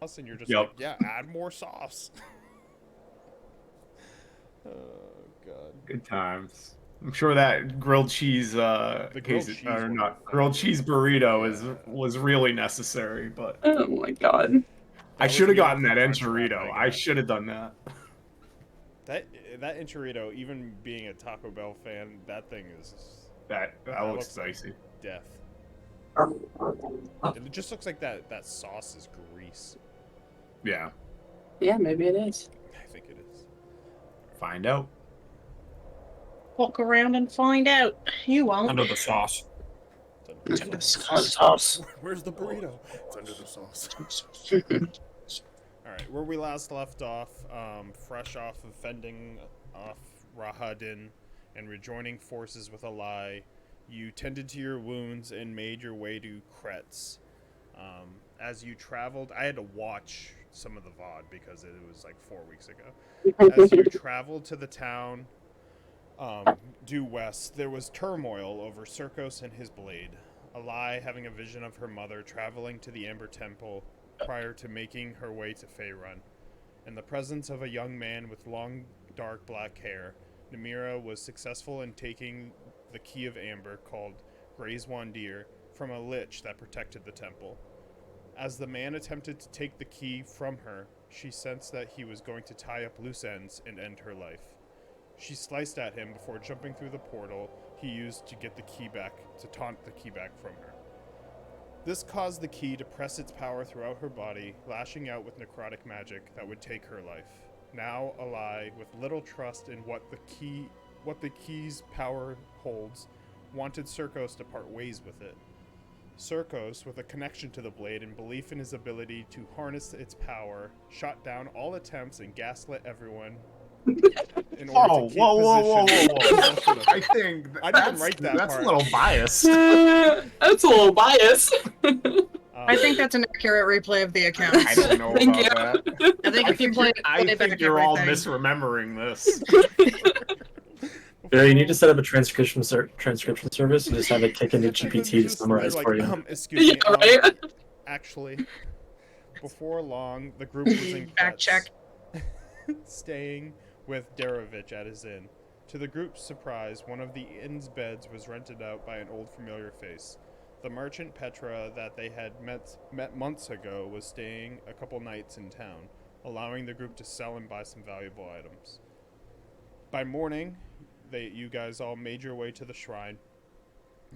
and you're just like, Yep. yeah, add more sauce. Oh god. Good times. I'm sure that grilled cheese The grilled case cheese or one was not grilled fire. cheese burrito is Yeah. was really necessary, but Oh my god. I That was should have me with gotten the that crunch wrap enchilada. I I got. should have done that. That enchilada, even being a Taco Bell fan, that thing is That that looks looks like spicy. death. It just looks like that sauce is grease. Yeah. Yeah, maybe it is. I think it is. Find out. Walk around and find out. You won't. Under the sauce. It's under the sauce. Sauce. Where's the burrito? It's under the sauce. All right, where we last left off, fresh off of fending off Rahadin and rejoining forces with Alai, you tended to your wounds and made your way to Kretz. As you traveled, I had to watch some of the VOD because it was like 4 weeks ago. As you traveled to the town due west, there was turmoil over Circos and his blade. Alai having a vision of her mother traveling to the Amber Temple prior to making her way to Faerun. In the presence of a young man with long, dark black hair, Namira was successful in taking the Key of Amber, called Grey's Wandir, from a lich that protected the temple. As the man attempted to take the key from her, she sensed that he was going to tie up loose ends and end her life. She sliced at him before jumping through the portal he used to get the key back, to taunt the key back from her. This caused the key to press its power throughout her body, lashing out with necrotic magic that would take her life. Now Alai, with little trust in what the key's power holds, wanted Circos to part ways with it. Circos, with a connection to the blade and belief in his ability to harness its power, shot down all attempts and gaslit everyone in order Oh, to keep whoa. position. I think I didn't write that that's part. a little biased. That's a little biased. I think that's an accurate replay of the account. I don't know Thank about you. that. I think if you play I back think you're all everything. misremembering this. Yeah, you need to set up a transcription service and just have it kick into GPT to summarize for you. Excuse me. Yeah, right? Actually, before long, the group was in Fact check. staying with Darovich at his inn. To the group's surprise, one of the inn's beds was rented out by an old familiar face. The merchant Petra that they had met months ago was staying a couple nights in town, allowing the group to sell and buy some valuable items. By morning, you guys all made your way to the shrine,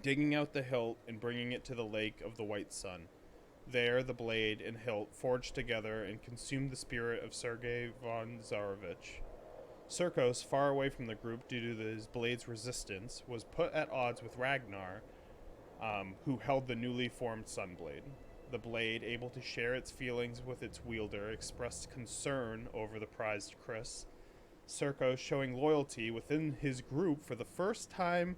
digging out the hilt and bringing it to the Lake of the White Sun. There, the blade and hilt forged together and consumed the spirit of Sergei von Zarovich. Circos, far away from the group due to his blade's resistance, was put at odds with Ragnar, who held the newly formed Sunblade. The blade, able to share its feelings with its wielder, expressed concern over the prized Chris. Circos, showing loyalty within his group for the first time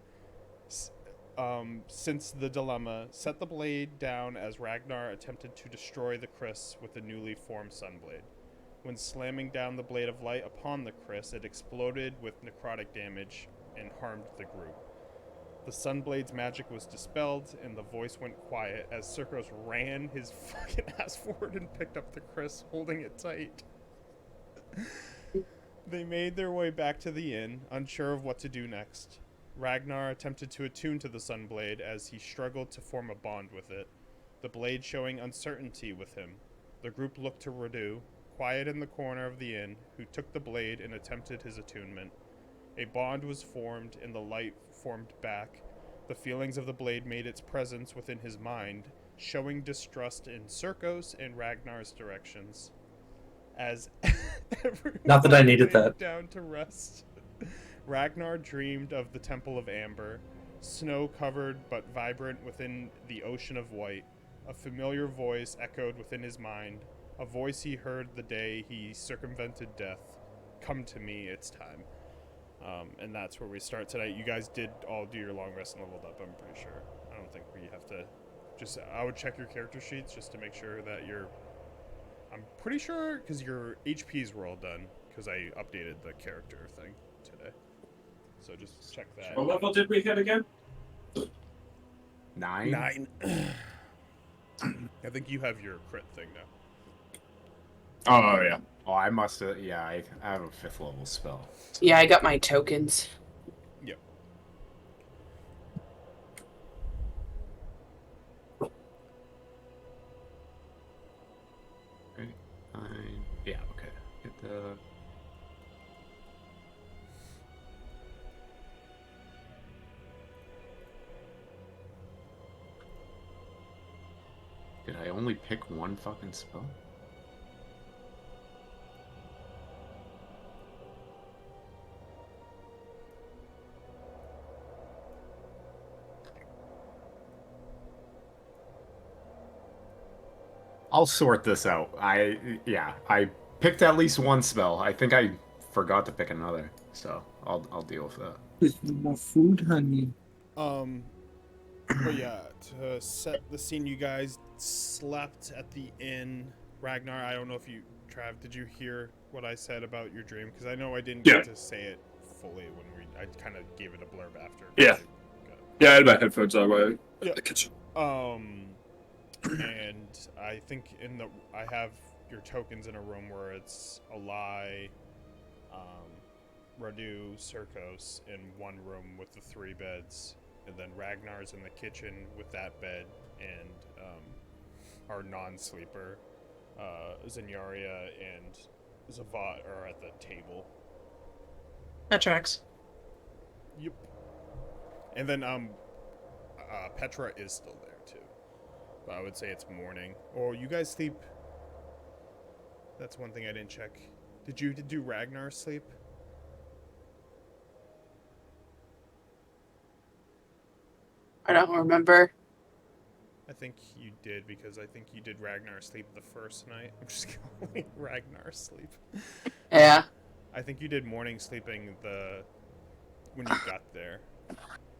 since the dilemma, set the blade down as Ragnar attempted to destroy the Chris with the newly formed Sunblade. When slamming down the blade of light upon the Chris, it exploded with necrotic damage and harmed the group. The Sunblade's magic was dispelled, and the voice went quiet as Circos ran his fucking ass forward and picked up the Chris, holding it tight. They made their way back to the inn, unsure of what to do next. Ragnar attempted to attune to the Sunblade as he struggled to form a bond with it, the blade showing uncertainty with him. The group looked to Radu, quiet in the corner of the inn, who took the blade and attempted his attunement. A bond was formed, and the light formed back. The feelings of the blade made its presence within his mind, showing distrust in Circos and Ragnar's directions. As everyone Not that I needed laid that. down to rest, Ragnar dreamed of the Temple of Amber, snow-covered but vibrant within the ocean of white. A familiar voice echoed within his mind, a voice he heard the day he circumvented death. Come to me, it's time. And that's where we start tonight. You guys did all do your long rest and leveled up, I'm pretty sure. I don't think we have to... I would check your character sheets just to make sure that you're... I'm pretty sure, because your HPs were all done, because I updated the character thing today. So just check that. What level did we hit again? 9? 9. I think you have your crit thing now. Oh yeah. Oh, I must have. Yeah, I have a 5th level spell. Yeah, I got my tokens. Yep. Right. Yeah. Okay. Get the. Did I only pick one fucking spell? I'll sort this out. I picked at least one spell. I think I forgot to pick another, so I'll deal with that. There's no more food, honey. But yeah, to set the scene, you guys slept at the inn. Ragnar, I don't know if you, Trav, did you hear what I said about your dream? Because I know I didn't Yeah. get to say it fully I kind of gave it a blurb after. Yeah. Yeah, I had my headphones on while in Yeah. the kitchen. And I think I have your tokens in a room where it's Alai, Radu, Circos in one room with the 3 beds, and then Ragnar's in the kitchen with that bed, and our non-sleeper, Zenyaria and Zavat are at the table. That tracks. Yep. And then Petra is still there too. But I would say it's morning. Or you guys sleep. That's one thing I didn't check. Did you Ragnar sleep? I don't remember. I think you did, because I think you did Ragnar sleep the first night. I'm just going Ragnar sleep. Yeah. I think you did morning sleeping when you got there.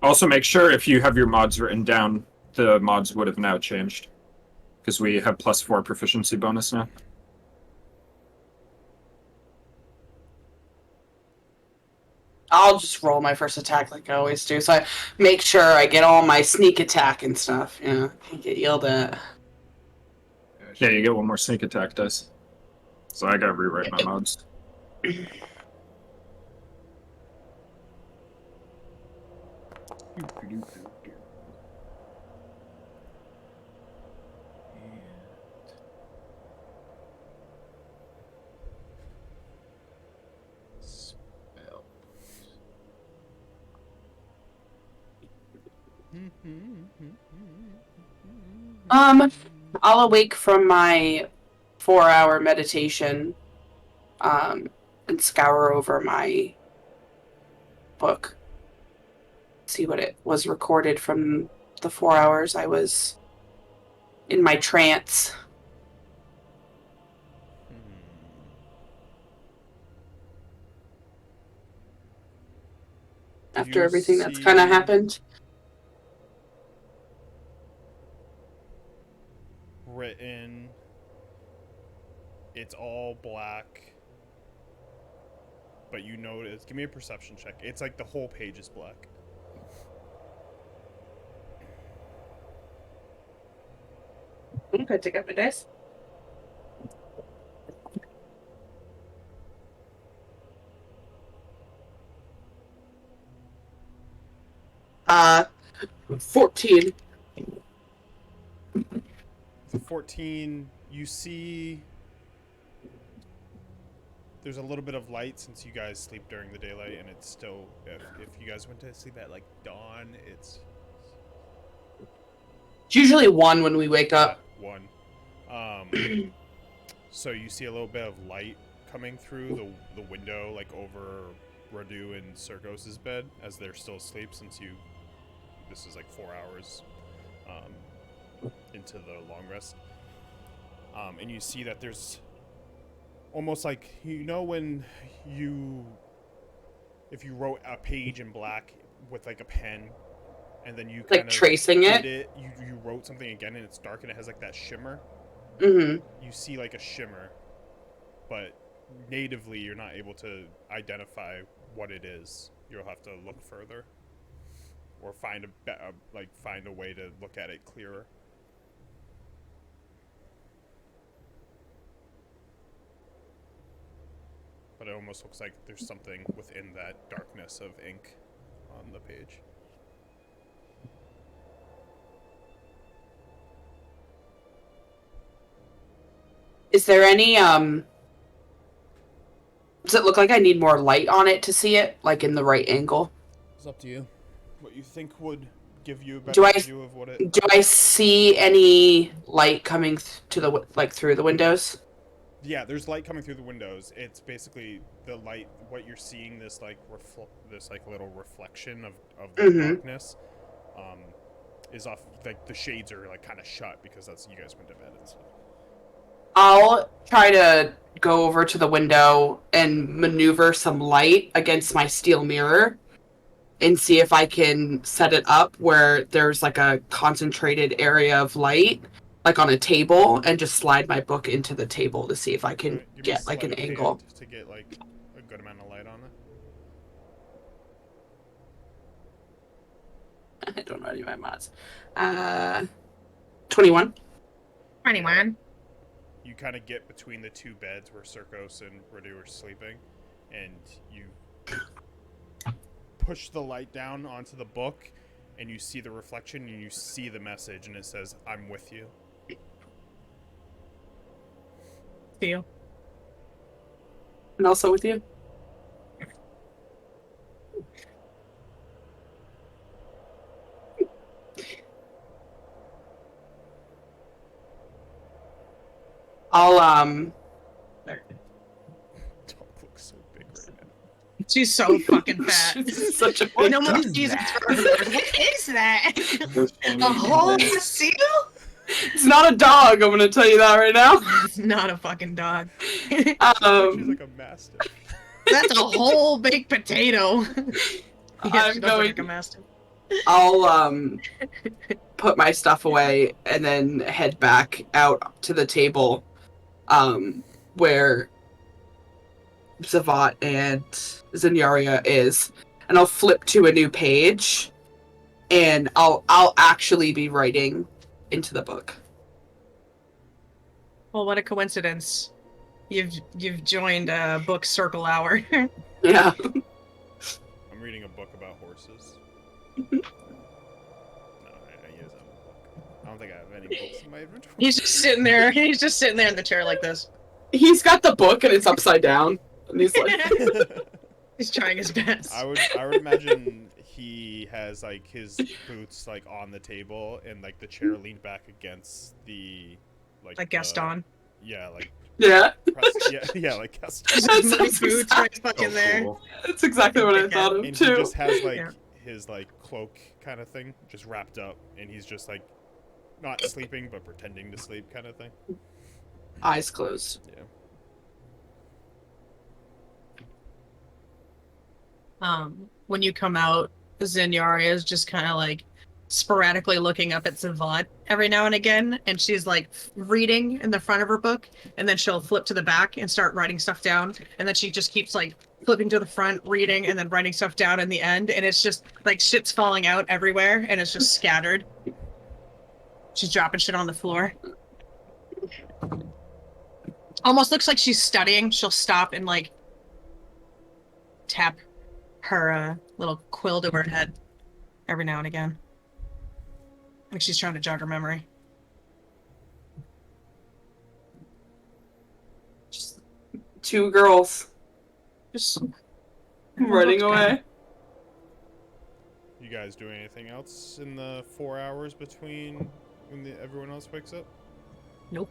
Also, make sure if you have your mods written down, the mods would have now changed. Because we have +4 proficiency bonus now. I'll just roll my first attack like I always do. So I make sure I get all my sneak attack and stuff. You know, I get yelled at. Yeah, you get 1 more sneak attack dice. So I gotta rewrite my mods. Spell. I'll awake from my 4-hour meditation, and scour over my book. See what it was recorded from the 4 hours I was in my trance. After You everything that's kind of see- happened. Written. It's all black. But you notice. Give me a perception check. It's like the whole page is black. Okay, take out my dice. Uh, 14. For 14, you see there's a little bit of light since you guys sleep during the daylight, and it's still, if you guys went to sleep at like dawn, it's Usually 1 when we wake up. 1. So you see a little bit of light coming through the window, like over Radu and Sergos's bed, as they're still asleep, since this is like 4 hours into the long rest. And you see that there's almost like, when if you wrote a page in black with like a pen, and then you kind Like tracing it? you wrote something again, and it's dark and it has like that shimmer. Mm-hmm. You see like a shimmer, but natively you're not able to identify what it is. You'll have to look further, or find a way to look at it clearer. but it almost looks like there's something within that darkness of ink on the page. Is there any does it look like I need more light on it to see it, like in the right angle? It's up to you. What you think would give you a Do better I- view of what it... Do I see any light coming to the through the windows? Yeah, there's light coming through the windows. It's basically the light, what you're seeing, this like little reflection of the Mhm. darkness, is off, like the shades are like kind of shut because that's, you guys went to bed and stuff. I'll try to go over to the window and maneuver some light against my steel mirror and see if I can set it up where there's like a concentrated area of light, like on a table, and just slide my book into the table to see if I can Alright, give me get like sleight an of angle. hand to get like a good amount of light on it. I don't know any of my mods. 21. 21. You kind of get between the two beds where Circos and Rudy were sleeping, and you push the light down onto the book, and you see the reflection, and you see the message, and it says, "I'm with you." Feel. And also with you. I'll Dog looks so big right now. She's so fucking fat. She's such a No one sees it. What is that? A whole seal? It's not a dog, I'm gonna tell you that right now. It's not a fucking dog. She's like a mastiff. That's a whole baked potato. Yeah, she does look going- like a mastiff. I'll put my stuff away and then head back out to the table where Zavat and Zenyaria is, and I'll flip to a new page and I'll actually be writing into the book. Well, what a coincidence. You've joined a book circle hour. Yeah. I'm reading a book about horses. No, I use a book. I don't think I have any books in my inventory. He's just sitting there. He's just sitting there in the chair like this. He's got the book and it's upside down. And he's like He's trying his best. I would imagine he has like his boots like on the table and like the chair leaned back against the Like Gaston. Yeah, like yeah. yeah, like Gaston. Just That his sounds boots right fucking there. Cool. That's exactly what I thought of And he too. just has like Yeah. his like cloak kind of thing just wrapped up, and he's just like not sleeping but pretending to sleep kind of thing. Eyes closed. Yeah. When you come out, Zenyaria is just kind of like sporadically looking up at Zavat every now and again, and she's like reading in the front of her book, and then she'll flip to the back and start writing stuff down, and then she just keeps like flipping to the front, reading, and then writing stuff down in the end, and it's just like shit's falling out everywhere, and it's just scattered. She's dropping shit on the floor. Almost looks like she's studying. She'll stop and like tap her little quill to her head every now and again. Like she's trying to jog her memory. Just two girls Just running away. You guys doing anything else in the 4 hours between when everyone else wakes up? Nope.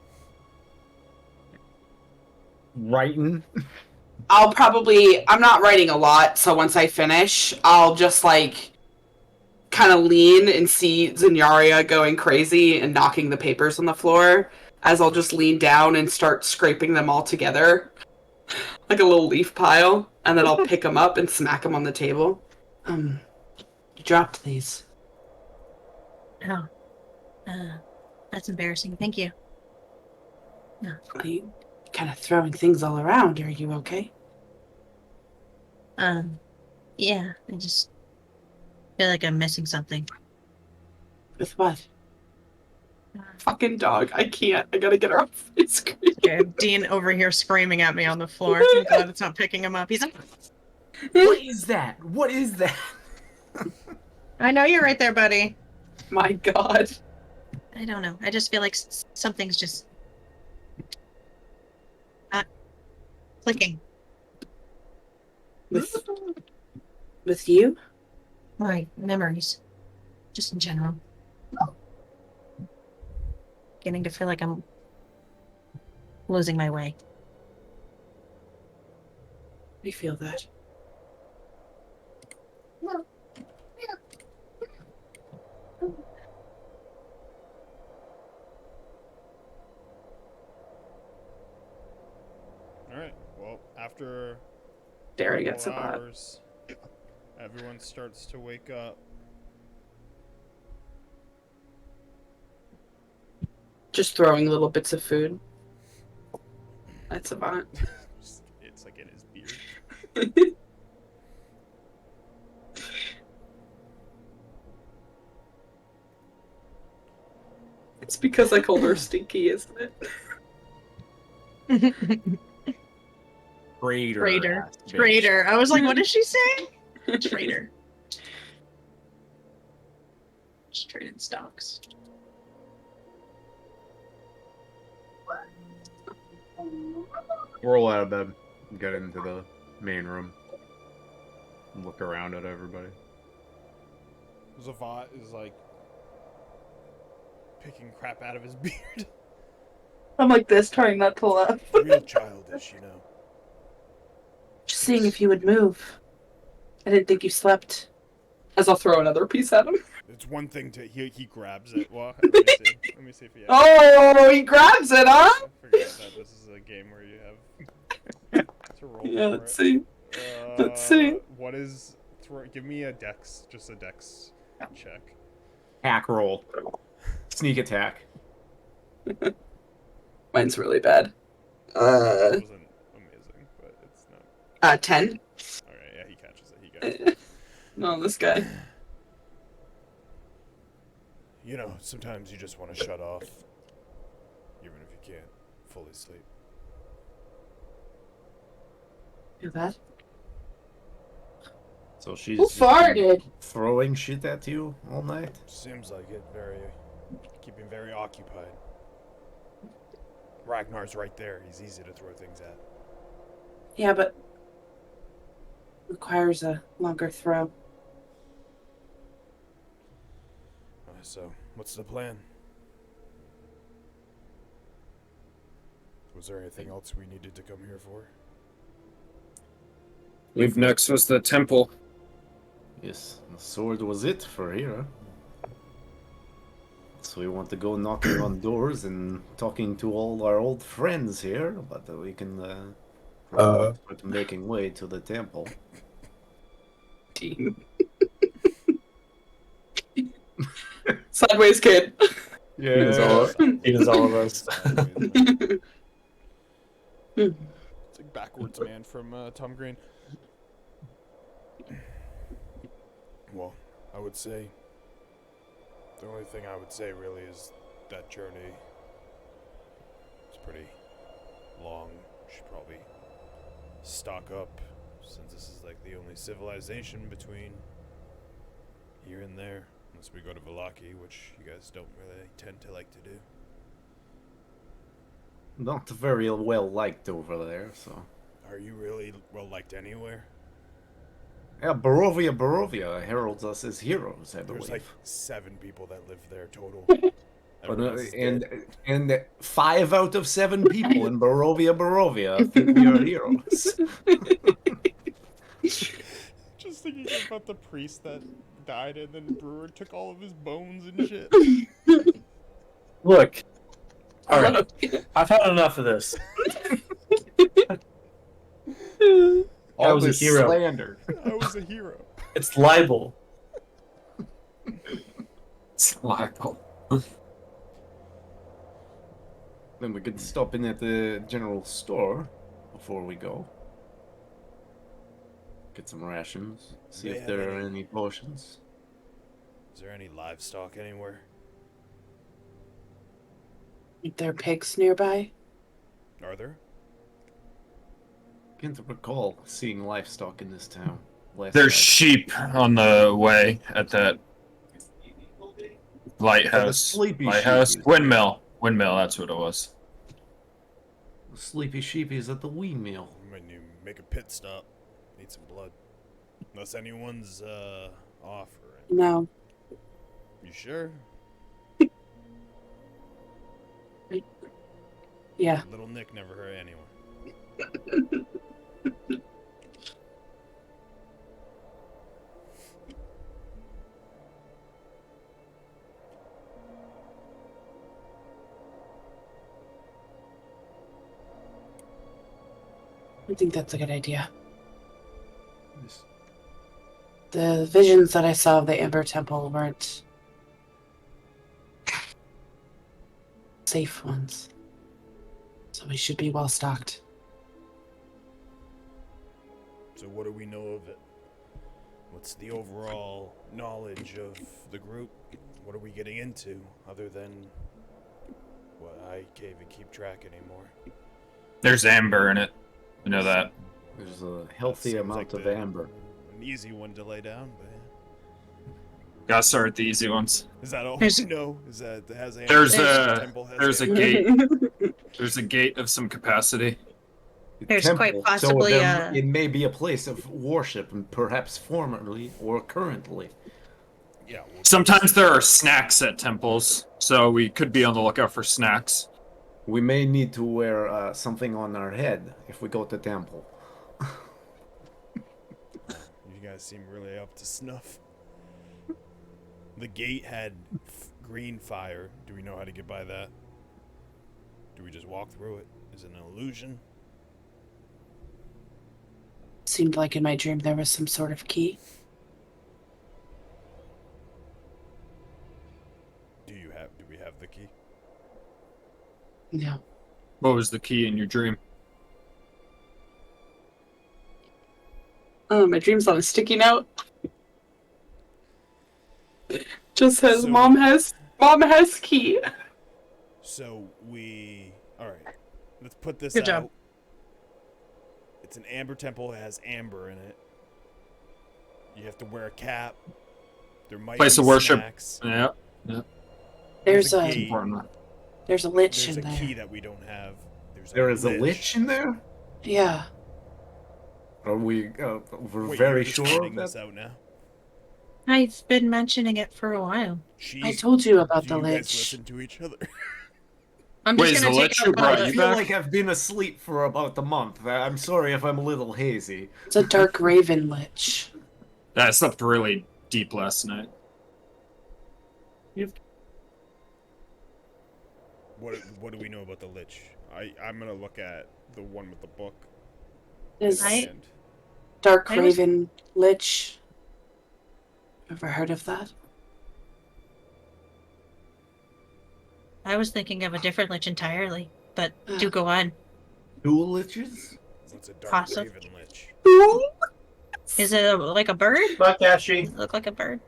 Writing. I'm not writing a lot, so once I finish, I'll just like kind of lean and see Zenyaria going crazy and knocking the papers on the floor, as I'll just lean down and start scraping them all together like a little leaf pile, and then I'll pick them up and smack them on the table. You dropped these. Oh. That's embarrassing. Thank you. Are you kind of throwing things all around? Are you okay? Yeah, I just feel like I'm missing something. With what? Fucking dog. I can't. I gotta get her off my screen. Okay, Dean over here screaming at me on the floor. I'm glad it's not picking him up. He's like, What is that? What is that? I know you're right there, buddy. My god. I don't know. I just feel like something's just not clicking. With you? My memories, just in general. Beginning to feel like I'm losing my way. I feel that. All right. Well, after Dare I a get couple so hot. hours, everyone starts to wake up. Just throwing little bits of food. That's Savant. It's like in his beard. It's because I called her Stinky, isn't it? Traitor. Traitor. I was like, what did she say? Traitor. Just trading stocks. Roll out of bed. Get into the main room. Look around at everybody. Zavat is like picking crap out of his beard. I'm like this, trying not to laugh. Real childish, you know. Just seeing if you would move. I didn't think you slept. As I'll throw another piece at him. It's one thing to he grabs it. Well, let me see. Let me see if he has. Oh, he grabs it, huh? I forgot that this is a game where you have to roll. Yeah, for let's it. see. Let's see. What is give me a dex, just a dex check. Hack roll. Sneak attack. Mine's really bad. It wasn't amazing, but it's not. 10. All right, yeah, he catches it. He got it. No, this guy. You know, sometimes you just want to shut off, even if you can't fully sleep. Do that? So she's Who farted? throwing shit at you all night? Seems like it. Keeping very occupied. Ragnar's right there. He's easy to throw things at. Yeah, but requires a longer throw. So, what's the plan? Was there anything else we needed to come here for? I believe next was the temple. Yes, the sword was it for here. So we want to go knocking on doors and talking to all our old friends here, but we can start making way to the temple. Dean. Sideways kid. Yeah. He does all of us. It's like backwards man from Tom Green. Well, I would say the only thing I would say really is that journey is pretty long. Should probably stock up since this is like the only civilization between here and there. Unless we go to Vallaki, which you guys don't really tend to like to do. Not very well liked over there, so. Are you really well liked anywhere? Yeah, Barovia heralds us as heroes, I believe. There's like 7 people that live there total. But, Everyone else is dead. and 5 out of 7 people in Barovia think we are heroes. Just thinking about the priest that died and then Brewer took all of his bones and shit. Look. Alright. I've had enough of this. I was a this hero. slander. I was a hero. It's libel. It's libel. Then we could stop in at the general store before we go. Get some rations. See They if have there are any- any potions. Is there any livestock anywhere? If there are pigs nearby? Are there? Can't recall seeing livestock in this town. There's sheep on the way at that The lighthouse. sleepy Lighthouse? sheepies. Windmill. Windmill, that's what it was. The sleepy sheepies at the windmill. We might need to make a pit stop. Need some blood. Unless anyone's offering. No. You sure? Yeah. Little Nick never hurt anyone. I think that's a good idea. Yes. The visions that I saw of the Amber Temple weren't safe ones. So we should be well stocked. So what do we know of it? What's the overall knowledge of the group? What are we getting into other than what I can't even keep track anymore? There's amber in it. I know that. There's a healthy Seems amount like of amber. An easy one to lay down, but Gotta start with the easy ones. is that all There's- we know? Is that it has amber? There's The a temple has there's a amber? gate. There's a gate of some capacity. There's quite possibly, it may be a place of worship, and perhaps formerly or currently. Yeah. Well, Sometimes there are snacks at temples, so we could be on the lookout for snacks. We may need to wear something on our head if we go to temple. you guys seem really up to snuff. The gate had green fire. Do we know how to get by that? Do we just walk through it? Is it an illusion? Seemed like in my dream there was some sort of key. Do we have the key? No. What was the key in your dream? Oh, my dream's on a sticky note. Just says So- mom has key. So all right. Let's put this Good out. job. It's an amber temple. It has amber in it. You have to wear a cap. There might Place be of worship. snacks. Yeah. There's a a gate. Important. there's a lich There's a in key there. that we don't have. There is a lich in there? Yeah. Are we? We're Wait, very you're just sure of finding that. this out now. I've been mentioning it for a while. I told you about Do the you guys lich. listen to each other? I'm Wait, just is gonna the take lich out who one brought of I you the- feel back? like I've been asleep for about a month. I'm sorry if I'm a little hazy. It's a dark raven lich. I slept really deep last night. What do we know about the lich? I'm gonna look at the one with the book. Is I- And dark I was- raven lich. Ever heard of that? I was thinking of a different lich entirely, but do go on. Dual liches? what's a dark Possum. raven lich? Is it like a bird? Bakashi. Does it look like a bird?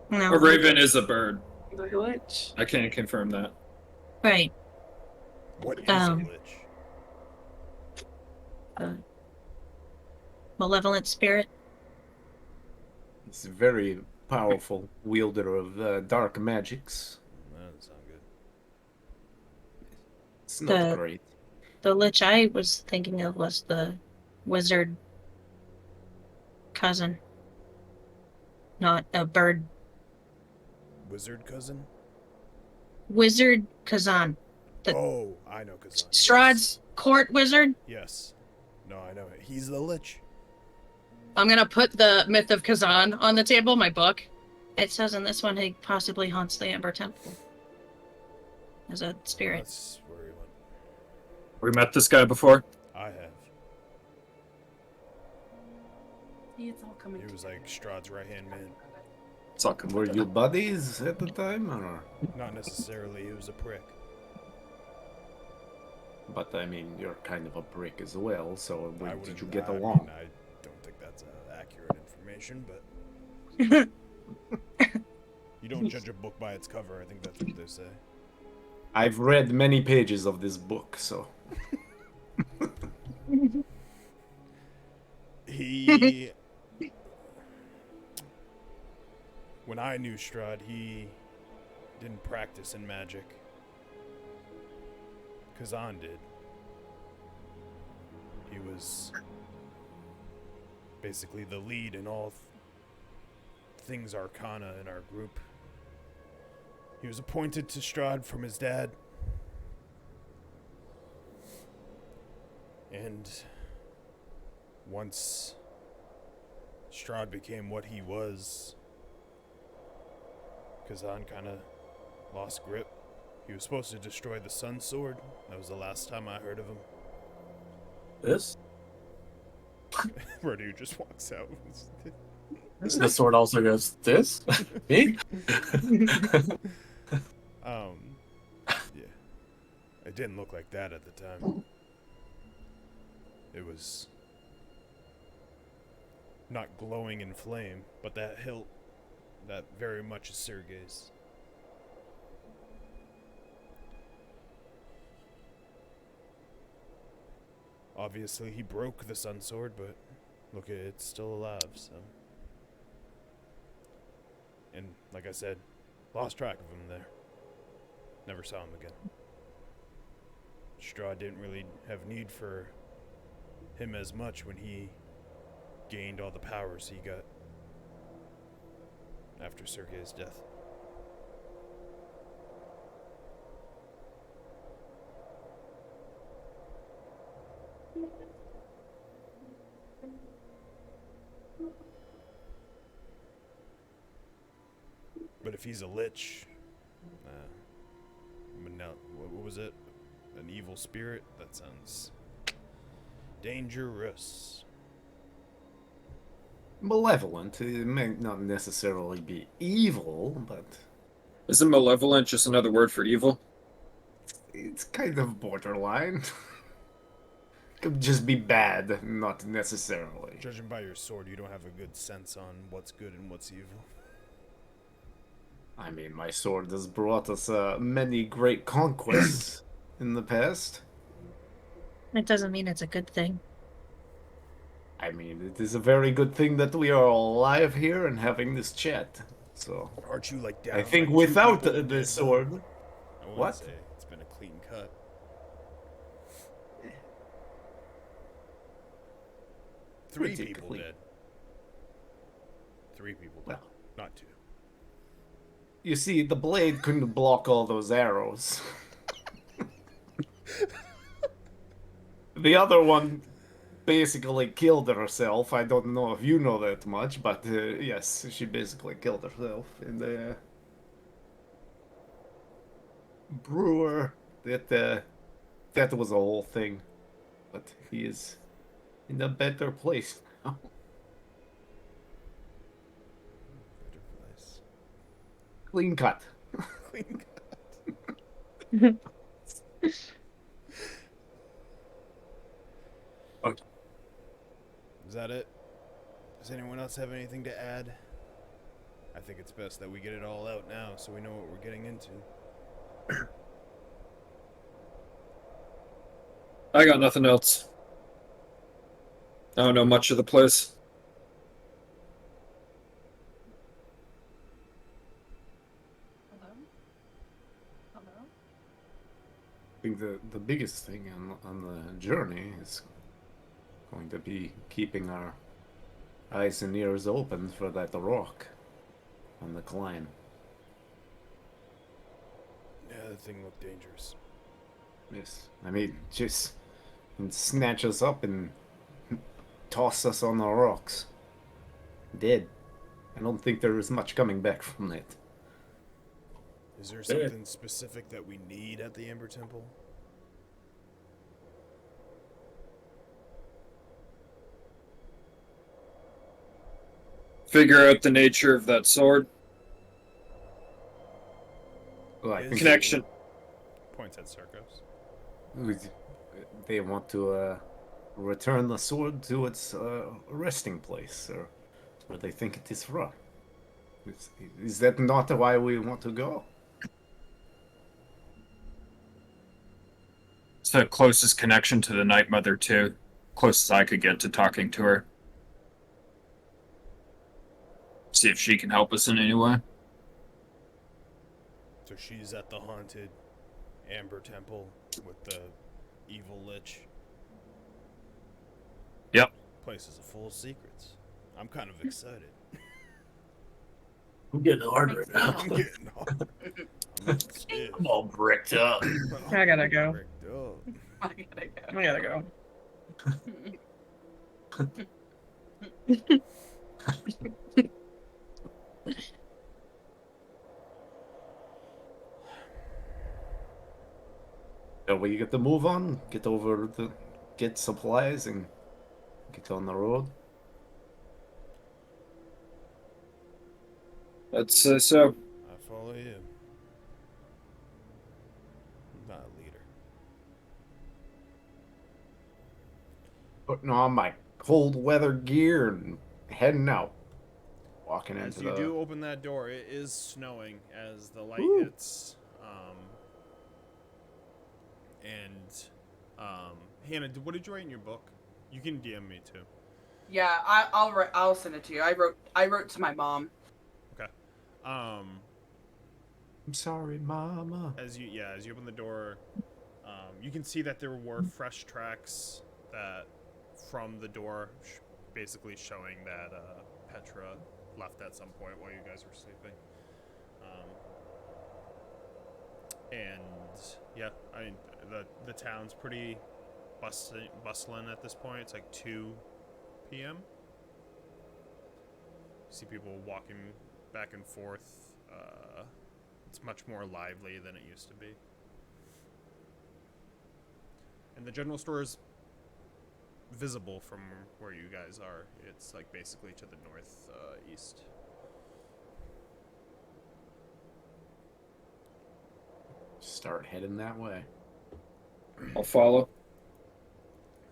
No. A raven is a bird. The lich. I can't confirm that. Right. What is Um, a lich? Malevolent spirit. It's a very powerful wielder of dark magics. That doesn't sound good. It's not The- great. The lich I was thinking of was the wizard cousin. Not a bird. Wizard cousin? Wizard Kazan. The- Oh, I know Kazan. Strahd's court wizard. Yes. No, I know it. He's the lich. I'm gonna put the Myth of Kazan on the table, my book. It says in this one he possibly haunts the Amber Temple as a spirit. That's where he went. We met this guy before. I have. See, it's all coming. He was like Strahd's right hand man. It's all good. Were you buddies at the time, or? Not necessarily. He was a prick. But I mean, you're kind of a prick as well. So I did you wouldn't- get I along? mean, I don't think that's accurate information, but you don't judge a book by its cover. I think that's what they say. I've read many pages of this book, so He. When I knew Strahd, he didn't practice in magic. Kazan did. He was basically the lead in all things Arcana in our group. He was appointed to Strahd from his dad. And once Strahd became what he was, Kazan kind of lost grip. He was supposed to destroy the Sun Sword. That was the last time I heard of him. This? Radu just walks out. The sword also goes, this? Me? Yeah. It didn't look like that at the time. It was not glowing in flame, but that hilt, that very much is Sergei's. Obviously, he broke the Sun Sword, but look at it, it's still alive, so. And, like I said, lost track of him there. Never saw him again. Strahd didn't really have need for him as much when he gained all the powers he got after Sergei's death. But if he's a lich, what was it? An evil spirit? That sounds dangerous. malevolent. It may not necessarily be evil, but Isn't malevolent just another word for evil? it's kind of borderline. Could just be bad, not necessarily. Judging by your sword, you don't have a good sense on what's good and what's evil. I mean, my sword has brought us many great conquests in the past. It doesn't mean it's a good thing. I mean, it is a very good thing that we are all alive here and having this chat. So, Aren't you like down? I think like, without 2 people the dead, sword, though? I wouldn't What? say it's been a clean cut. Three Pretty people clean. dead. 3 people dead. Well. Not 2. you see, the blade couldn't block all those arrows. The other one basically killed herself. I don't know if you know that much, but yes, she basically killed herself in the brewer. That was a whole thing, but he is in a better place now. Better place. Clean cut. Clean cut. Okay. Is that it? Does anyone else have anything to add? I think it's best that we get it all out now so we know what we're getting into. I got nothing else. I don't know much of the place. Hello? Hello? I think the biggest thing on the journey is going to be keeping our eyes and ears open for that rock on the climb. Yeah, the thing looked dangerous. Yes, I mean, just snatch us up and toss us on the rocks. Dead. I don't think there is much coming back from it. Is there something specific that we need at the Ember Temple? Figure out the nature of that sword. Well, I think Connection. Points at Sarkos. they want to return the sword to its resting place, or where they think it is from. Is that not why we want to go? It's the closest connection to the Night Mother, too. Closest I could get to talking to her. See if she can help us in any way. So she's at the haunted Amber Temple with the evil lich. Yep. Place is full of secrets. I'm kind of excited. I'm getting hard right now. I'm getting hard. I'm getting stiff. I'm all bricked up. I gotta go. Bricked up. I gotta go. I gotta go. So we get to move on, get supplies, and get on the road. Let's so. I follow you. I'm not a leader. Putting on my cold weather gear and heading out. Walking As into you the... do open that door, it is snowing as the light Woo. hits. Hannah, what did you write in your book? You can DM me too. Yeah, I'll send it to you. I wrote to my mom. Okay. I'm sorry, Mama. As you open the door, you can see that there were fresh tracks that from the door, basically showing that Petra left at some point while you guys were sleeping. And yeah, I mean the town's pretty bustling at this point. It's like 2 p.m. You see people walking back and forth. It's much more lively than it used to be. And the general store is visible from where you guys are. It's like basically to the northeast. Start heading that way. I'll follow.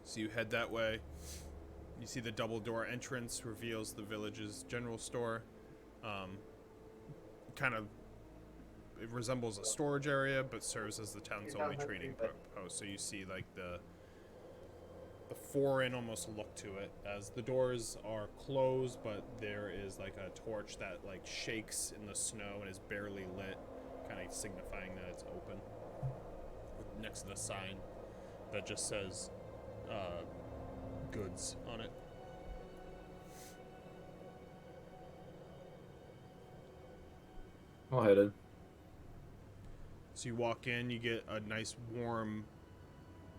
So you head that way. You see the double door entrance reveals the village's general store. It resembles a storage area, but serves as the town's only trading post. So you see like the foreign almost look to it, as the doors are closed, but there is like a torch that like shakes in the snow and is barely lit, kind of signifying that it's open. Next to the sign that just says goods on it. I'll head in. So you walk in, you get a nice warm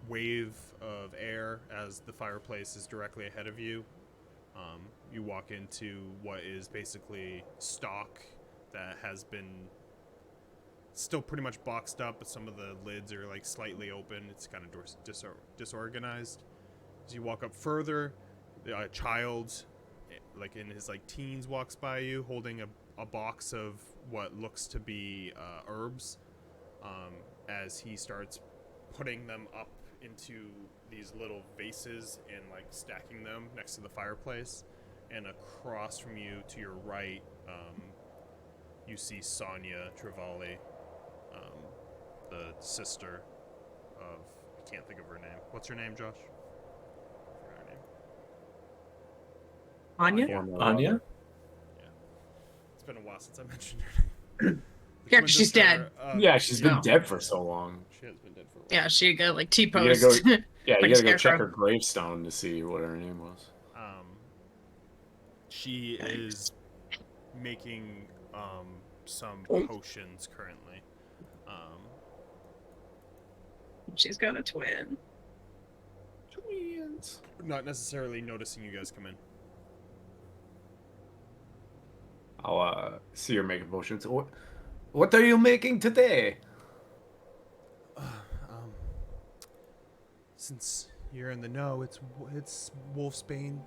wave of air as the fireplace is directly ahead of you. You walk into what is basically stock that has been still pretty much boxed up, but some of the lids are like slightly open. It's kind of disorganized. As you walk up further, a child, like in his like teens, walks by you holding a box of what looks to be herbs. As he starts putting them up into these little vases and like stacking them next to the fireplace. And across from you to your right, you see Sonia Trevally, the sister of, I can't think of her name. What's her name, Josh? I forgot her name. Anya? Anya? It's been a while since I mentioned her name. The Yeah, twin 'cause she's sister, dead. Yeah, she's been No. dead for so long. She has been dead for a while. Yeah, she got like You gotta T-post. go, yeah, Like you a gotta go check scarecrow. her gravestone to see what her name was. She is making some potions currently. She's got a twin. Twins. Not necessarily noticing you guys come in. I'll see her making potions. What are you making today? Since you're in the know, it's Wolfsbane.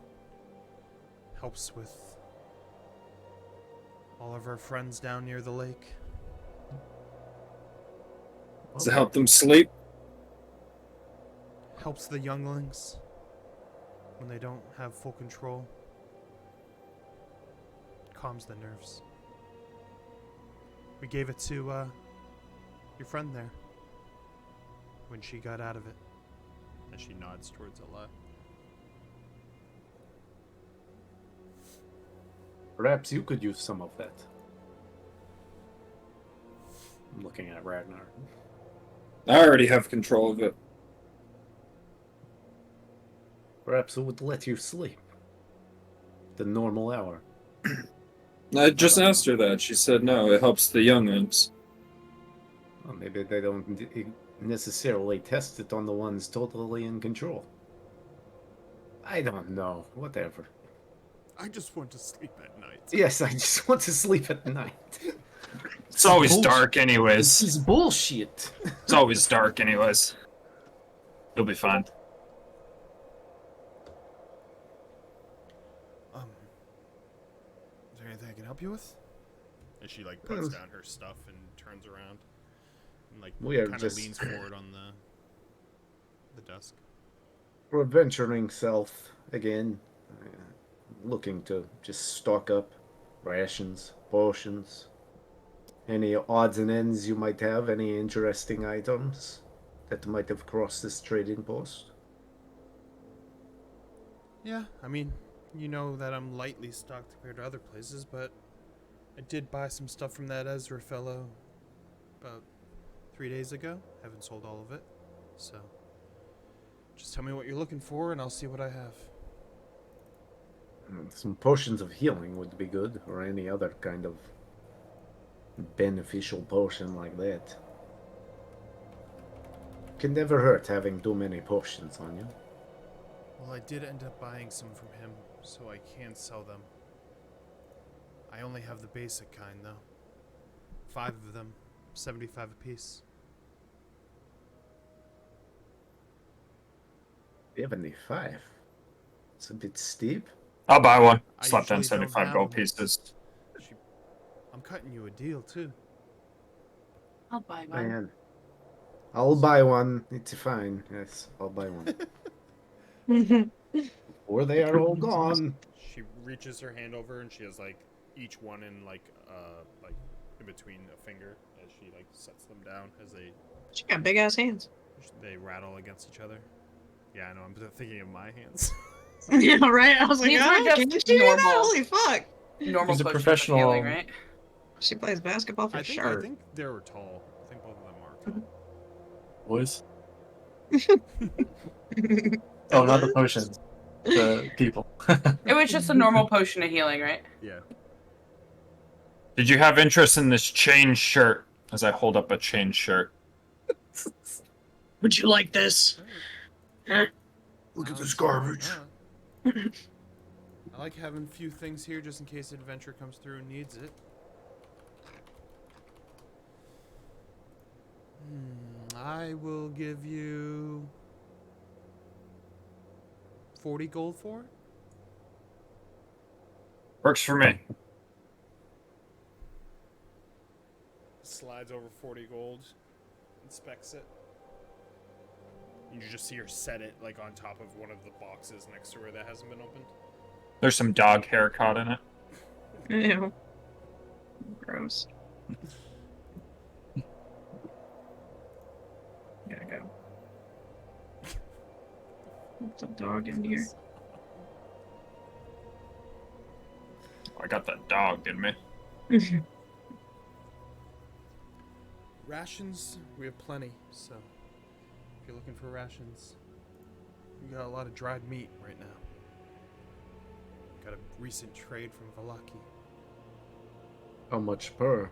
Helps with all of our friends down near the lake. Does it help them sleep? Helps the younglings when they don't have full control. Calms the nerves. We gave it to your friend there when she got out of it. And she nods towards Ella. Perhaps you could use some of that. I'm looking at Ragnar. I already have control of it. Perhaps it would let you sleep. The normal hour. I just asked her that. She said no, it helps the youngins. Well, maybe they don't necessarily test it on the ones totally in control. I don't know. Whatever. I just want to sleep at night. Yes, I just want to sleep at night. It's always Bullshit. dark This anyways. is bullshit. It's always dark anyways. You'll be fine. Is there anything I can help you with? And she like puts down her stuff and turns around and like We are kind of just- leans forward on the desk. We're venturing south again. Looking to just stock up rations, potions. Any odds and ends you might have, any interesting items that might have crossed this trading post? Yeah, I mean, you know that I'm lightly stocked compared to other places, but I did buy some stuff from that Ezra fellow about 3 days ago. Haven't sold all of it, so just tell me what you're looking for and I'll see what I have. Some potions of healing would be good, or any other kind of beneficial potion like that. Can never hurt having too many potions on you. Well, I did end up buying some from him, so I can sell them. I only have the basic kind, though. 5 of them, 75 apiece. 75? It's a bit steep. I'll buy one. I Slap down usually don't 75 have gold them. pieces. I'm cutting you a deal, too. I'll buy one. Man. I'll buy one. It's fine. Yes, I'll buy one. Or they are all gone. She reaches her hand over and she has like each one in like in between a finger as she like sets them down as She got big ass hands. they rattle against each other. Yeah, I know. I'm thinking of my hands. Yeah, right. I was like, These were oh, just can she do that? normal. Holy fuck! Normal He's a potions of professional. healing, right? She plays basketball for I sure. think they were tall. I think both of them are tall. Boys. Oh, not the potions. The people. It was just a normal potion of healing, right? Yeah. Did you have interest in this chain shirt? As I hold up a chain shirt. Would you like this? Huh? Look at this garbage. I like having a few things here just in case adventure comes through and needs it. I will give you 40 gold for it. Works for me. Slides over 40 gold, inspects it. You just see her set it like on top of one of the boxes next to her that hasn't been opened. There's some dog hair caught in it. Ew. Gross. Gotta go. What's a dog in here? I got that dog, didn't me? Rations, we have plenty, so if you're looking for rations, we got a lot of dried meat right now. Got a recent trade from Valaki. How much per?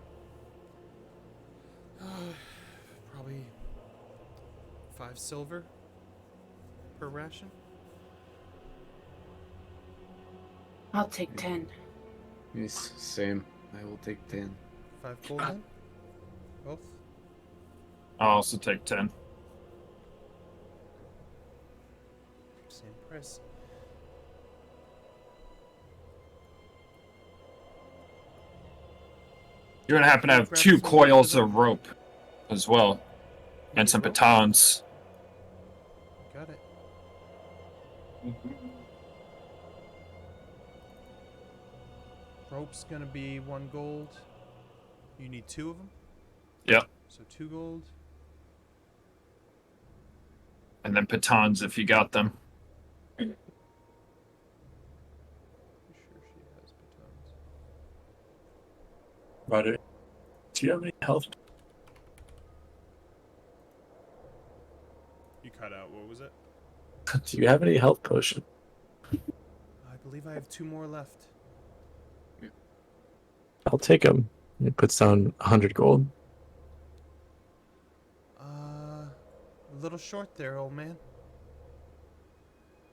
Probably 5 silver per ration. I'll take 10. Yes, same. I will take 10. 5 gold then? Both? I'll also take 10. Same price. You're gonna happen to have 2 coils of rope as well. And some batons. Got it. Rope's gonna be 1 gold. You need 2 of them? Yep. So 2 gold. And then pitons if you got them. I'm sure she has batons. Ryder, do you have any health? You cut out. What was it? Do you have any health potion? I believe I have 2 more left. I'll take them. It puts down 100 gold. A little short there, old man.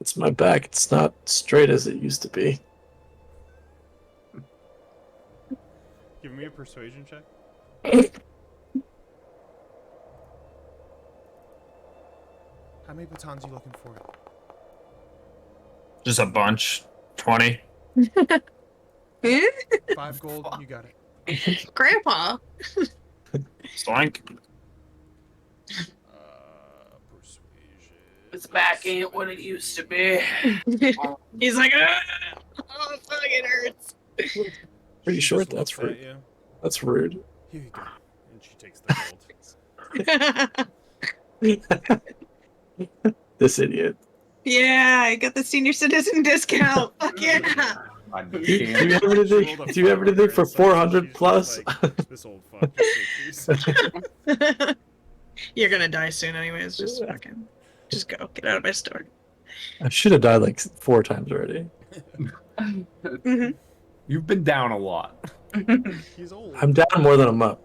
It's my back. It's not straight as it used to be. Give me a persuasion check. How many batons are you looking for? Just a bunch. 20. 5 gold. You got it. Grandpa. Slank. Persuasion. This back ain't what it used to be. He's like, ah! Oh, fuck, it hurts. Pretty She short. just That's looks at rude. you. That's rude. Here you go. And she takes the gold. This idiot. Yeah, I got the senior citizen discount. Fuck yeah. I Do you understand. have anything? Do you have anything for 400 plus? This old fuck. Just take these. You're gonna die soon, anyways. Just fucking, just go. Get out of my store. I should have died like 4 times already. Mhm. You've been down a lot. He's old. I'm down more than I'm up.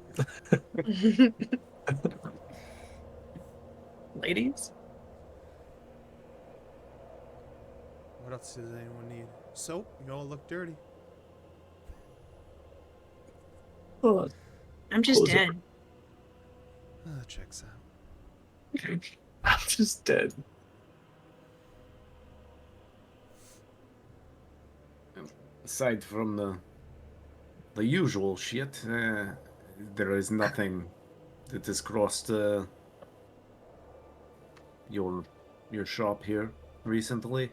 Ladies. What else does anyone need? Soap? You all look dirty. Hold on. I'm just Close it. dead. That checks out. I'm just dead. Aside from the usual shit, there is nothing that has crossed your shop here recently.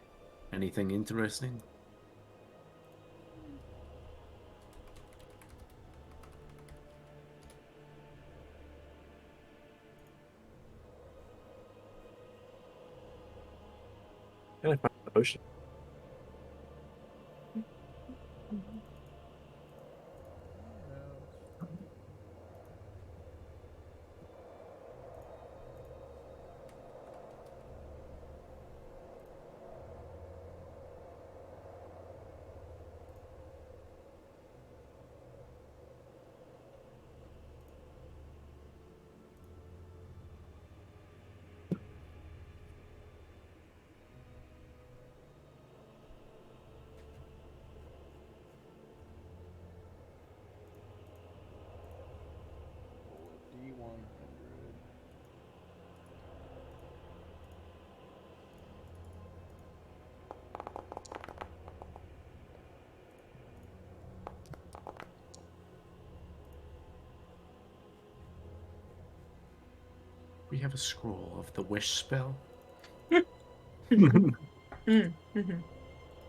Anything interesting? Can I find the ocean? D100. We have a scroll of the wish spell. Mm-hmm.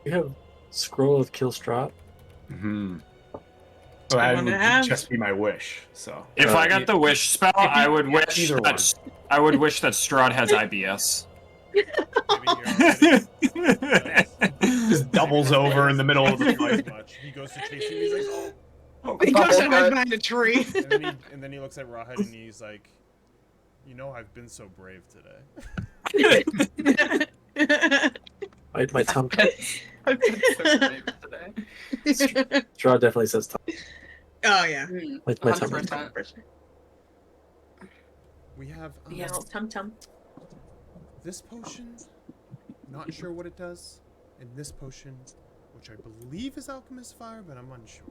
We have scroll of kill Strahd. Hmm. Well, I that wanna would have- just be my wish. So If I got the wish spell, I would wish either one. that I would wish that Strahd has IBS. Maybe you're already. just doubles over in the middle of the fight. Much. He goes to chase you. He's like, oh. He goes Bubble and gut. hides behind a tree. And then he looks at Rawhide and he's like, you know, I've been so brave today. My tum. I've been so brave today. Strahd definitely says tum. Oh yeah. My tum. 100%. We have Yeah, tum tum. this potion. Not sure what it does. And this potion, which I believe is Alchemist Fire, but I'm unsure.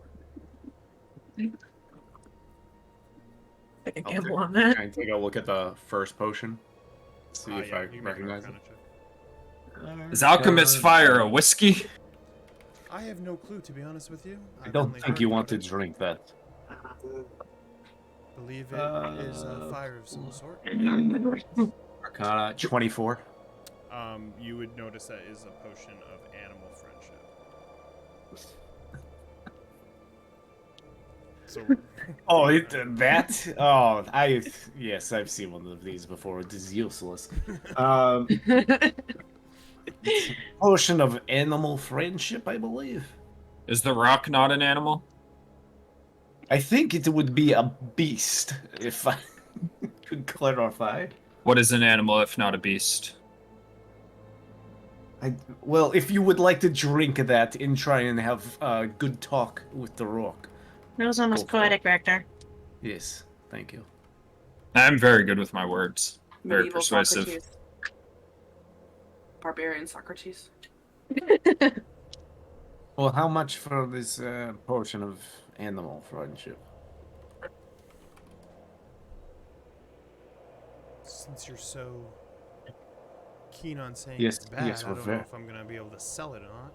I can I'll gamble take- on that. Can I take a look at the first potion? See if Yeah, I you can make an recognize it. Arcana check. Is Alchemist Fire a whiskey? I have no clue, to be honest with you. I I've don't only think heard you about want to it. drink that. Believe it is a fire of some sort. Arcana 24. You would notice that is a potion of animal friendship. walks over. Oh, that? Oh, yes, I've seen one of these before. It is useless. It's a potion of animal friendship, I believe. Is the rock not an animal? I think it would be a beast, if I could clarify. What is an animal if not a beast? Well, if you would like to drink that and try and have good talk with the rock. That was almost Go for it. poetic, Vector. Yes, thank you. I'm very good with my words. Very Medieval persuasive. Socrates. Barbarian Socrates. Well, how much for this potion of animal friendship? Since you're so keen on saying Yes, it's bad, yes, I we're don't fair. know if I'm gonna be able to sell it or not.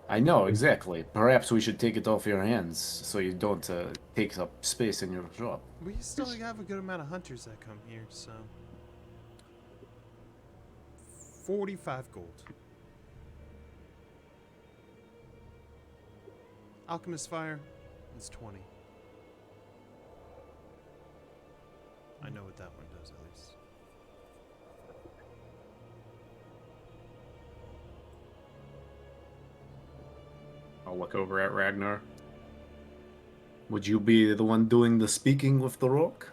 I know, exactly. Perhaps we should take it off your hands so you don't take up space in your shop. We still have a good amount of hunters that come here, so 45 gold. Alchemist Fire is 20. I know what that one does at least. I'll look over at Ragnar. Would you be the one doing the speaking with the rock?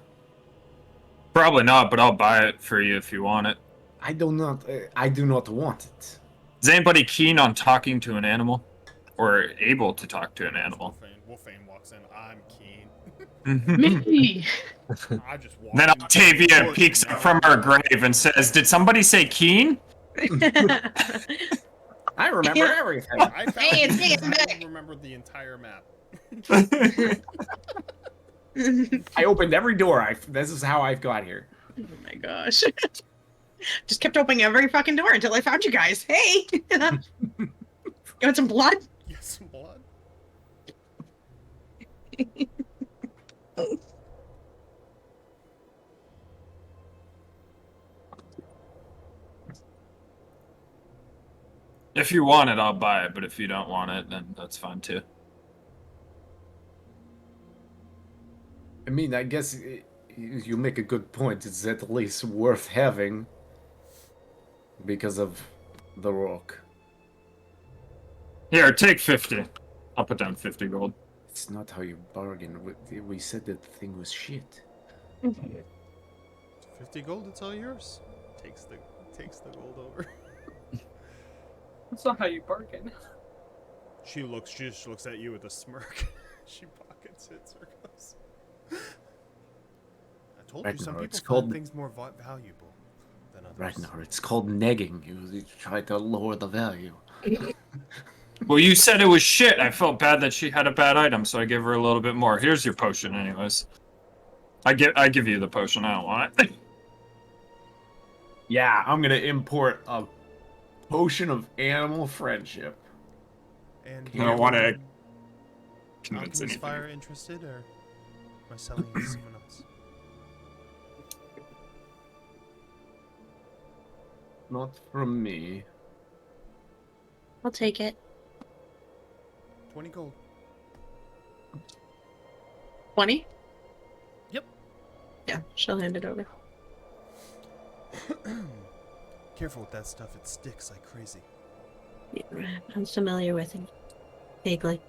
Probably not, but I'll buy it for you if you want it. I do not want it. Is anybody keen on talking to an animal? Or able to talk to an animal? Wolfane walks in. I'm keen. Me. I just walk Then in the Octavia door, peeks no. up from her grave and says, "Did somebody say keen?" I remember Yeah. everything. I found Hey, it's me, these. I'm I back. remembered the entire map. I opened every door. This is how I've got here. Oh my gosh. Just kept opening every fucking door until I found you guys. Hey! You want some blood? Get some blood. If you want it, I'll buy it, but if you don't want it, then that's fine too. I mean, I guess you make a good point. It's at least worth having because of the rock. Here, take 50. I'll put down 50 gold. It's not how you bargain. We said that the thing was shit. 50 gold, it's all yours. Takes the gold over. That's not how you bargain. She just looks at you with a smirk. She pockets it, circles. I told you, some Ragnar, it's people find called- things more valuable than others. Ragnar, it's called negging. You try to lower the value. Well, you said it was shit. I felt bad that she had a bad item, so I gave her a little bit more. Here's your potion, anyways. I give you the potion. I don't want it. Yeah, I'm gonna import a potion of animal friendship. And I don't want to convince Alchemist anything. Fire interested, or am I selling it to someone else? Not from me. I'll take it. 20 gold. 20? Yep. Yeah, she'll hand it over. Careful with that stuff, it sticks like crazy. Yeah, I'm familiar with it. Vaguely.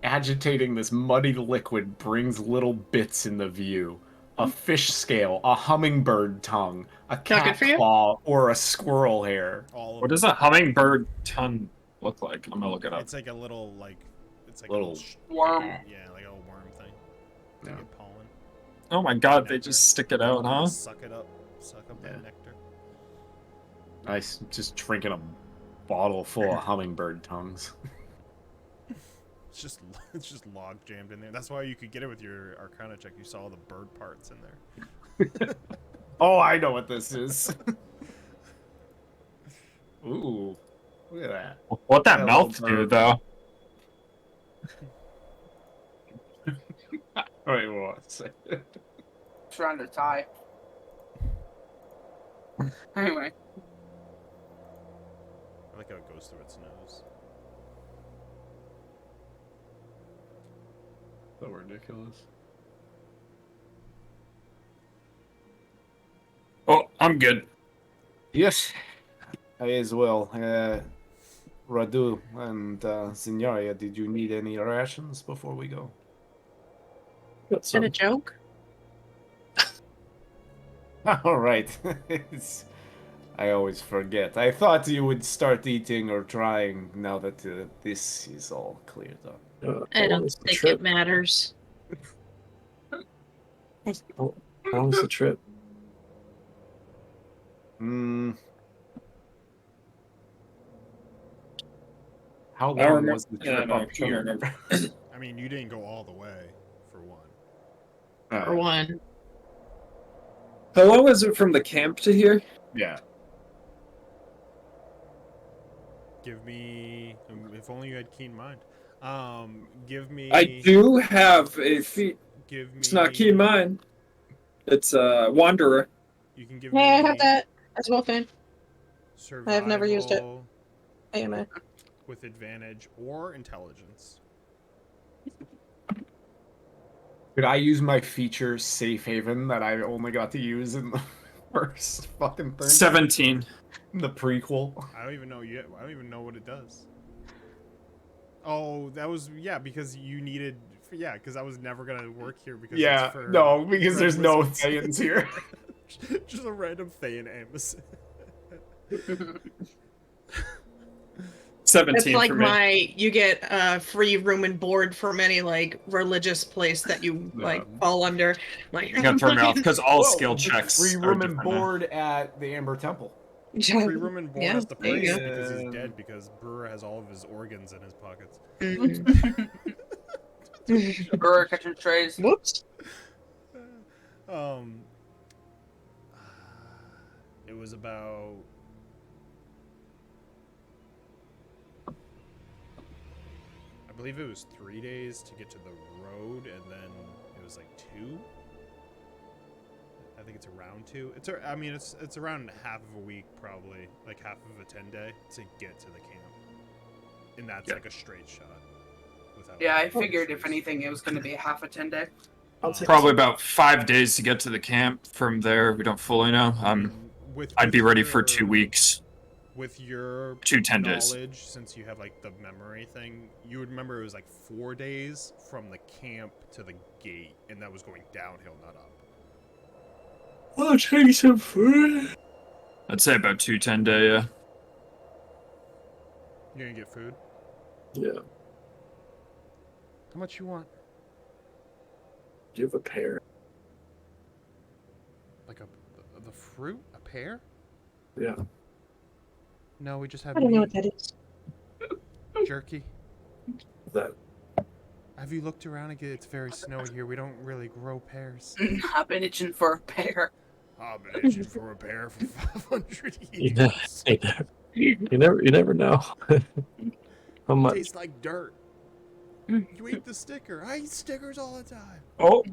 Agitating this muddy liquid brings little bits in the view. A fish scale, a hummingbird tongue, a good cat for you? claw, or a squirrel hair. All of What does a hummingbird tongue look like? I'm gonna look it up. It's like a little, it's like Little- a little Worm. yeah, like a little worm thing. It's Yeah. like a pollen. Oh my god, they just stick it out, huh? Suck it up. Suck up Yeah. that nectar. Nice, just drinking a bottle full of hummingbird tongues. It's just log jammed in there. That's why you could get it with your Arcana check. You saw all the bird parts in there. Oh, I know what this is. Ooh, look at that. What that Yeah, mouth little do, bird. though? Wait, what? Trying to tie. Anyway, I like how it goes through its nose. So ridiculous. Oh, I'm good. Yes, I as well. Radu and Zinyaria, did you need any rations before we go? Got Is that a some. joke? All right. I always forget. I thought you would start eating or trying now that this is all cleared up. I How long don't is the think trip? it matters. How long is the trip? Hmm. How I long remember- was the yeah, trip no, I'm up trying to here? remember. I mean, you didn't go all the way, for one. For one. How long was it from the camp to here? Yeah. Give me, if only you had keen mind. Give me. I do have a feat. Give me. It's not keen mind. It's wanderer. You can give Yeah, me. I have that as well, fan. Survival I have never used it. AMA. with advantage or intelligence. Could I use my feature safe haven that I only got to use in the first fucking thing? 17. The prequel. I don't even know yet. I don't even know what it does. Oh, that was because you needed. Yeah, because I was never gonna work here because Yeah, it's for no, because red there's no wizards. Thayans here. Just a random Thayan Amos. 17 It's like for me. you get free room and board from any like religious place that you like fall under. Like You're gonna throw me off because all Whoa, skill it's checks free are room and different now. board at the Amber Temple. Free room and board Yeah, has the there you priest go. because he's dead because Brewer has all of his organs in his pockets. Brewer catching strays. Whoops. It was about. I believe it was 3 days to get to the road, and then it was like 2. I think it's around 2. It's around half of a week, probably like half of a 10-day to get to the camp, and that's like a straight shot. Without Yeah, I any figured if issues. anything, it was going to be half a 10-day. I'll take Probably about 5 days to get to the camp. From there, we don't fully know. I'd be ready for 2 weeks. With your 10 days. knowledge, since you have like the memory thing, you would remember it was like 4 days from the camp to the gate, and that was going downhill, not up. I'll take some food. I'd say about 2 10-day, yeah. You're gonna get food? Yeah. How much you want? Do you have a pear? Like the fruit? A pear? Yeah. No, we just have I don't know meat. what that is. Jerky. That. Have you looked around again? It's very snowy here. We don't really grow pears. I've been itching for a pear. I've been itching for a pear for 500 You know, years. you never know. How much? Tastes like dirt. You eat the sticker. I eat stickers all the time. Oh,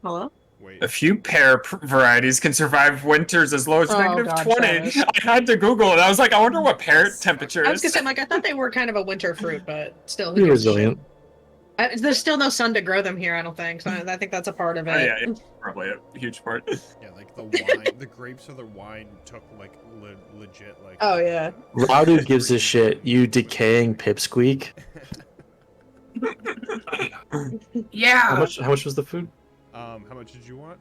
Hello? Wait. a few pear varieties can survive winters as low as Oh, negative God, 20. Travis. I had to Google it. I was like, I wonder what pear temperature I was is. gonna say, like, I thought they were kind of a winter fruit, but still. who You're gives a shit? resilient. There's still no sun to grow them here, I don't think. So I think that's a part of it. Oh, yeah, probably a huge part. Yeah, like the wine, the grapes of the wine took like legit like. Oh, yeah. Radu gives a shit. You decaying pipsqueak. Yeah. How much was the food? How much did you want?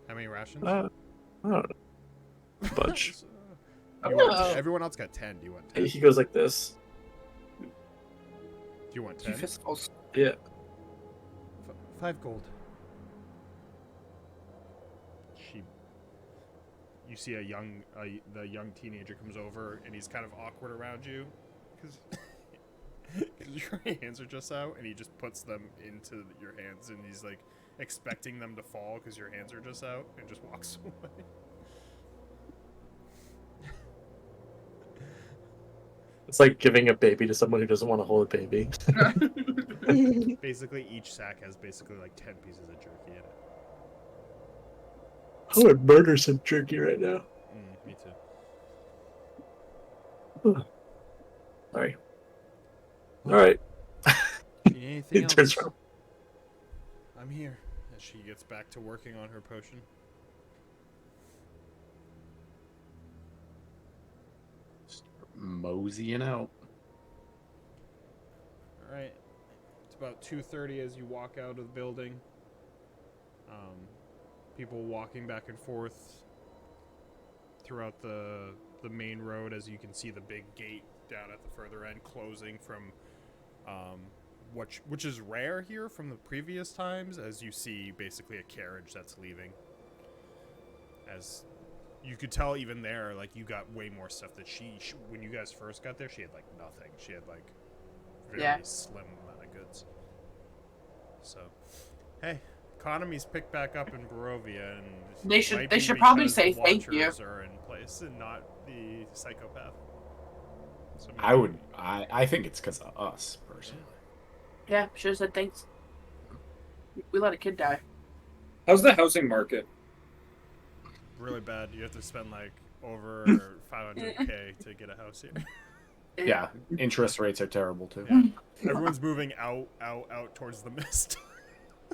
How many rations? I don't know. Bunch. You want- Oh. everyone else got 10. Do you want 10? He goes like this. Do you want 10? Two fistfuls. Yeah. 5 gold. You see the young teenager comes over, and he's kind of awkward around you, because your hands are just out, and he just puts them into your hands, and he's like expecting them to fall because your hands are just out, and just walks away. It's like giving a baby to someone who doesn't want to hold a baby. Basically, each sack has basically like 10 pieces of jerky in it. I would murder some jerky right now. Me too. Sorry. All right. You need anything It turns else? around. I'm here. As she gets back to working on her potion. Moseying out. All right. It's about 2:30 as you walk out of the building. People walking back and forth throughout the main road, as you can see the big gate down at the further end closing from which is rare here from the previous times, as you see basically a carriage that's leaving. As you could tell even there, like, you got way more stuff that she when you guys first got there, she had like nothing. She had like very Yeah. slim amount of goods. So, hey, economy's picked back up in Barovia, and They it should- might they be should probably because say the thank you. Watchers are in place and not the psychopath. So I think it's because of us, personally. Yeah, should have said thanks. We let a kid die. How's the housing market? really bad. You have to spend like over 500K to get a house here. Yeah, interest rates are terrible too. Yeah. Everyone's moving out towards the mist.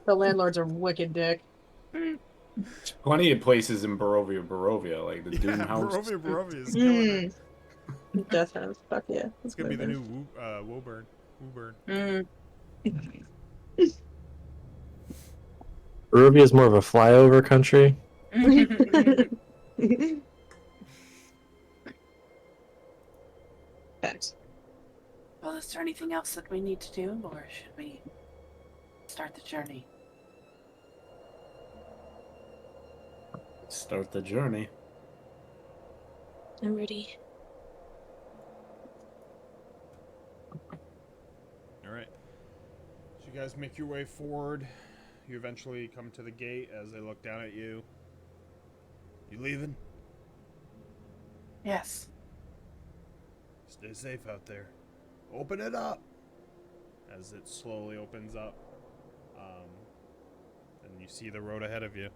The landlords are wicked dick. Plenty of places in Barovia, like the Doom House. Barovia is killing it. Death House, fuck yeah. It's gonna be the new Woburn. Barovia is more of a flyover country. Facts. Well, is there anything else that we need to do, or should we start the journey? Start the journey. I'm ready. All right. So you guys make your way forward. You eventually come to the gate as they look down at you. You leaving? Yes. Stay safe out there. Open it up. As it slowly opens up, and you see the road ahead of you.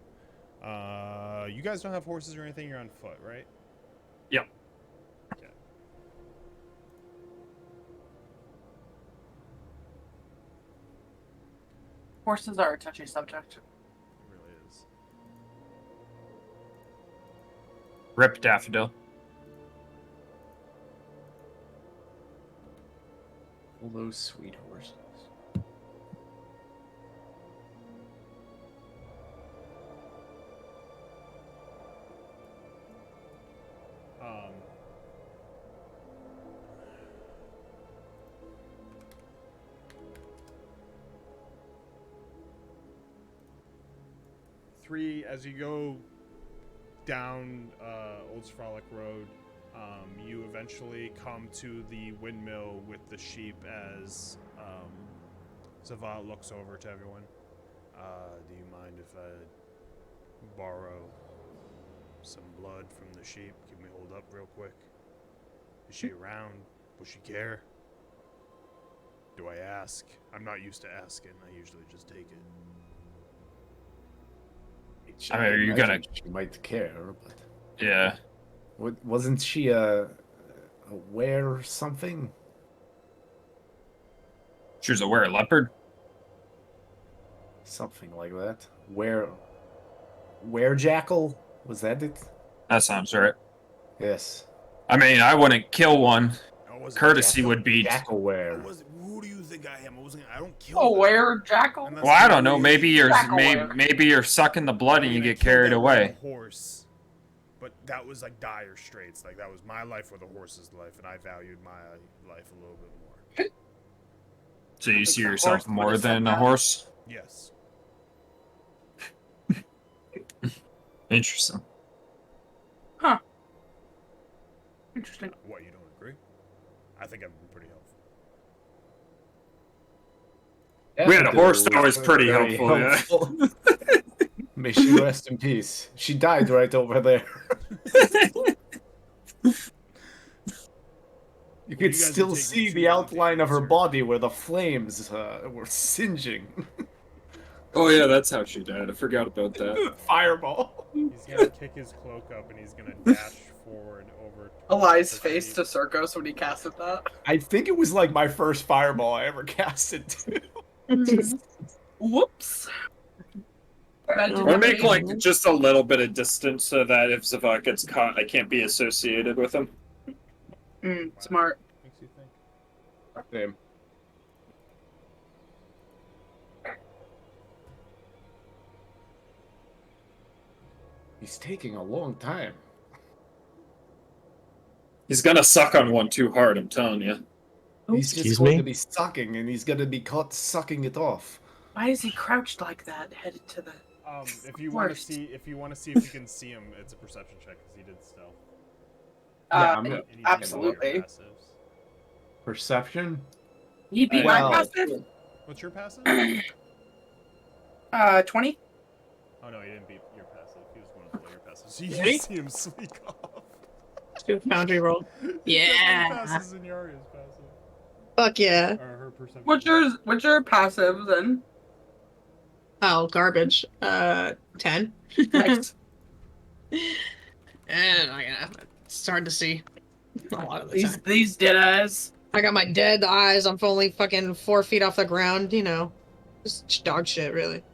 You guys don't have horses or anything. You're on foot, right? Yep. Okay. Horses are a touchy subject. It really is. Rip Daffodil. All those sweet horses. As you go down Old Frolic Road, you eventually come to the windmill with the sheep as Zavat looks over to everyone. Do you mind if I borrow some blood from the sheep? Can we hold up real quick? Is she around? Will she care? Do I ask? I'm not used to asking. I usually just take it. I mean, are you gonna? She might care, but Yeah. wasn't she a were something? She was a were leopard. Something like that. Were jackal? Was that it? That sounds right. Yes. I mean, I wouldn't kill one. I wasn't Courtesy would be. Jackal were. Who do you think I am? I don't kill Oh, them. where jackal? Unless Well, I don't know. Maybe you're Jackal were. maybe you're sucking the blood and you I get killed carried them with away. a horse, but that was like dire straits. Like that was my life or the horse's life, and I valued my life a little bit more. So you think see the yourself horse more would've said than a that. horse. Yes. Interesting. Interesting. What, you don't agree? I think I've been pretty helpful. We had a horse that was pretty Very helpful, yeah. May she rest in peace. She died right over there. You could guys are still taking see too the long to outline of her answer. body where the flames were singeing. Oh yeah, that's how she died. I forgot about that. Fireball. He's gonna kick his cloak up and he's gonna dash forward over. Eli's the face sheep. to Circos when he casted that. I think it was like my first fireball I ever casted too. Whoops. Bad No. Or make enough. like just a little bit of distance so that if Zavok gets caught, I can't be associated with him. Smart. Makes you think. Same. He's taking a long time. He's gonna suck on one too hard, I'm telling you. He's Excuse just going me? to be sucking, and he's going to be caught sucking it off. Why is he crouched like that, headed to the? If you want to Worst. see, if you can see him, it's a perception check because he did stealth. Yeah, I'm And gonna- he's gonna absolutely. get your passives. Perception? He beat Well- my passive. What's your passive? 20. Oh no, he didn't beat your passive. He was one below your passive. So you Really? just see him sneak off. Do a foundry roll. Yeah. Passes in Yaria's passive. Fuck yeah. Or her perception. What's your passive then? Oh, garbage. 10. Nice. And it's hard to see a lot of the time. These dead eyes. I got my dead eyes. I'm only fucking 4 feet off the ground. You know, just dog shit, really.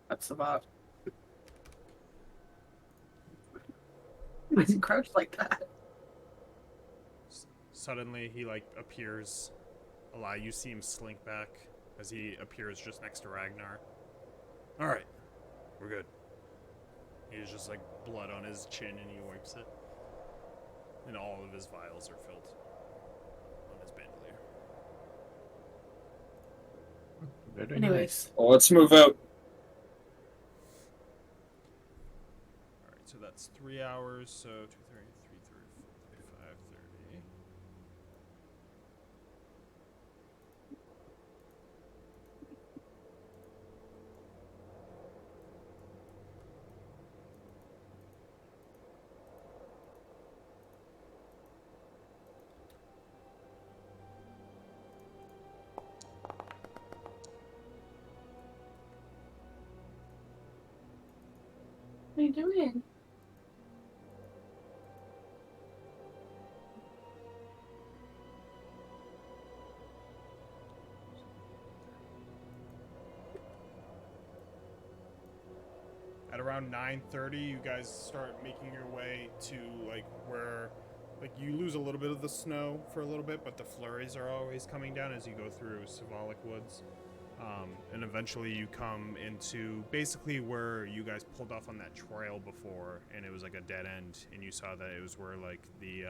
That's about. Why is he crouched like that? Suddenly, he like appears. Eli, you see him slink back as he appears just next to Ragnar. All right, we're good. He's just like blood on his chin, and he wipes it, and all of his vials are filled on his bandolier. Very Anyways, Well, let's move out. All right, so that's 3 hours. So 2:30, 3:30, 4:30, 5:30. what are you doing? At around 9:30, you guys start making your way to like where, like you lose a little bit of the snow for a little bit, but the flurries are always coming down as you go through Savalic Woods, and eventually you come into basically where you guys pulled off on that trail before, and it was like a dead end, and you saw that it was where like the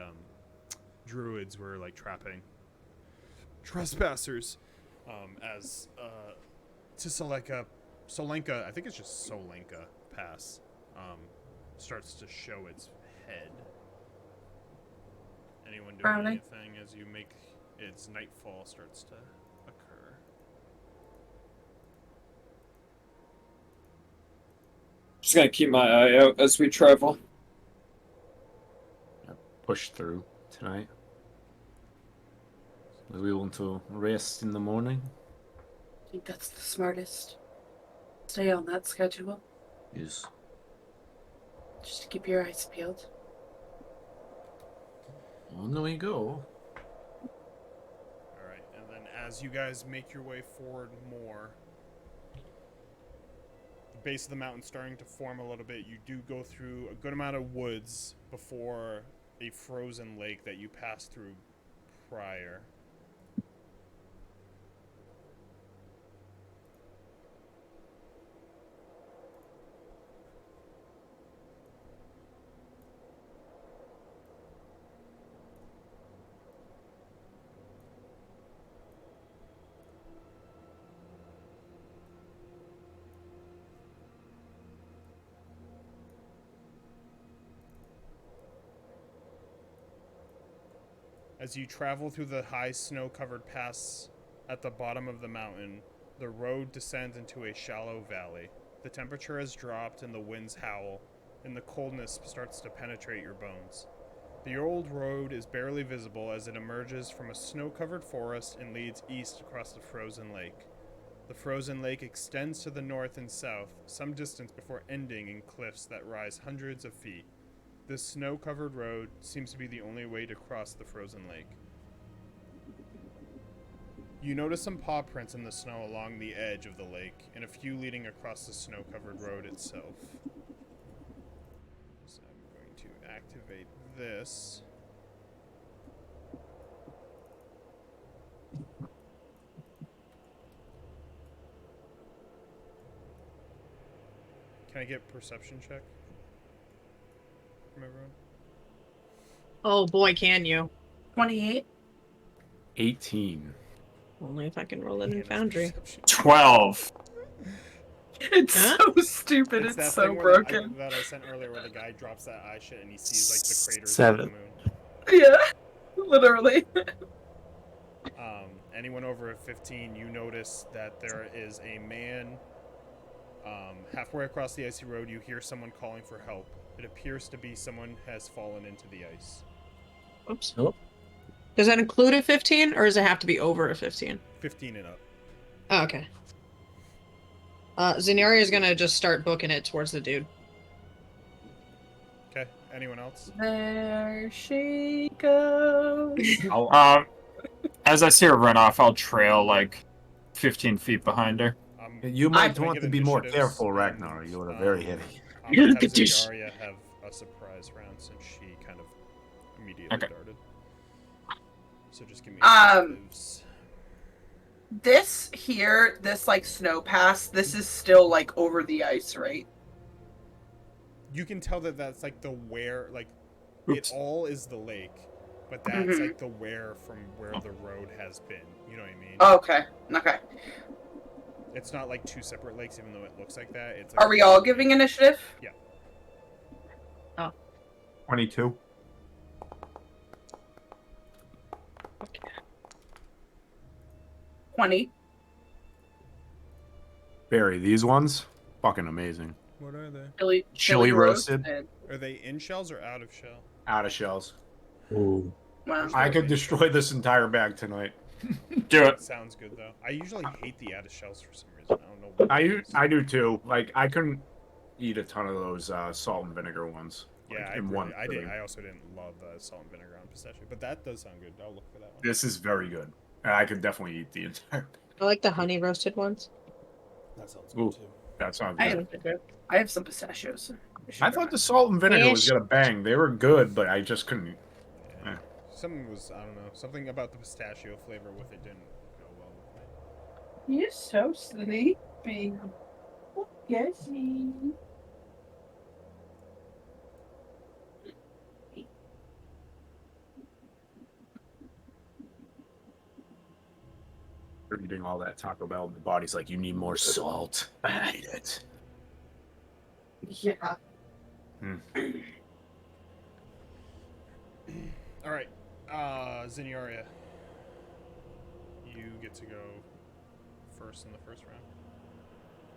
druids were like trapping trespassers, as Solenka, I think it's just Solenka Pass, starts to show its head. Anyone doing Brownie? anything as you make its nightfall starts to occur? Just gonna keep my eye out as we travel. push through tonight. Do we want to rest in the morning? I think that's the smartest. Stay on that schedule. Yes. Just to keep your eyes peeled. On we go. Alright, and then as you guys make your way forward more, the base of the mountain starting to form a little bit, you do go through a good amount of woods before a frozen lake that you passed through prior. As you travel through the high snow-covered pass at the bottom of the mountain, the road descends into a shallow valley. The temperature has dropped and the winds howl, and the coldness starts to penetrate your bones. The old road is barely visible as it emerges from a snow-covered forest and leads east across the frozen lake. The frozen lake extends to the north and south, some distance before ending in cliffs that rise hundreds of feet. This snow-covered road seems to be the only way to cross the frozen lake. You notice some paw prints in the snow along the edge of the lake, and a few leading across the snow-covered road itself. So I'm going to activate this. Can I get perception check from everyone? Oh boy, can you? 28. 18. Only if I can roll it in Hannah's Foundry. perception. 12. It's Huh? so stupid. It's that It's so thing where broken. that I sent earlier where the guy drops that eye shit and he sees like the craters of 7. the moon. Yeah, literally. Anyone over a 15, you notice that there is a man halfway across the icy road. You hear someone calling for help. It appears to be someone has fallen into the ice. Oops. Oh. Does that include a 15, or does it have to be over a 15? 15 and up. Oh, okay. Zenyaria is gonna just start booking it towards the dude. Okay. Anyone else? There she goes. As I see her run off, I'll trail like 15 feet behind her. You I- might Can I want get to be more initiatives? careful, And, Ragnar. You are very heavy. I'm gonna have Look at this. Zenyaria have a surprise round since she kind of immediately Okay. darted. So just give me Um, initiatives. This here, this like snow pass, this is still like over the ice, right? You can tell that that's like the where, like Oops. it all is the lake, but that's Mhm. like the where from where the road has been. You know what I mean? Okay. Okay. It's not like two separate lakes, even though it looks like that. It's like Are we all giving initiative? 22. Okay. 20. Barry, these ones, fucking amazing. What are they? Chili roasted. Are they in shells or out of shell? Out of shells. Ooh. Wow. I could destroy this entire bag tonight. Do it. Sounds good though. I usually hate the out of shells for some reason. I don't know. What it is. I do too. Like, I couldn't eat a ton of those salt and vinegar ones. Yeah, like, I in really, one I did. sitting. I also didn't love salt and vinegar on pistachio, but that does sound good. I'll look for that one. This is very good. And I could definitely eat the entire. I like the honey roasted ones. That sounds Ooh. good too. That sounds I good. have some pistachios. I thought the salt and vinegar was Fish. gonna bang. They were good, but I just couldn't. Yeah. Something was, I don't know, something about the pistachio flavor with it didn't go well with me. You're so sleepy. Yes. You're eating all that Taco Bell, and the body's like, you need more salt. I hate it. Yeah. All right, Zenyaria, you get to go first in the first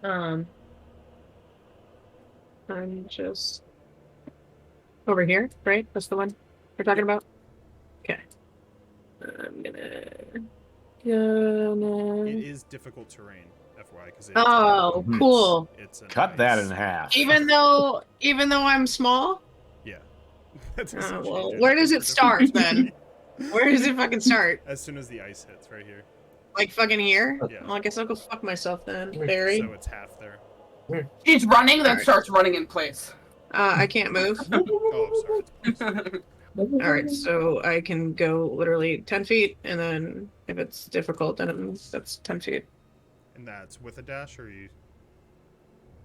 round. I'm just over here, right? That's the one we're talking about. Okay. I'm gonna. It is difficult terrain, FYI, because Oh, cool. It's Cut that in half. Even though I'm small, Yeah. That doesn't well, change where anything does it for start, difficulty. where does it fucking start? As soon as the ice hits, right here. Like fucking here? Yeah. Well, I guess I'll go fuck myself then, Barry. So it's half there. He's running, then Alright. starts running in place. I can't move. Oh, I'm sorry. All right, so I can go literally 10 feet, and then if it's difficult, then that's 10 feet. And that's with a dash, or you?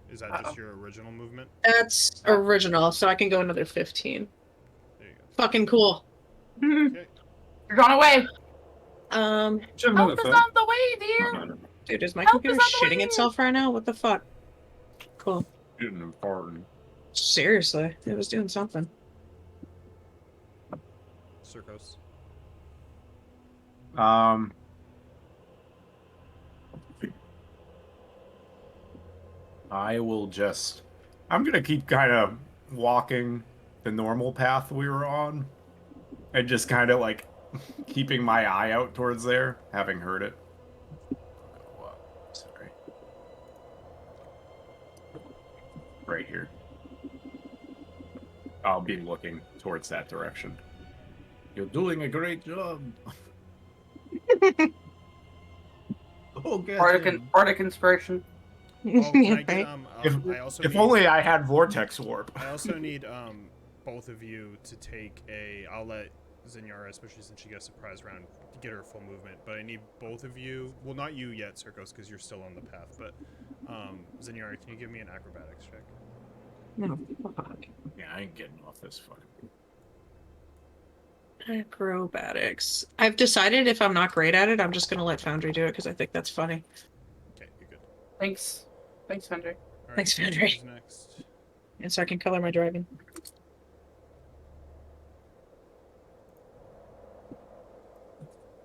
Is that just your original movement? That's original, so I can go another 15. There you go. Fucking cool. Okay. You're gone away. Um, Help is on the way, dear. dude, is my Help computer is on the shitting way. itself right now? What the fuck? Cool. Getting important. Seriously, it was doing something. Circos. I will just. I'm gonna keep kind of walking the normal path we were on, and just kind of like keeping my eye out towards there, having heard it. Sorry. right here. I'll be looking towards that direction. You're doing a great job. Oh, get him. Bardic inspiration. Oh, can I get Right? I also If need, only I had vortex warp. I also need both of you to take a. I'll let Zinjara, especially since she got a surprise round, get her full movement. But I need both of you. Well, not you yet, Circos, because you're still on the path. But Zinjara, can you give me an acrobatics check? No, fuck. Yeah, I ain't getting off this fucking. Acrobatics. I've decided if I'm not great at it, I'm just gonna let Foundry do it because I think that's funny. Okay, you're good. Thanks, Henry. All right, Thanks, so Foundry. who's next? And so I can color my dragon.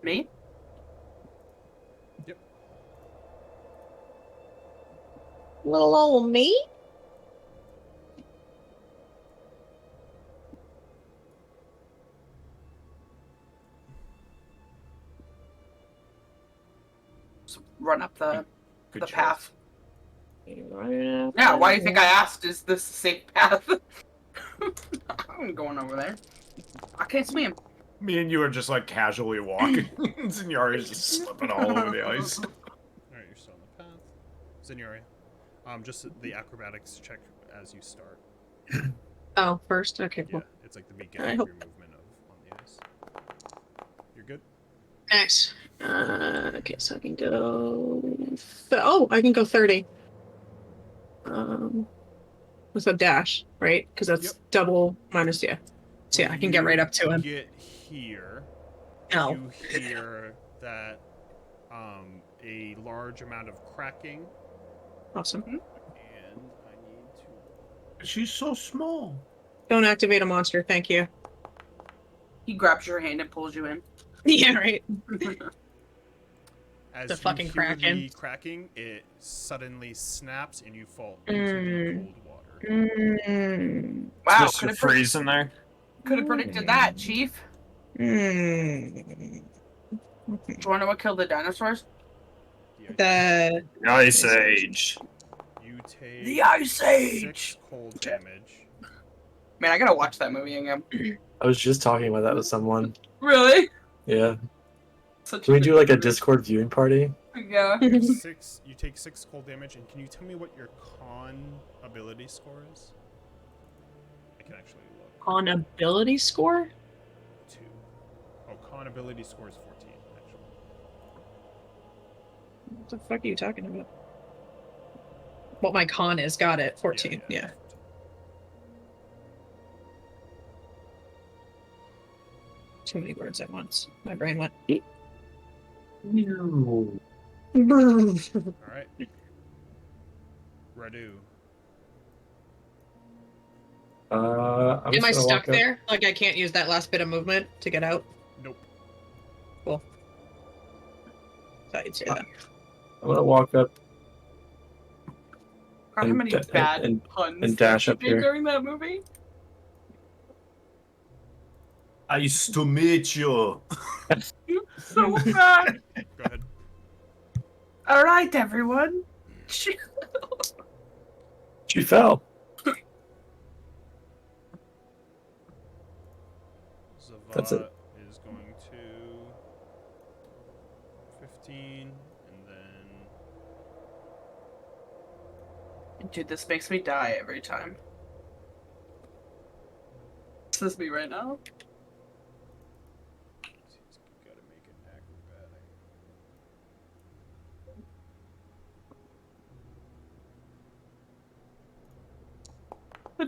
Me? Yep. Little old me? Run up the Good choice. path. Yeah, Yeah, why do you think I asked? Is this a safe path? I'm going over there. I can't swim. Me and you are just like casually walking. Zinjari's just slipping all over the ice. All right, you're still on the path. Zinjara, just the acrobatics check as you start. Oh, first? Okay, Yeah, cool. it's like the I beginning of hope- your movement on the ice. You're good. Nice. Okay, so I can go. Oh, I can go 30. With a dash, right? Because that's Yep. double minus, yeah. So yeah, I can get right up to him. Get here. No. You hear that a large amount of cracking, Awesome. and I need to. She's so small. Don't activate a monster, thank you. He grabs your hand and pulls you in. Yeah, right. As The you fucking hear kraken. the cracking, it suddenly snaps and you fall into the cold water. Wow, Just could to have freeze in there. predicted that, Chief. Do you want to know what killed the dinosaurs? The Ice Age. You take The Ice 6 Age. cold damage. Man, I gotta watch that movie again. I was just talking about that with someone. Really? Yeah. Such Can we good do like a movie. Discord viewing party? Yeah. You take 6 cold damage, and can you tell me what your con ability score is? I can actually look. on ability score? 2. Oh, con ability score is 14, actually. What the fuck are you talking about? What my con is, got it. 14, yeah. 14. Too many words at once. My brain went. No. Alright. Radu. I'm Am just I gonna stuck walk up- there? Like I can't use that last bit of movement to get out? Nope. Cool. Thought you'd say that. I'm gonna walk up God, how many bad and puns and dash did up you make here. during that movie? Nice to meet you. So bad. Go ahead. All right, everyone. She fell. That's it. Zavat is going to 15, and then Dude, this makes me die every time. This is me right now. he's got to make an acrobatic.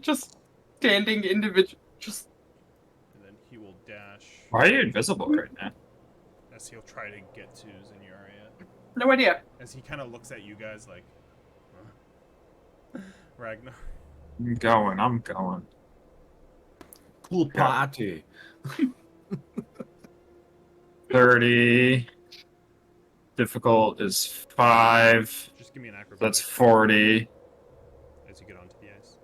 Just standing individual. Just And then he will dash Why are you invisible right now? as he'll try to get to Zinjaria. no idea. As he kind of looks at you guys like, huh? Ragnar. I'm going. Pool party. 30. Difficult is 5. Just give me an acrobatic. That's 40. As you get onto the ice.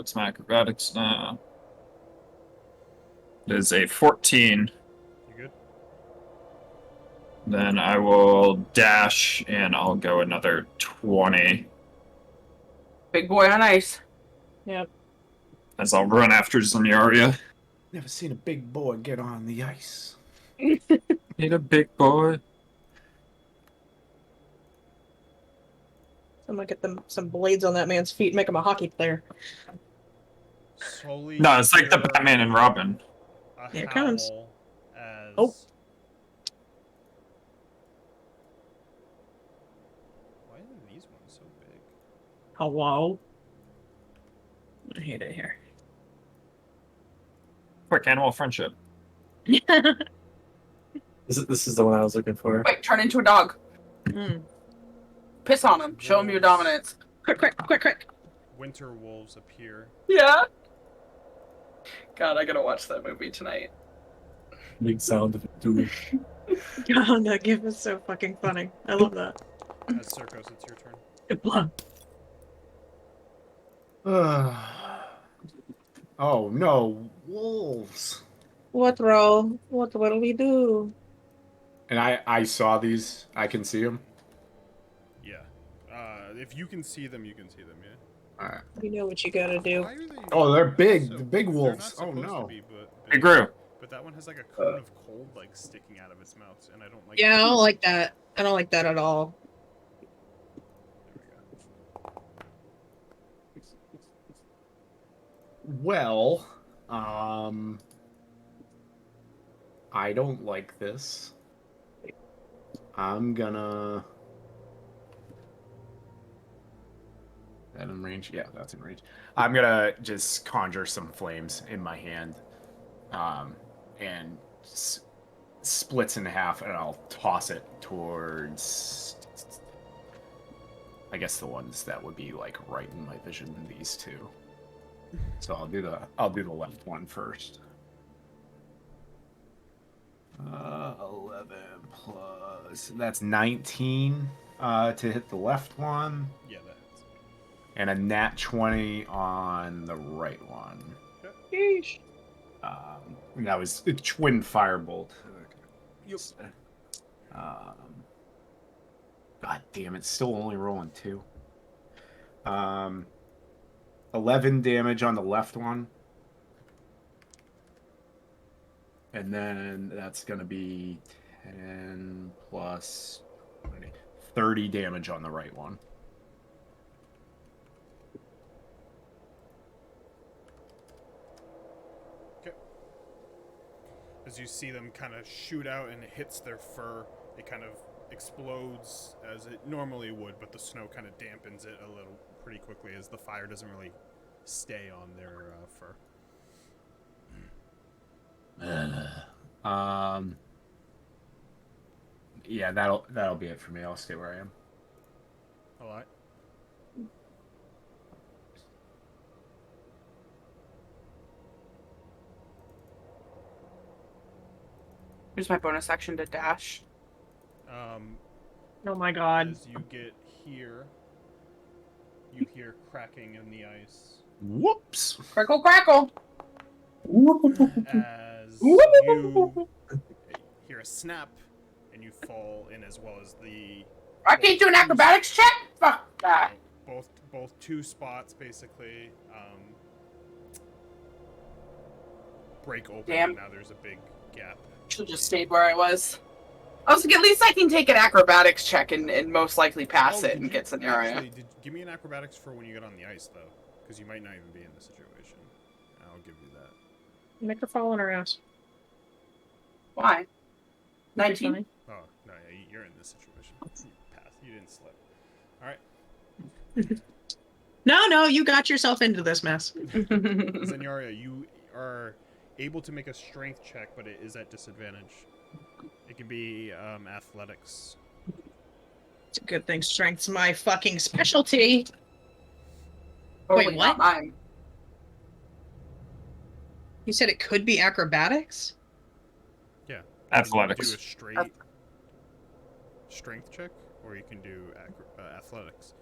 It's my acrobatics now. It is a 14. You good? Then I will dash, and I'll go another 20. Big boy on ice. Yep. As I'll run after Zenyaria. Never seen a big boy get on the ice. Need a big boy. I'm gonna get some blades on that man's feet and make him a hockey player. Slowly. No, it's like the hear Batman and Robin. A Here it howl comes. As Oh. Why are these ones so big? Hello. I hate it here. Quick animal friendship. This is the one I was looking for. Quick, turn into a dog. Mm. Piss on him. Show him your Wolves. dominance. Quick. Winter wolves appear. Yeah. God, I gotta watch that movie tonight. Big sound of it doing. God, that gif is so fucking funny. I love that. As Circos, it's your turn. Good blood. Oh no, wolves! What, Ro? What will we do? And I saw these. I can see them. Yeah. If you can see them, you can see them. Yeah. All right. You know what you gotta do. Why are they? Oh, they're big. so- The big they're wolves. not Oh supposed no. To be, but Hey, Gru. But that one has like a cone of cold like sticking out of its mouth, and I don't like. Yeah, I don't like that. I don't like that at all. There we go. Well, I don't like this. I'm gonna. That in range? Yeah, that's in range. I'm gonna just conjure some flames in my hand, and splits in half, and I'll toss it towards. I guess the ones that would be like right in my vision. These two. So I'll do the left one first. 11 plus. That's 19 to hit the left one. Yeah, that hits. And a nat 20 on the right one. Sheesh. And that was a twin firebolt. Yep. God damn it, still only rolling 2. 11 damage on the left one. And then that's going to be 10 plus 20, 30 damage on the right one. Okay. As you see them kind of shoot out and it hits their fur, it kind of explodes as it normally would, but the snow kind of dampens it a little pretty quickly as the fire doesn't really stay on their fur. Yeah, that'll be it for me. I'll stay where I am. All right. Here's my bonus action to dash. Oh my god. As you get here, you hear cracking in the ice. Whoops! Crackle, crackle. As you hear a snap, and you fall in as well as the I can't do an acrobatics check? Fuck that. both two spots basically break open. Damn. And now there's a big gap. Should just stayed where I was. I was like, at least I can take an acrobatics check and most likely pass it did and you- get scenario. Actually, give me an acrobatics for when you get on the ice though, because you might not even be in the situation. I'll give you that. Make her fall on her ass. Why? That'd 19? be Oh no, yeah, you're in this situation. You passed. You didn't slip. All right. funny. No, you got yourself into this mess. Zenyaria, you are able to make a strength check, but it is at disadvantage. It can be athletics. It's a good thing strength's my fucking specialty. Totally Wait, not what? mine. You said it could be acrobatics? Yeah. Athletics. You can do a straight strength check, or you can do athletics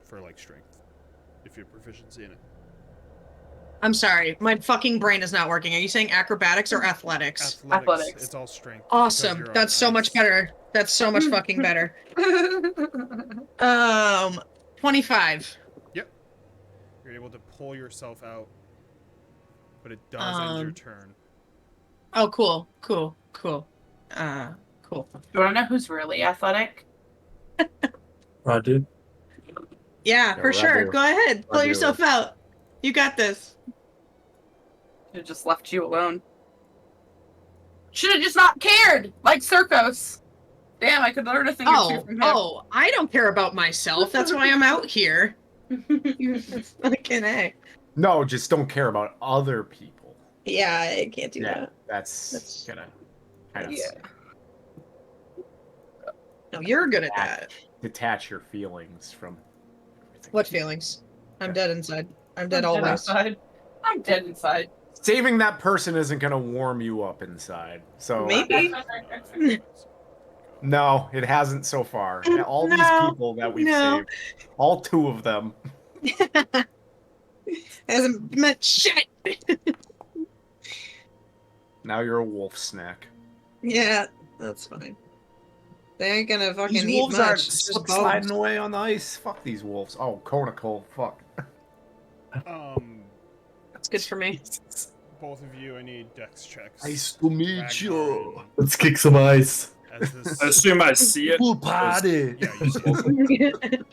for like strength, if you're proficiency in it. I'm sorry, my fucking brain is not working. Are you saying acrobatics or athletics? Athletics. It's all strength. because Awesome. you're on That's so much ice. better. That's so much fucking better. 25. Yep. You're able to pull yourself out, but it does end your turn. Oh, cool. Cool. Do Cool. you want to know who's really athletic? Dude. Yeah, for sure. Radu. Go ahead. Pull Radu. yourself out. You got this. It just left you alone. Should have just not cared, like Circos. Damn, I could learn a thing or two from him. Oh, I don't care about myself. That's why I'm out here. You're fucking A. No, just don't care about other people. Yeah, I can't do Yeah, that. that's gonna kind of Yeah. No, you're good at that. detach your feelings from everything. What feelings? I'm dead inside. I'm dead I'm dead always. inside. I'm dead inside. Saving that person isn't gonna warm you up inside. So Maybe. no, it hasn't so far. All these No, people that we've no. saved, all 2 of them. Hasn't meant shit. Now you're a wolf snack. Yeah, that's fine. They ain't gonna fucking These eat wolves much. aren't It's just slip sliding bones. away on the ice. Fuck these wolves. Oh, Conical. Fuck. That's good for me. Both of you, I need dex checks. Nice to meet you. Ragnar, Let's kick some ice. As this, I assume I see it. Pool party. yeah, you see it.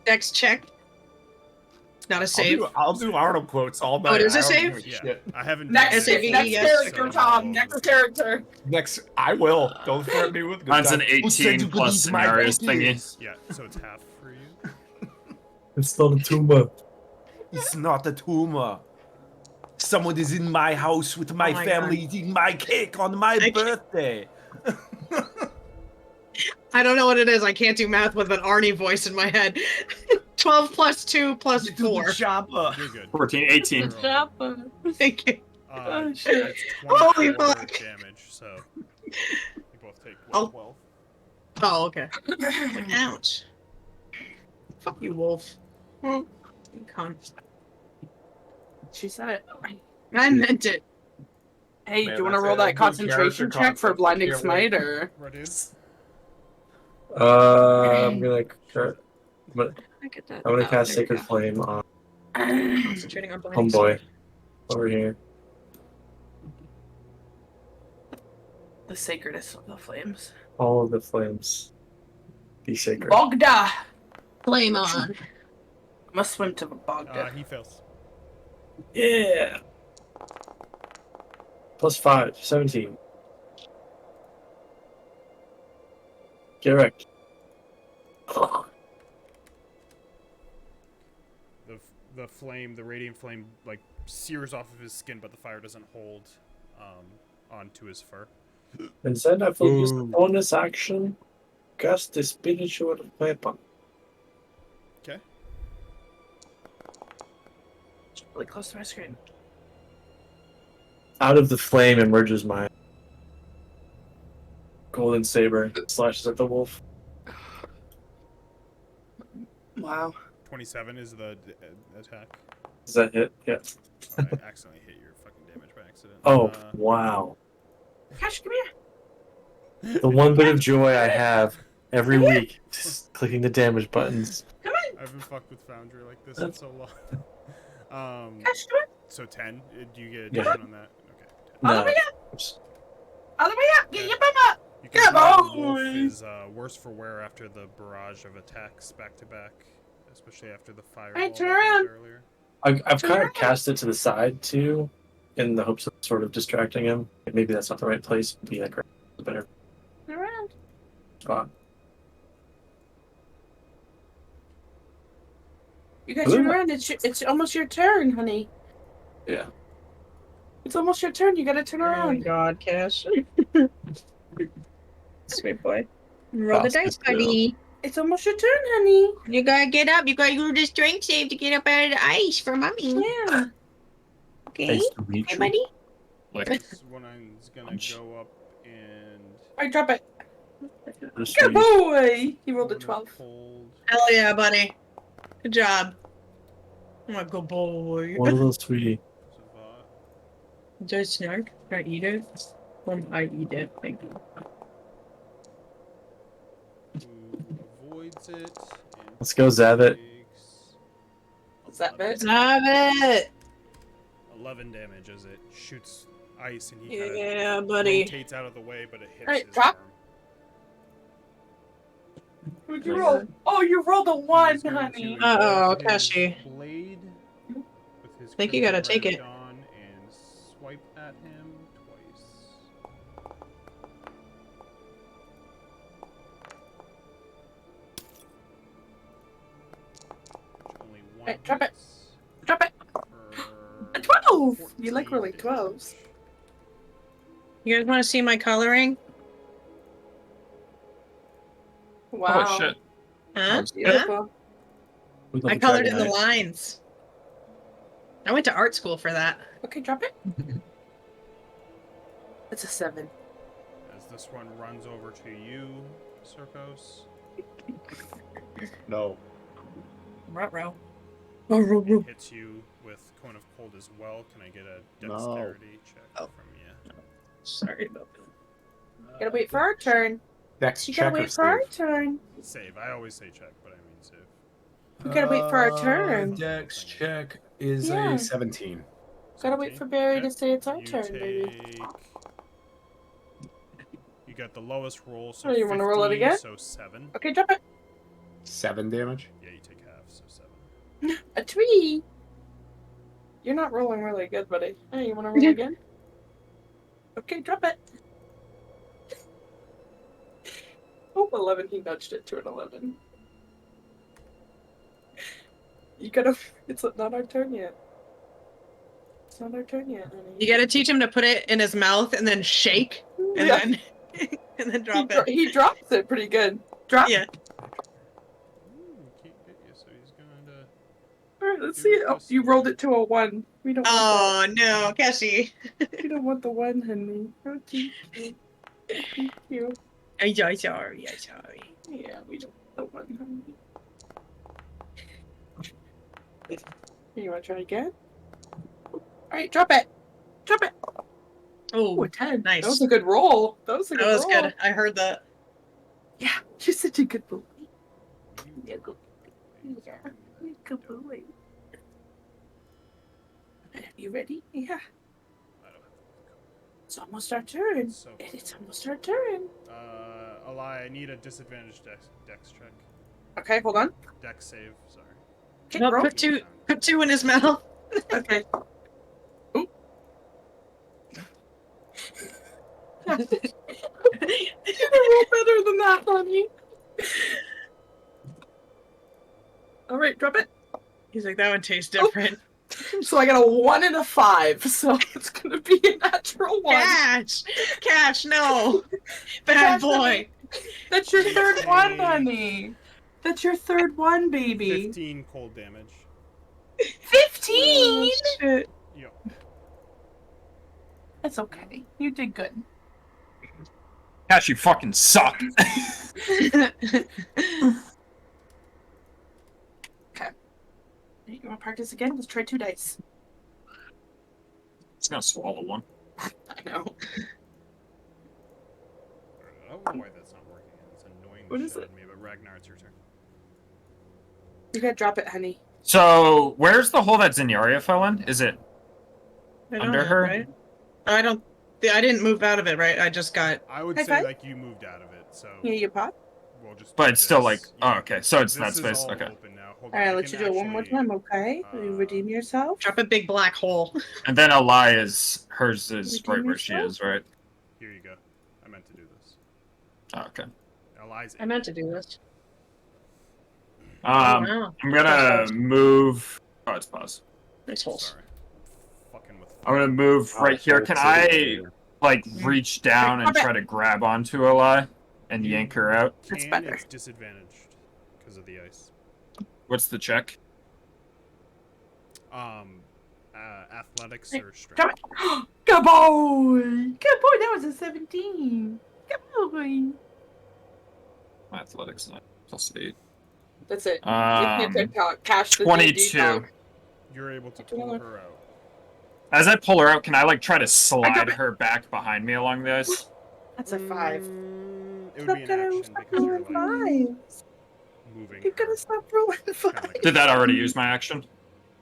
Dex check. Not a save. I'll do Arnold quotes all night. Oh, it is a I don't save? give a Yeah, shit. I haven't. Next, done SAV, it, next yes. character, Tom. Next character. Next, I will. Don't threaten me with good Mine's an time. Who said 18 you could plus eat my scenarios cookies? thingy. Yeah, so it's half for you. It's not a tumor. It's not a tumor. Someone is in my house with my, Oh my family God. eating my cake on my I can't- birthday. I don't know what it is. I can't do math with an Arnie voice in my head. 12 plus 2 plus You do the 4. chopper. You're good. 14, 18. You're all good. Thank you. Oh, shit. That's Holy 24 fuck. damage, so you both take Oh. 12. Oh, okay. Ouch. Fuck you, wolf. You cunt. She said it. I meant it. Hey, Man, do you want to that's roll a that good concentration character check for concept. blinding Can't wait. smite, or? Reduce. I'm gonna try. But I get that. I'm gonna Oh, cast there we Sacred go. Flame on Concentrating on blinding Homeboy over here. The sacredest of the flames. All of the flames be sacred. Bogda! flame on. Must swim to Bogda. He fails. Yeah. Plus 5, 17. Get wrecked. The flame, the radiant flame, like sears off of his skin, but the fire doesn't hold onto his fur. Instead, I will use the bonus action. Cast the spiritual weapon. Okay. It's really close to my screen. Out of the flame emerges my golden saber. Slashes at the wolf. Wow. 27 is the attack. Does that hit? Yeah. I accidentally hit your fucking damage by accident. Oh, wow. Cash, come here. The one bit of joy I have every week, just clicking the damage buttons. Come on. I haven't fucked with Foundry like this in so long. Cash, come here. So 10. Do you get Yeah. addition on that? Okay. 10. All No. the way up. All the way up. Get your bum up. You can Come tell on. the wolf is worse for wear after the barrage of attacks back to back, especially after the fireball Hey, turn that we around. did earlier. I've kind of cast it to the side too, in the hopes of sort of distracting him. Maybe that's not the right place. Maybe like a better Turn around. spot. You guys turn around. It's almost your turn, honey. Yeah. It's almost your turn. You gotta turn Oh my around. god, Cash. Sweet boy. Roll the That's dice, good, too. buddy. It's almost your turn, honey. You gotta get up. You gotta do the strength save to get up out of the ice for mommy. Yeah. Okay? Nice to meet Hey, you. buddy. This one is gonna go up and All right, drop it. Just Good so you- boy. He rolled a I'm gonna 12. hold- Hell yeah, buddy. Good job. I'm a good boy. What a little sweetie. Zavat. Do I snack? Can I eat it? I eat it. Thank you. Who avoids it. And Let's go, Zavit. takes What's that bit? Stop it! 11 damage as it shoots ice and he kind Yeah, of buddy. rotates out of the way, but it hits Alright, his drop. arm. What'd you roll? Oh, you rolled a 1, honey. Uh-oh, His Kashi. blade with his Think you gotta crimson take red it. on and swipe at him twice. Only one Hey, drop it. hits Drop it. for A 12! You like 14 rolling 12s. damage. You guys want to see my coloring? Wow. Holy shit. Huh? Beautiful. We'd love I to try colored in the tonight. lines. I went to art school for that. Okay, drop it. It's a 7. As this one runs over to you, Circos. No. Ruh-roh. It hits you with Cone of Cold as well. Can I get a No. dexterity check Oh. from you? Sorry about that. Gotta wait for our turn. Dex You check gotta or wait for our save? turn. Save. I always say check, but I mean save. We gotta wait for our turn. Dex check is Yeah. a 17. Gotta wait 17? for Barry Okay. to say it's our You turn, baby. take... You got the lowest roll, so Oh, you wanna roll it 15, again? So 7. Okay, drop it. 7 damage? Yeah, you take half, so 7. A tree. You're not rolling really good, buddy. Hey, you wanna roll again? Okay, drop it. Oh, 11. He nudged it to an 11. You gotta. It's not our turn yet. It's not our turn yet, honey. You gotta teach him to put it in his mouth and then shake and Yeah. then and then drop he, it. he drops it pretty good. Drop. Yeah. Ooh, can't get you, so he's going to... All right, let's see it. Oh, you rolled it to a 1. We don't. Want Oh no, Kashi. that. We don't want the 1, honey. Oh, thank you. Thank you. I'm sorry. I'm sorry. Yeah, we don't want the 1, honey. You want to try again? All right, drop it. Drop it. Oh, Oh, a 10. nice. That was a good roll. That was a good that was roll. good. I heard that. Yeah, you're such a good boy. Yeah, good. Yeah, good boy. You ready? Yeah. I don't have the It's almost our turn. So It's almost our turn. Eli, I need a disadvantage dex check. Okay, hold on. Dex save, sorry. Okay, Well, roll. put two in his mouth. Okay. Ooh. You can roll better than that, honey. All right, drop it. He's like, that one tastes different. So I got a 1 and a 5, so it's gonna be a natural 1. Cash, no. Bad Cash, boy. That's your third one, honey. That's your third one, baby. 15 cold damage. 15? Oh, shit. Yep. That's okay. You did good. Cash, you fucking suck. You want to practice again? Let's try 2 dice. It's gonna swallow one. I know. I don't know why that's not working. It's annoying What the is shit it? out of me, but Ragnar, it's your turn. You gotta drop it, honey. So, where's the hole that Zenyaria fell in? Is it I don't under know, her? Right? I didn't move out of it, right? I just got. I would High say five? like you moved out of it, so Yeah, you pop. we'll just. But do it's still like, this. oh, okay, so it's in that This is space. all Okay. open now. Hold All on, right, I let's can do it one more actually- time, okay? Will you redeem yourself? Drop a big black hole. And then hers is Redeem right where she yourself? is, right? Here you go. I meant to do this. Oh, okay. Eli's I meant to do this. Um, Wow. I'm gonna move. Oh, it's pause. Nice holes. Sorry. Fucking with. I'm gonna move right here. Can I like reach down and try to grab onto Eli and yank her out? That's Can, better. It's disadvantaged because of the ice. What's the check? Athletics Hey, or strength. Drop it. Good boy. Good boy. That was a 17. Good boy. My athletics not +8. That's it. Um, Cash the 22. dog. You're able to pull her out. As I pull her out, can I like try to slide it. her back behind me along the ice? That's a 5. It would be an action because you're like moving You her. gotta stop rolling Kinda 5. like Did that already use my action?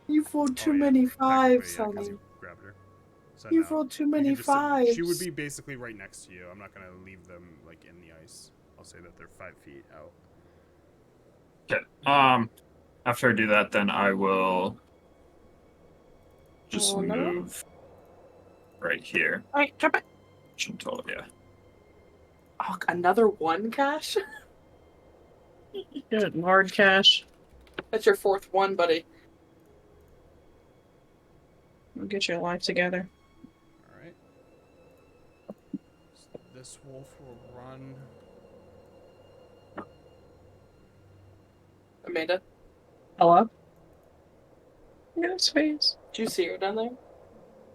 You've rolled too Oh, yeah. many Technically, 5s, yeah, 'cause Sonny. you grabbed her. So You've no. rolled too You many can just say- 5s. She would be basically right next to you. I'm not gonna leave them like in the ice. I'll say that they're 5 feet out. Okay. After I do that, then I will just move right here. Alright, drop it. Total, yeah. Oh, another 1, Cash? Good Lord, Cash. That's your 4th one, buddy. We'll get your life together. Alright. So this wolf will run. Amanda, Hello? Yes, please. did you see her down there?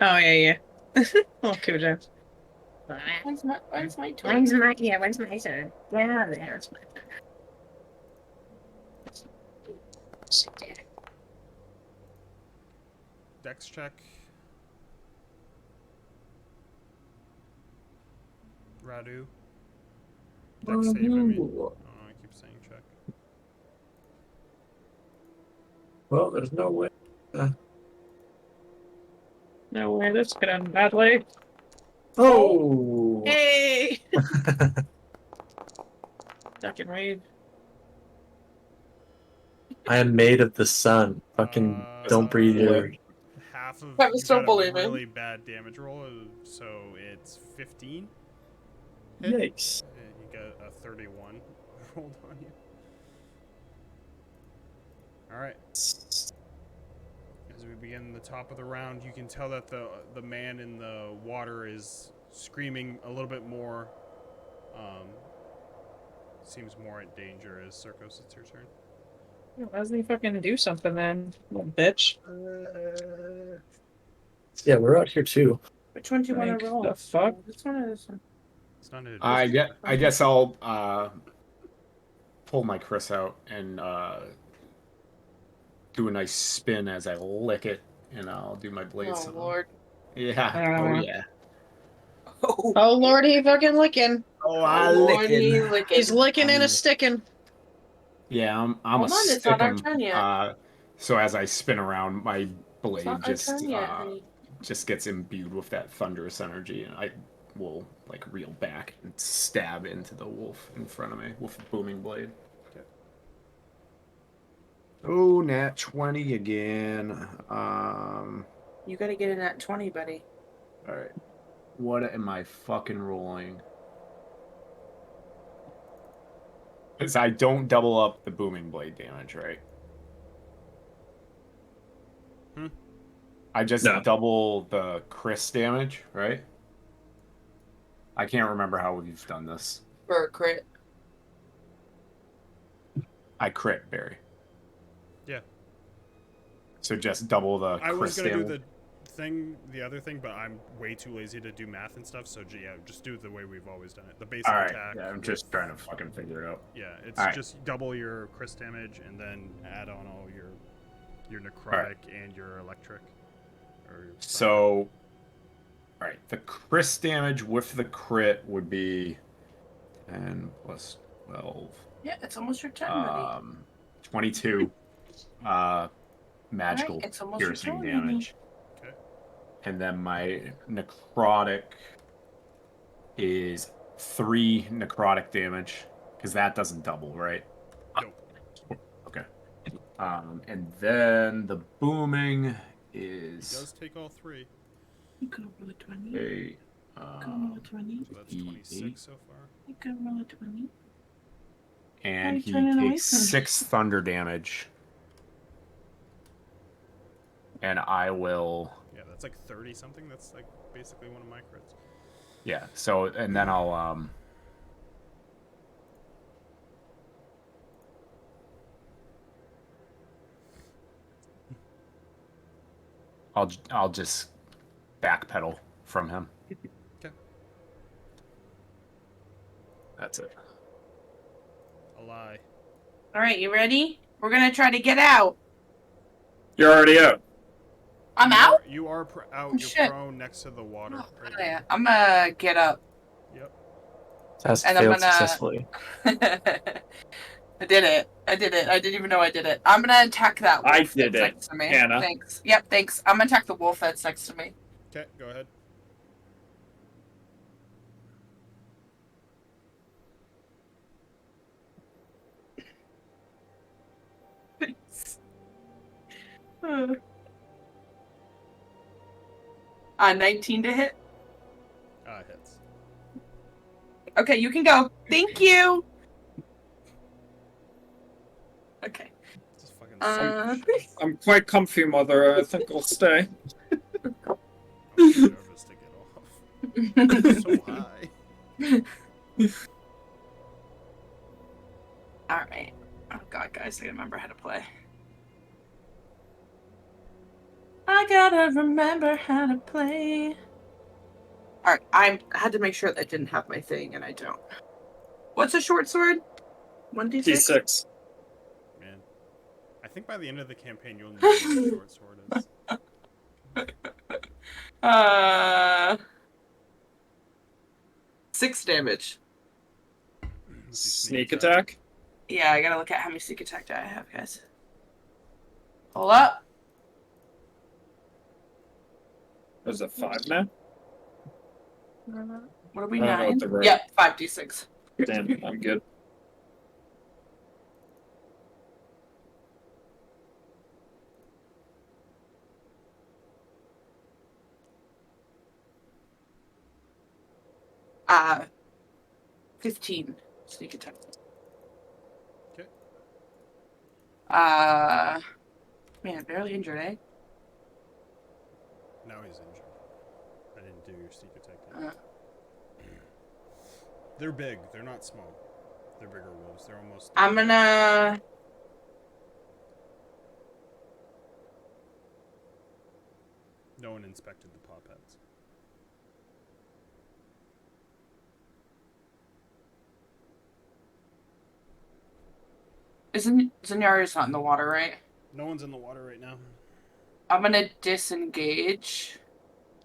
Oh, yeah. Oh, Cujo. Where's my toy? When's my turn? Yeah, there's my turn. Dex check. Radu. Dex save, I mean. Oh, I keep saying check. Well, there's no way. No way, this could end badly. Oh! Hey! Duck and rave. I am made of the sun. Fucking don't breathe your. Half of Travis, you don't got a believe me. really bad damage roll, so it's 15. Yikes. You got a 31 rolled on you. Alright. As we begin the top of the round, you can tell that the man in the water is screaming a little bit more. Seems more in danger. As Circos, it's your turn. Why doesn't he fucking do something then, little bitch? Yeah, we're out here too. Which one do you want Like, to roll? the fuck? This one or this one? It's not a I guess I'll pull my Chris out and do a nice spin as I lick it, and I'll do my blades. Oh, Lord. Yeah. Oh yeah. Oh Lord, he fucking licking. Oh, I lick it. He's licking and a sticking. Yeah, I'm Hold a on, it's not our stick 'em. turn yet. So as I spin around, my blade It's not our turn yet, honey. just gets imbued with that thunderous energy, and I will like reel back and stab into the wolf in front of me with a booming blade. Okay. Oh, nat 20 again. You gotta get in at 20, buddy. All right. What am I fucking rolling? Because I don't double up the booming blade damage, right? I just double the Chris damage, right? I can't remember how we've done this. For a crit. I crit, Barry. Yeah. So just double the I was Chris gonna damage. do the other thing, but I'm way too lazy to do math and stuff. So yeah, just do it the way we've always done it. The basic All right. attack. Yeah, I'm just trying to fucking figure it out. Yeah, it's All right. just double your Chris damage and then add on all your necrotic and your electric. So, all right, the Chris damage with the crit would be 10 plus 12. Yeah, it's almost your turn, buddy. 22 magical Alright, it's almost your piercing turn, damage. Okay. And then my necrotic is 3 necrotic damage, because that doesn't double, right? Nope. Okay. And then the booming is... He does take all 3. You can roll a 20. A, roll a 20. So that's 26 so far. You can roll a 20. and you he turning away takes from me? 6 thunder damage. And I will... Yeah, that's like 30 something. That's like basically one of my crits. Yeah, so, and then I'll just backpedal from him. Okay. That's it. A lie. Alright, you ready? We're gonna try to get out. You're already out. I'm out? You are out. Oh, You're shit. prone next to the water. Oh, Right yeah. now. I'm gonna get up. Yep. Test And I'm failed gonna- successfully. I did it. I didn't even know I did it. I'm gonna attack that wolf I that's did it, next to me. Hannah. Thanks. Yep, thanks. I'm gonna attack the wolf that's next to me. Okay, go ahead. Thanks. 19 to hit. Hits. Okay, you can go. Thank you. Okay. Just fucking I'm quite comfy, Mother. I think I'll stay. I'm nervous to get off. So high. Alright. Oh god, guys, I gotta remember how to play. I gotta remember how to play. Alright, I had to make sure that I didn't have my thing, and I don't. What's a short sword? 1d6? D6. Man, I think by the end of the campaign you'll know what a short sword is. 6 damage. With your Sneak attack. Yeah, I gotta look at how many sneak attack do I have, guys. Hold up. Was it 5 now? What are we, I don't know 9? what the right- Yep, 5d6. Damn, I'm good. Uh, 15 sneak attack. Okay. Man, barely injured, eh? Now he's injured. I didn't do your sneak attack damage. They're big. They're not small. They're bigger wolves. They're almost. I'm gonna. No one inspected the paw pads. Isn't Zenyaru's not in the water, right? No one's in the water right now. I'm gonna disengage.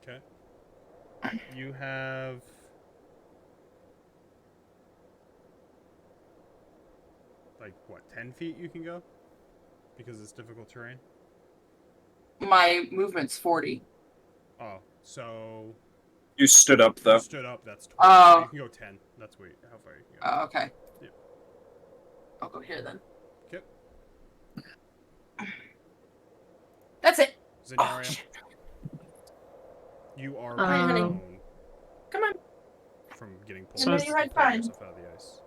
Okay. You have. Like, what, 10 feet you can go? Because it's difficult terrain? My movement's 40. Oh, so. You stood up, You though. stood up, that's 20. Oh. So you can go 10. That's how far you can go. Oh, okay. Yep. I'll go here then. Okay. That's it. Oh, Zenyaria, shit. you are Hi, honey. prone Come on. from getting pulled. So And then you had pulling fun. yourself out of the ice.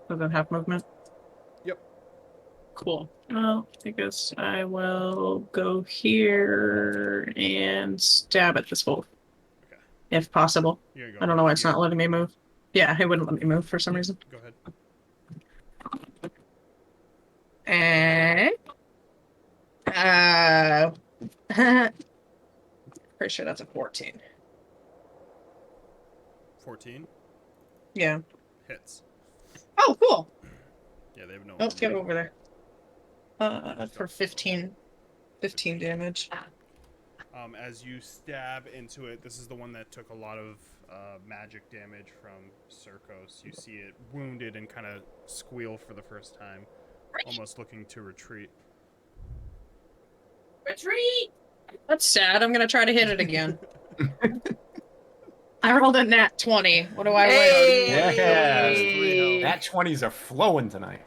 Doesn't have movement. Yep. Cool. Well, I guess I will go here and stab at this wolf. Okay. If possible. You gotta go I don't know why it's here. not letting me move. Yeah, it wouldn't let me move for some reason. Go ahead. And pretty sure that's a 14. 14 Yeah. hits. Oh, cool. Yeah, they have no. Oh, get over there. For 15 damage. As you stab into it, this is the one that took a lot of magic damage from Circos. You see it wounded and kind of squeal for the first time, almost looking to retreat. Retreat. That's sad. I'm gonna try to hit it again. I rolled a nat 20. What do I win? Hey. Yeah. That 20s are flowing tonight.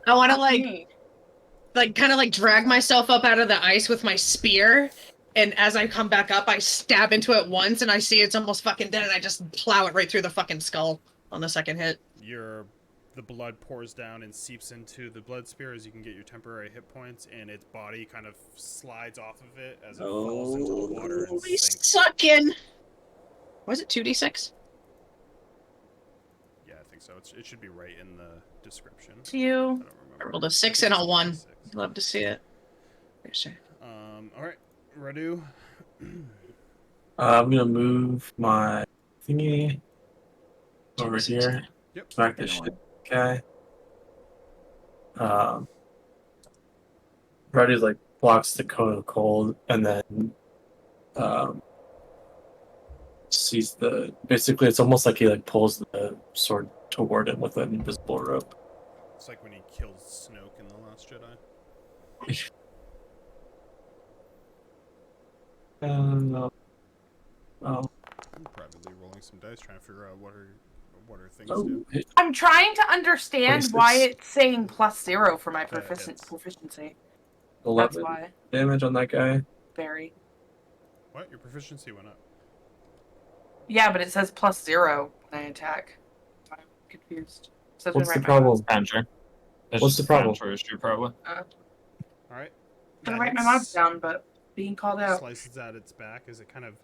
I want to kind of drag myself up out of the ice with my spear. And as I come back up, I stab into it once and I see it's almost fucking dead and I just plow it right through the fucking skull on the second hit. The blood pours down and seeps into the blood spear as you can get your temporary hit points, and its body kind of slides off of it as it falls into the water and Holy sinks. sucking! Was it 2d6? Yeah, I think so. It should be right in the description. To you. I don't remember. I rolled a 6 and a It's 1. 6. Love to see it. Sure. All right, Radu. I'm gonna move my thingy over here. Yep. Smack this shit guy. Brady's blocks the cone of cold, and then sees the. Basically, it's almost like he like pulls the sword toward him with an invisible rope. It's like when he kills Snoke in The Last Jedi. No. I'm privately rolling some dice, trying to figure out what her things do. I'm trying to understand why it's saying +0 for my proficiency. 11 That's why. damage on that guy. Very. What? Your proficiency went up. Yeah, but it says +0 when I attack. I'm confused. Says What's right the my problem? Andrew. What's the problem? Issue, probably. All right. I'm gonna write my mom down, but being called out. Slices at its back as it kind of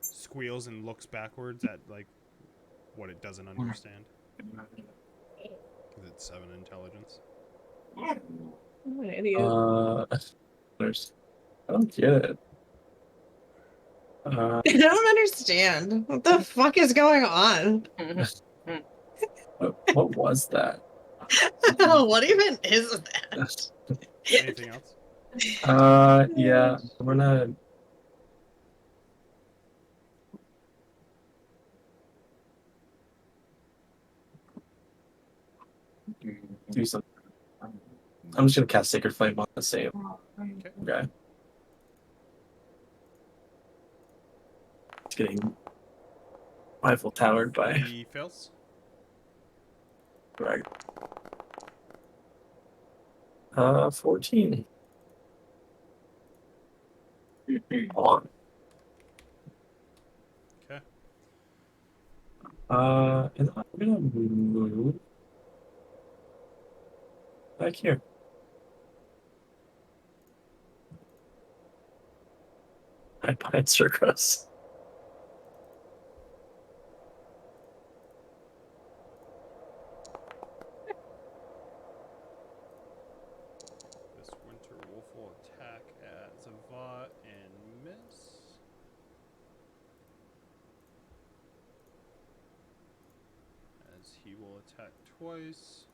squeals and looks backwards at like what it doesn't understand. Is it 7 intelligence? What an idiot. I don't get it. I don't understand. What the fuck is going on? What was that? What even is that? Anything else? Yeah, I'm gonna. Do something. I'm just gonna cast Sacred Flame on the same guy. It's getting Eiffel Towered by He fails. Drag. 14. On. Okay. And I'm gonna move back here. I pine circus. This winter wolf will attack at Zavat and miss. As he will attack twice.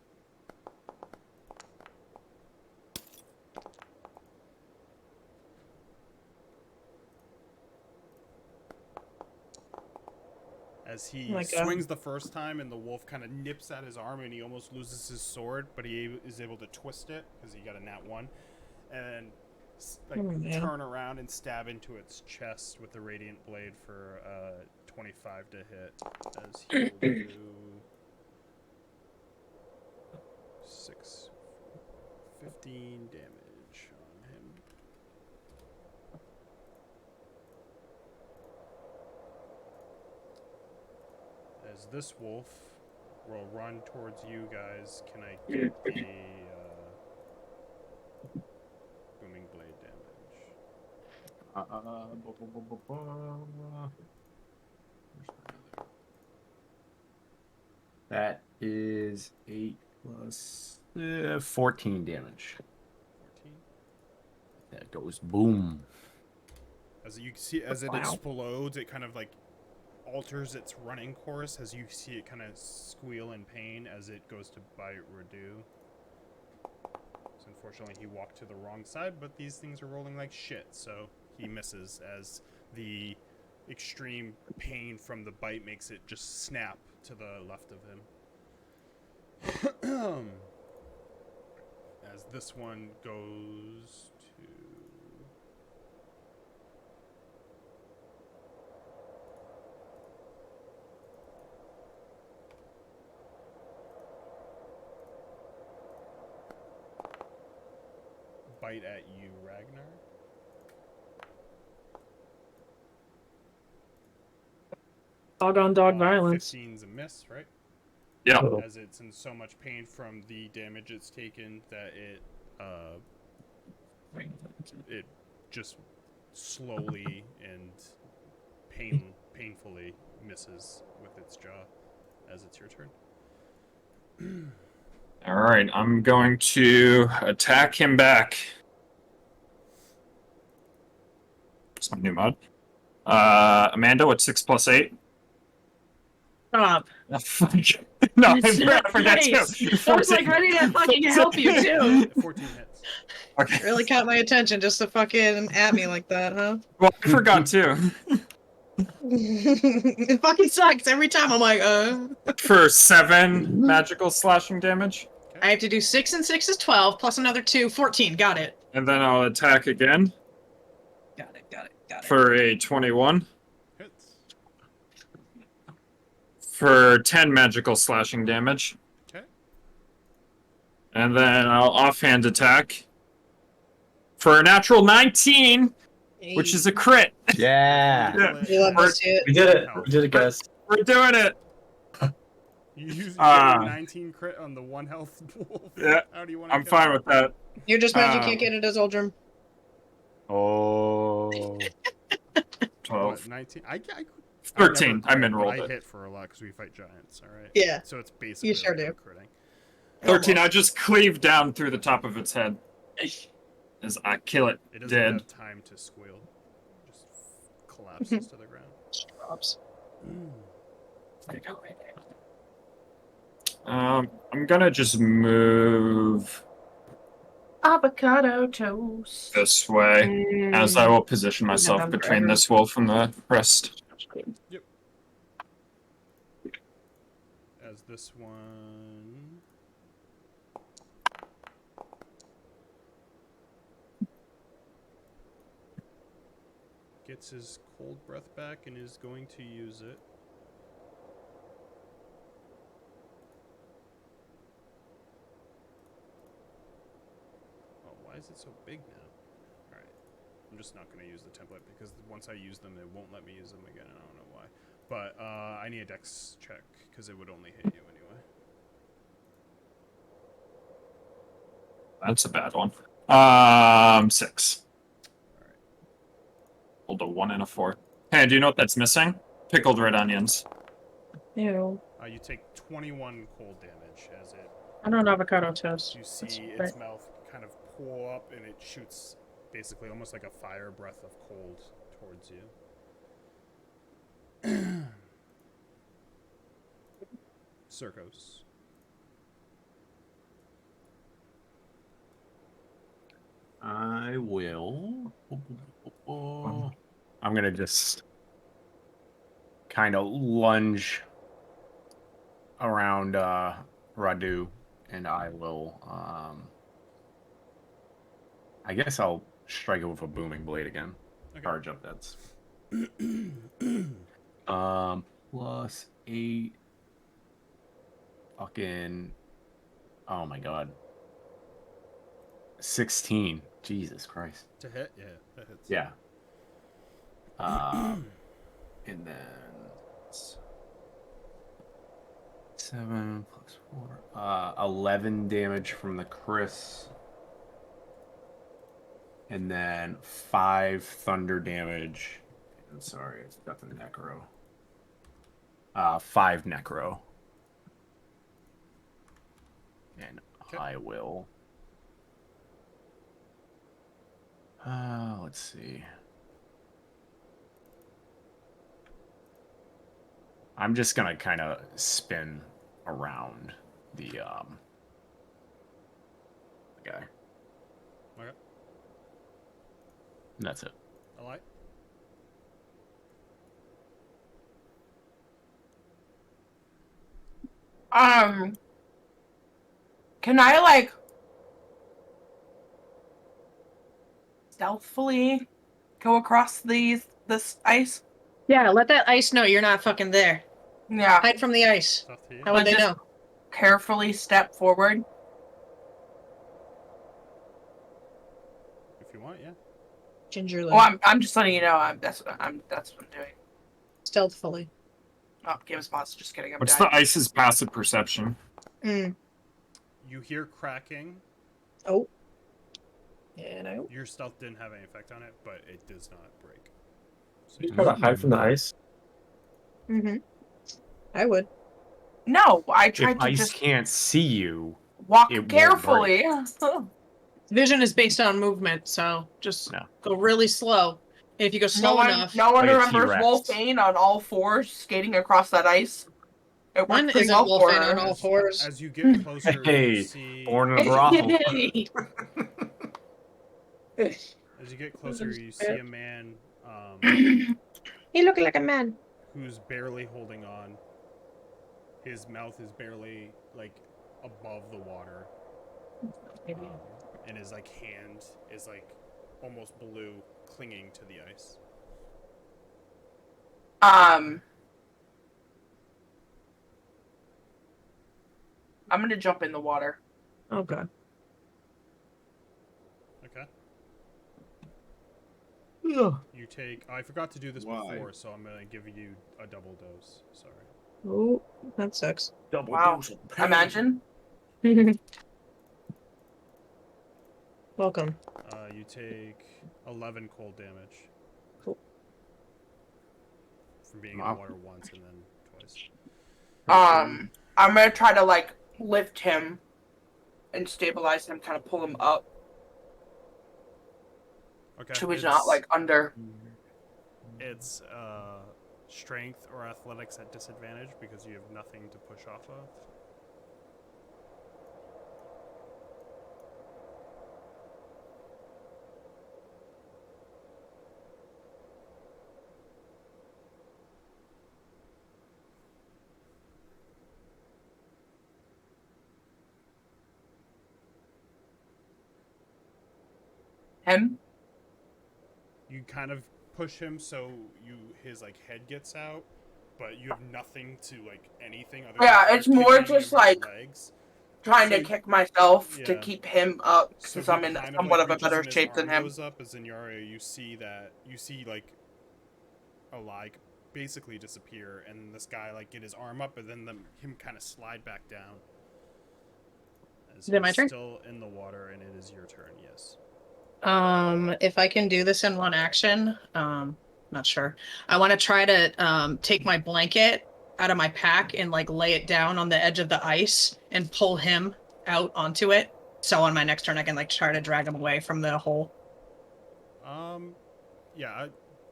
As he swings the first time and the wolf kind of nips at his arm and he almost loses his sword, but he is able to twist it because he got a nat 1 and turn around and stab into its chest with the radiant blade for 25 to hit. As he will do 15 damage on him. As this wolf will run towards you guys, can I get a booming blade damage? That is 8 plus 14 damage. 14. That goes boom. As you can see, as it explodes, it kind of like alters its running course as you see it kind of squeal in pain as it goes to bite Radu. So unfortunately he walked to the wrong side, but these things are rolling like shit, so he misses as the extreme pain from the bite makes it just snap to the left of him. As this one goes to bite at you, Ragnar. Dog on dog violence. 15's a miss, right? Yeah. As it's in so much pain from the damage it's taken that it just slowly and painfully misses with its jaw. As it's your turn. All right, I'm going to attack him back. Some new mod. Amanda, what's 6 plus 8? Stop. No, I It's not forgot nice. too. I was like ready to fucking help you too. 14 hits. Okay. Really caught my attention just to fucking at me like that, huh? Well, I forgot too. It fucking sucks every time. I'm like, For 7 magical slashing damage. I have to do 6 and 6 is 12, plus another 2, 14. Got it. And then I'll attack again Got it. for a 21. Hits. For 10 magical slashing damage. Okay. And then I'll offhand attack for a natural 19, which is a crit. Yeah. Yeah. You love to see it. We did it. We did it, guys. We're doing it. You use Ah. 19 crit on the 1 health wolf. Yeah, How do you want to I'm fine with that. You're just mad you can't get it as Oldrum. Oh. 12. 19. I 13. I I min-rolled it. hit for a lot because we fight giants. All right. Yeah. So it's basically You sure like do. critting. 13. I just cleave down through the top of its head as I kill it It doesn't dead. have time to squeal. It just collapses to the ground. Drops. I'm gonna just move Avocado toast. this way, as I will position myself Remember between every- this wolf and the rest. As this one. Gets his cold breath back and is going to use it. Oh, why is it so big now? Alright. I'm just not going to use the template because once I use them, it won't let me use them again. I don't know why. But I need a dex check because it would only hit you anyway. That's a bad one. 6. Alright. Hold a 1 and a 4. Hey, do you know what that's missing? Pickled red onions. Ew. You take 21 cold damage as it. I don't avocado toast. You see That's its mouth kind of pull up and it shoots basically almost like a fire breath of cold towards you. Circos. I will. I'm gonna just kind of lunge around Radu, and I will. I guess I'll strike it with a booming blade again. Okay. Charge up. That's plus 8. Fucking. Oh my god. 16. Jesus Christ. To hit? Yeah, that hits. Yeah. And then it's 7 plus 4. 11 damage from the Chris. And then 5 thunder damage. I'm sorry, it's nothing necro. 5 necro. And Okay. I will. Let's see. I'm just gonna kind of spin around the guy. Okay. And that's it. I like. Can I like stealthily go across this ice? Yeah, let that ice know you're not fucking there. Yeah. Hide from the ice. Stuff to you. How would they Just- know? Carefully step forward. If you want, yeah. Gingerly. Well, I'm just letting you know. That's what I'm doing. Stealthfully. Oh, game spots. Just kidding. I'm What's dying. the ice's passive perception? Mm. You hear cracking. Oh. Yeah, no. Your stealth didn't have any effect on it, but it does not break. So You try to hide from the ice. Mm-hmm. I would. No, I If tried to ice just can't see you, walk it won't carefully. Vision is based on movement, so just No. go really slow. If you go slow enough, No one Like a remembers T-Rex. Wolfane on all fours skating across that ice. It worked one pretty isn't well for wolfing her. on all fours. as you get closer, Hey, you see born in a brothel. As you get closer, you see a man He looked like a man. who's barely holding on. His mouth is barely like above the water, and his like hand is like almost blue, clinging to the ice. I'm gonna jump in the water. Oh god. Okay. Ugh. You take. I forgot to do this Why? before, so I'm gonna give you a double dose. Sorry. Oh, that sucks. Double Wow. dose of pain. Imagine. Welcome. You take 11 cold damage. Cool. From being in Wow. the water once and then twice. I'm gonna try to like lift him and stabilize him, kind of pull him up, Okay. so he's not like under. It's strength or athletics at disadvantage because you have nothing to push off of. Him? You kind of push him so his like head gets out, but you have nothing to like anything other Yeah, than it's more kicking just him with like your legs. trying to So- kick myself to yeah. keep him up So because he I'm in kind somewhat of a reaches better and his shape than arm him. goes up as Zinyaria, you see like a like basically disappear, and this guy like get his arm up, and then him kind of slide back down. As Is it my he's turn? Still in the water, and it is your turn. Yes. If I can do this in one action, not sure. I want to try to take my blanket out of my pack and like lay it down on the edge of the ice and pull him out onto it. So on my next turn, I can like try to drag him away from the hole. Yeah.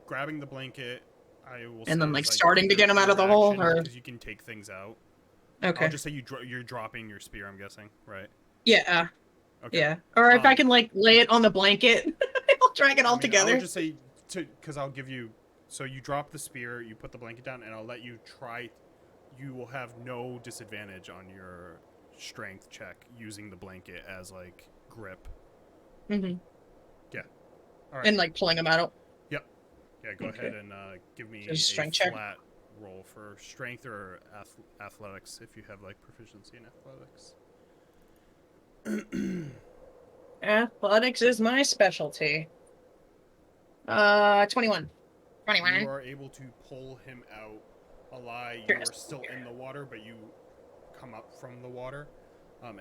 Grabbing the blanket, I will. And then, say like, is, starting to your- get him out of your the hole, action, or- because you can take things out. Okay. I'll just say you're dropping your spear. I'm guessing, right? Yeah. Okay. Yeah. Or if I Um, can like lay it on the blanket, I'll drag it all I together. would just say because I'll give you. So you drop the spear, you put the blanket down, and I'll let you try. You will have no disadvantage on your strength check using the blanket as like grip. Mm-hmm. All right. And like pulling him out. Yeah, go Okay. ahead and give me Just a strength check? flat roll for strength or athletics if you have like proficiency in athletics. Athletics is my specialty. 21. 21. You are able to pull him out alive. You Sure. are still in the water, but you come up from the water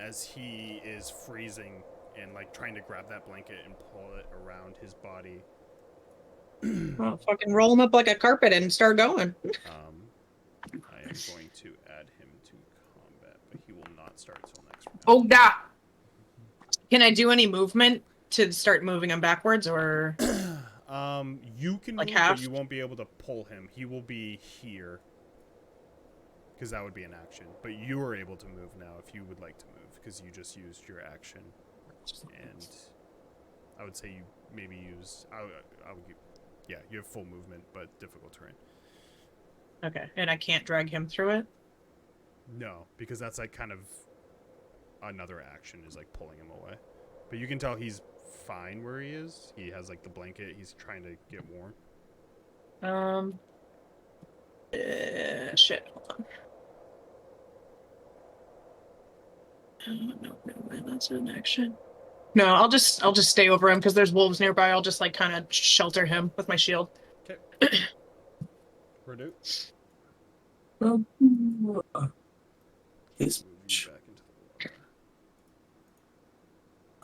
as he is freezing and like trying to grab that blanket and pull it around his body. Well, fucking roll him up like a carpet and start going. I am going to add him to combat, but he will not start till next round. Oh, da! Can I do any movement to start moving him backwards, or? You can Like move, half? but you won't be able to pull him. He will be here. Because that would be an action. But you are able to move now if you would like to move, because you just used your action. And I would say you maybe use... yeah, you have full movement, but difficult terrain. Okay, and I can't drag him through it? No, because that's like kind of another action is like pulling him away. But you can tell he's fine where he is. He has like the blanket. He's trying to get warm. Shit, hold on. No, that's an action. No, I'll just stay over him because there's wolves nearby. I'll just like kind of shelter him with my shield. Okay. Redu. He's, Move you back into the water.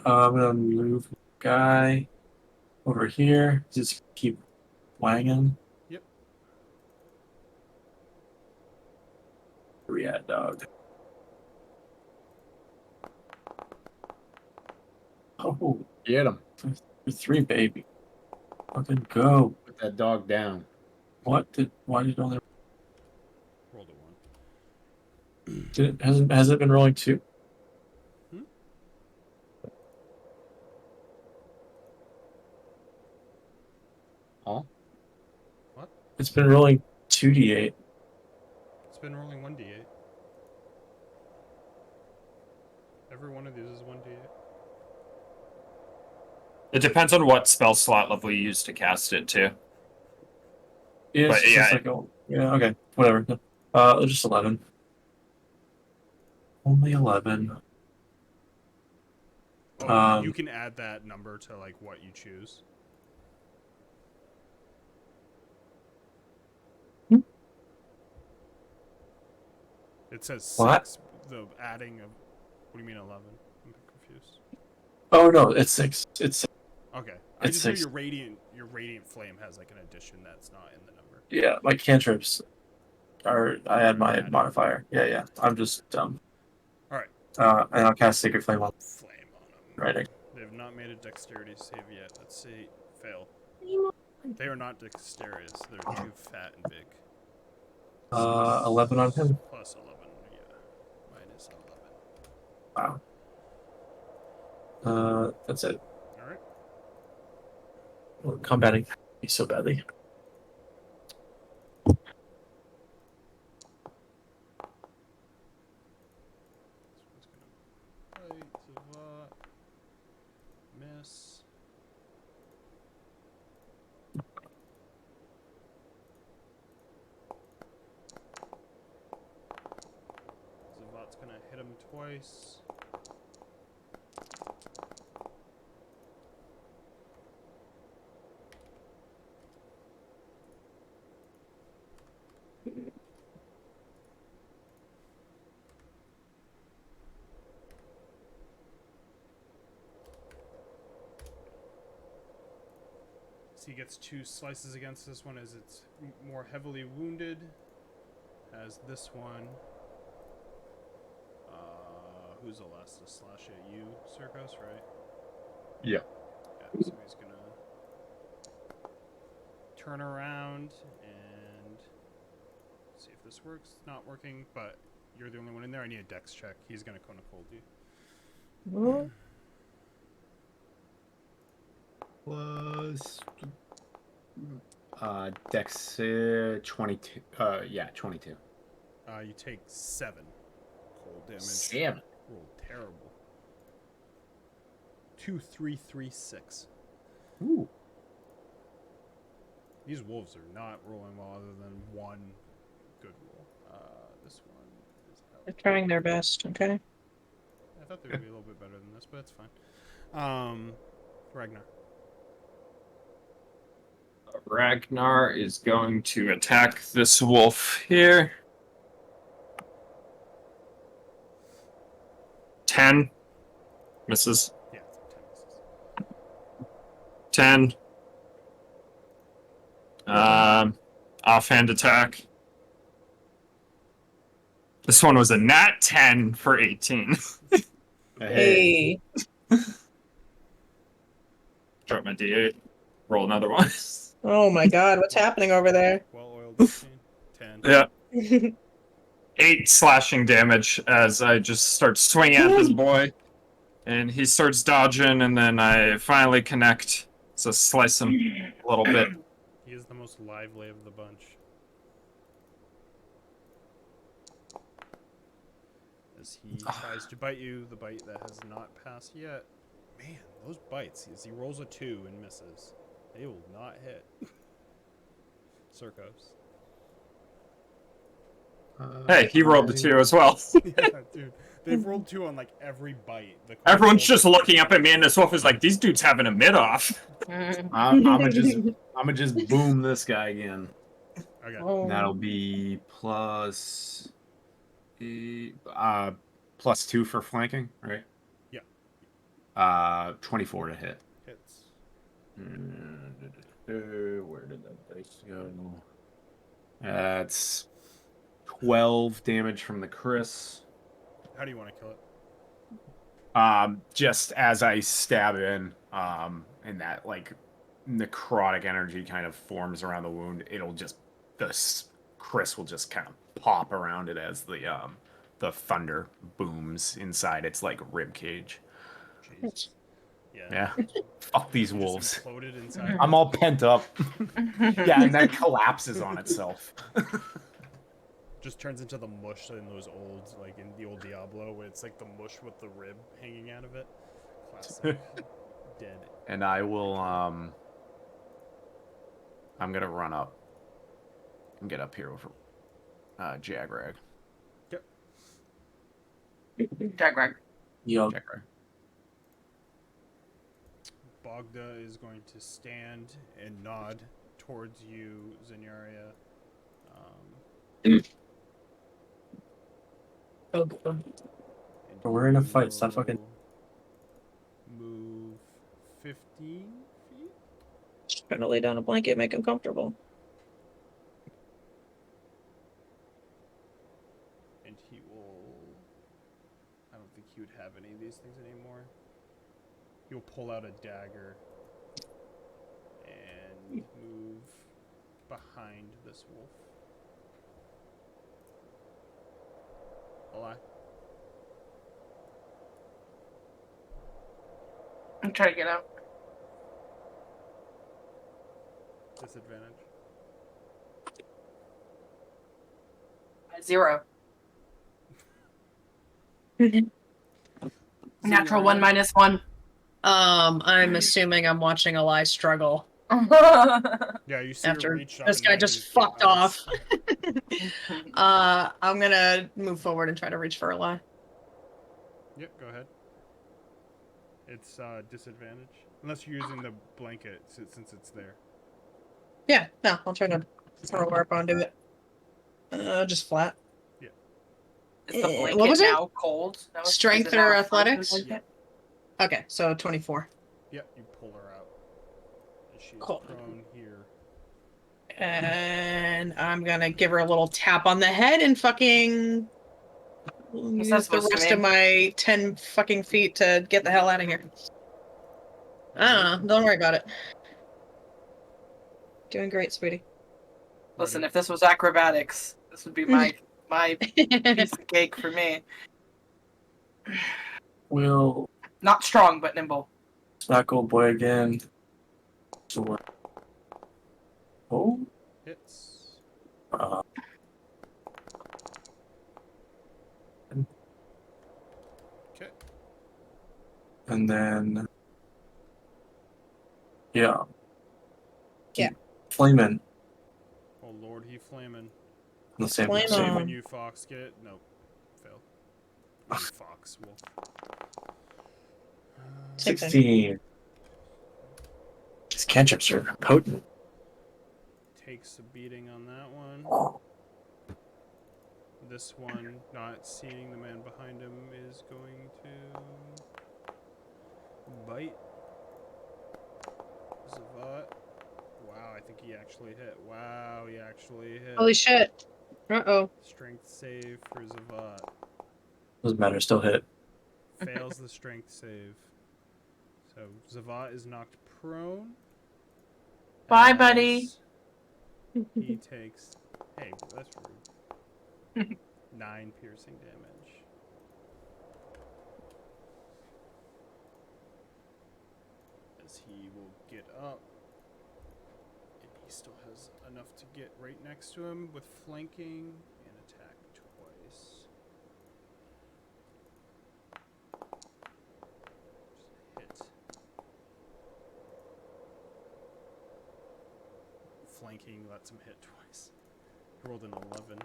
I'm gonna move the guy over here. Just keep wanging. Yep. Where we at, dog? Oh, Get him. 3, baby. Fucking go. Put that dog down. Why did only Rolled a 1. has it been rolling 2? It's been rolling 2d8. It's been rolling 1d8. Every one of these is 1d8. It depends on what spell slot level you use to cast it too. Yeah, But it's just yeah. like, yeah, okay, whatever. Just 11. Only 11. Oh, you can add that number to like what you choose. It says 6. What? The adding of. What do you mean 11? I'm confused. Oh no, it's 6. It's 6. Okay, I It's just know 6. your radiant flame has like an addition that's not in the number. Yeah, my cantrips are. I add my modifier. Yeah. I'm just dumb. All right. And I'll cast Sacred Flame on Flame on them. writing. They've not made a dexterity save yet. Let's see. Fail. They are not dexterous. They're too fat and big. 11 on him. Plus 11. Yeah. Minus 11. Wow. That's it. All right. We're combating me so badly. This one's gonna bite Zavat. Miss. Zavat's gonna hit him twice. So he gets 2 slices against this one as it's more heavily wounded. As this one. Who's the last to slash at you, Circos, right? Yeah. Yeah, so he's gonna turn around and see if this works. It's not working, but you're the only one in there. I need a dex check. He's gonna cone of cold you. Plus Dex 22. Yeah, 22. You take 7 cold damage. 7. Roll terrible. 2, 3, 3, 6. Ooh. These wolves are not rolling well other than one good roll. This one is out. They're trying their best, okay? I thought they would be a little bit better than this, but it's fine. Ragnar. Ragnar is going to attack this wolf here. 10. Misses. Yeah, 10 misses. 10. Offhand attack. This one was a nat 10 for 18. Hey. Drop my d8. Roll another one. Oh my god, what's happening over there? Well-oiled machine. 10. Yeah. 8 slashing damage as I just start swinging at this boy. And he starts dodging, and then I finally connect. So slice him a little bit. He is the most lively of the bunch. As he tries to bite you, the bite that has not passed yet. Man, those bites. As he rolls a 2 and misses. They will not hit. Circos. Hey, he rolled the 2 as well. Yeah, dude. They've rolled 2 on like every bite. Everyone's just looking up at me, and this wolf is like, "These dudes having a mid off." I'm gonna just boom this guy again. Okay. Oh. That'll be plus 2 for flanking, right? Yeah. 24 to hit. Hits. Where did that dice go? That's 12 damage from the Chris. How do you want to kill it? Just as I stab in, and that like necrotic energy kind of forms around the wound, Chris will just kind of pop around it as the thunder booms inside its like rib cage. Jeez. Yeah. Fuck these You just wolves. imploded inside. I'm all pent up. Yeah, and then it collapses on itself. Just turns into the mush in those old, like in the old Diablo, where it's like the mush with the rib hanging out of it. Classic. Dead. And I will, I'm gonna run up and get up here with Jagrag. Yep. Jagrag. Yup. Jagrag. Bogda is going to stand and nod towards you, Zenyaria. Oh, God. And We're in a he fight, stop fucking- will Move 15 feet? Just trying to lay down a blanket, make him comfortable. And he will. I don't think he would have any of these things anymore. He'll pull out a dagger and move behind this wolf. Ally. I'm trying to get out. Disadvantage. 0. Natural 1 minus 1. I'm assuming I'm watching a lie struggle Yeah, you see her after reach up this and guy land just his feet fucked on off. this. I'm gonna move forward and try to reach for a lie. Yep, go ahead. It's disadvantage. Unless you're using the blanket since it's there. Yeah, no, I'll try to throw a warp onto it. Just flat. Is the blanket what was it? now cold? No, Strength is it now or a frozen athletics? blanket? Okay, so 24. Yep, you pull her out. And she is Cool. prone here. And I'm gonna give her a little tap on the head and fucking use the supposed to rest of mean? my 10 fucking feet to get the hell out of here. I don't know. Don't worry about it. Doing great, sweetie. Listen, if this was acrobatics, this would be my piece of cake for me. We'll Not strong, but nimble. smack old boy again. So, oh, Hits. uh, Okay. and then yeah, Yeah. Flamin' Oh lord, he flaming. on the same Flame Save on. when you fox get it. Nope. Fail. You fox wolf. Same thing. 16. These cantrips are potent. Takes a beating on that one. This one, not seeing the man behind him, is going to bite. Zavat. Wow, I think he actually hit. Wow, he actually hit. Holy shit. Uh-oh. Strength save for Zavat. Doesn't matter, still hit. Fails the strength save. So Zavat is knocked prone. Bye, buddy. as He takes. Hey, that's rude. 9 piercing damage. As he will get up. And he still has enough to get right next to him with flanking and attack twice. Just hit. Flanking lets him hit twice. He rolled an 11.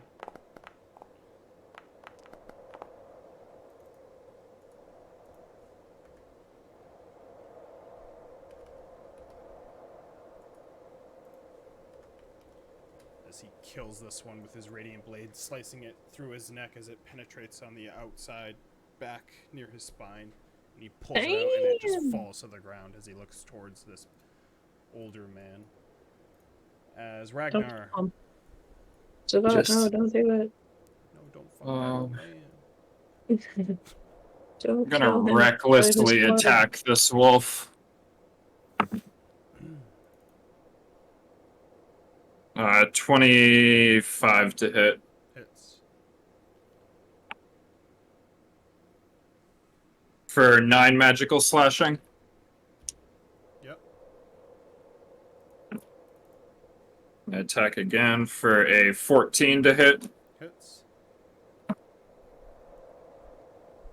As he kills this one with his radiant blade, slicing it through his neck as it penetrates on the outside back near his spine. And he pulls it out and it just Damn. falls to the ground as he looks towards this older man. As Ragnar. So Just- no, don't do it. No, don't fuck that old man. Don't I'm gonna kill him. recklessly Blood is blood. attack this wolf. 25 to hit. Hits. For 9 magical slashing. Attack again for a 14 to hit Hits.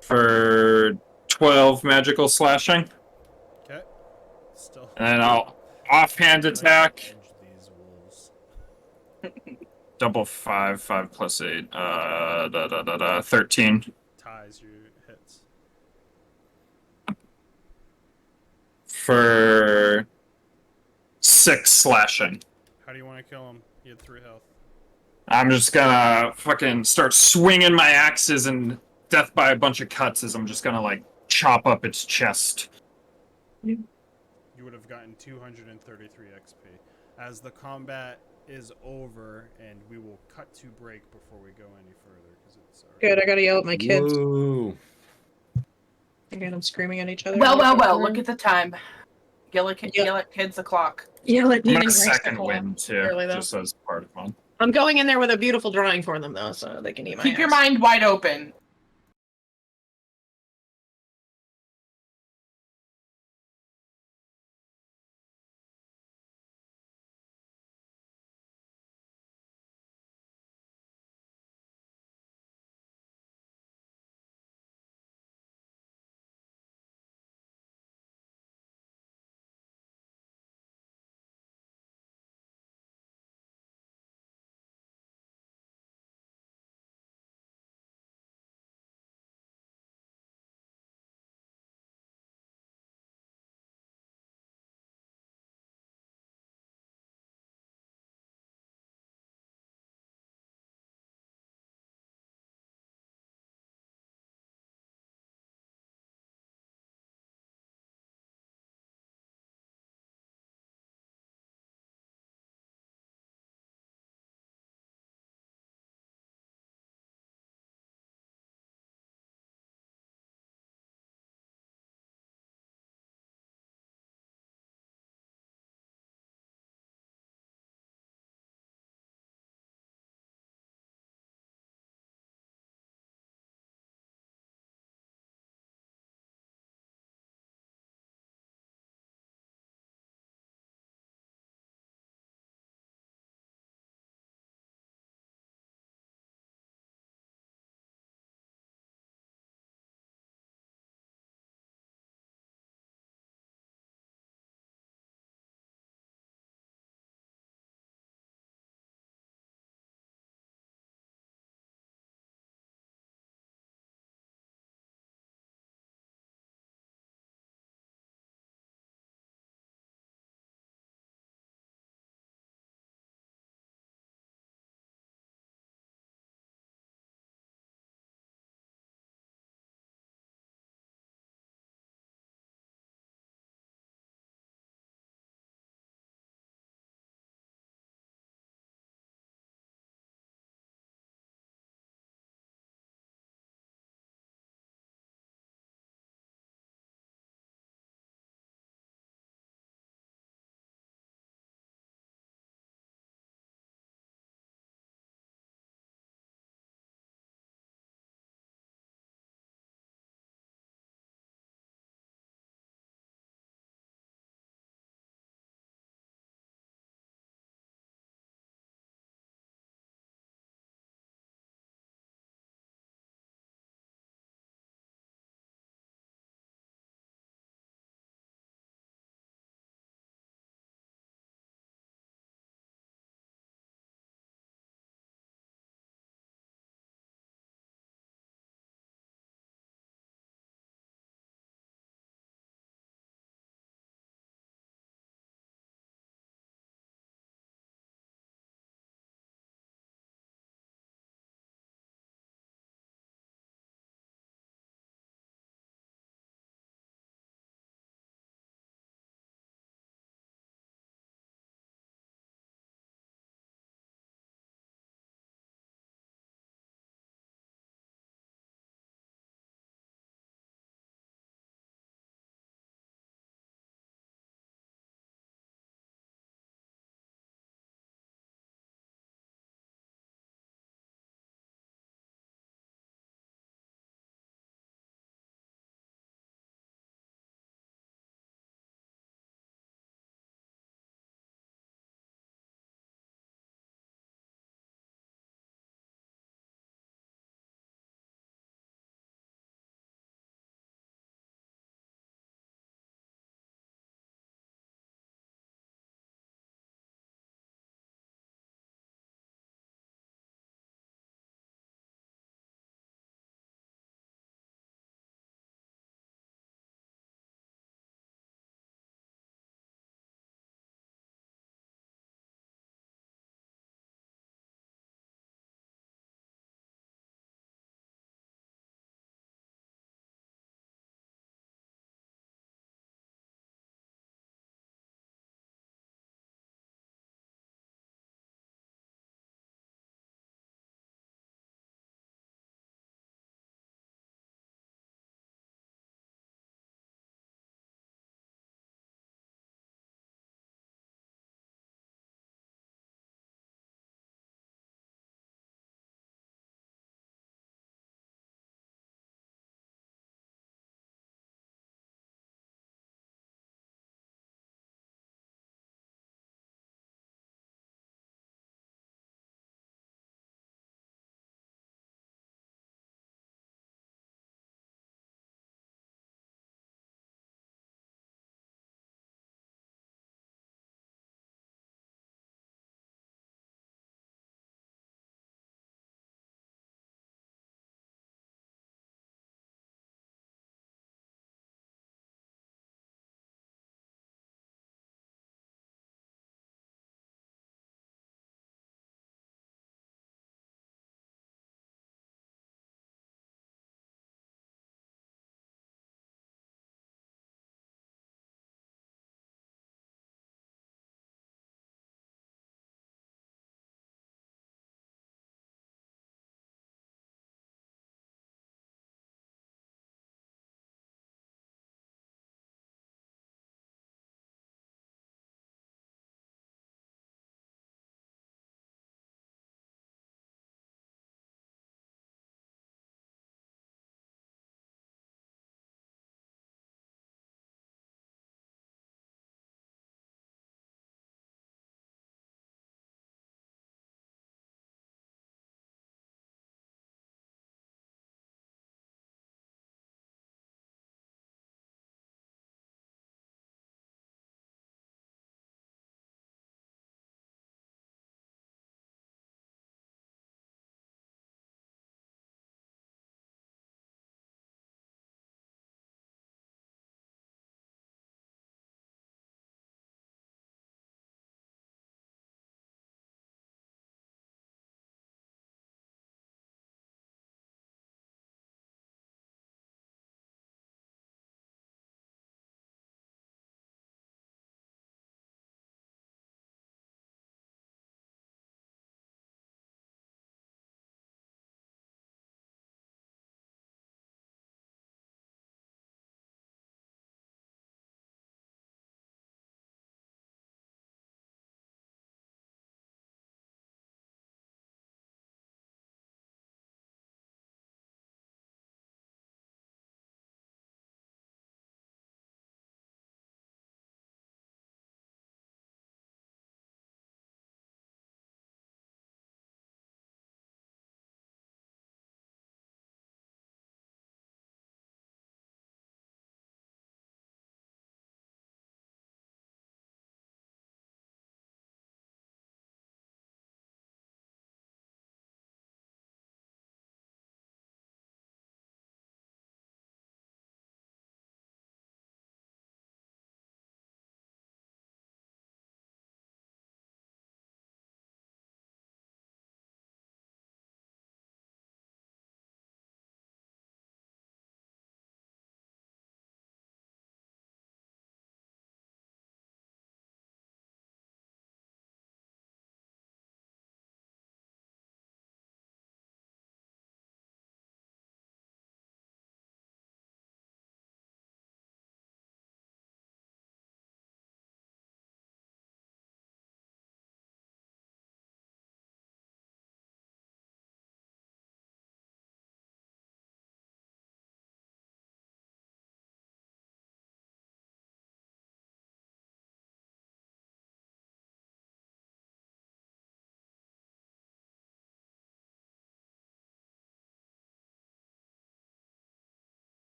for 12 magical slashing. Okay. Still. And then I'll offhand attack. Edge these wolves. Double 5 plus 8. 13. Ties your hits. For 6 slashing. How do you want to kill him? He had 3 health. I'm just gonna fucking start swinging my axes and death by a bunch of cuts as I'm just gonna like chop up its chest. You would have gotten 233 XP. As the combat is over, and we will cut to break before we go any further, because it's Good, I gotta yell at my kids. Whoa. Again, I'm screaming at each other. Well. Look at the time. Yell at kids o'clock. Yell at I'm me gonna and second Grace win too, Early, though. just as part of one. I'm going in there with a beautiful drawing for them, though, so they can eat my Keep your ass. mind wide open.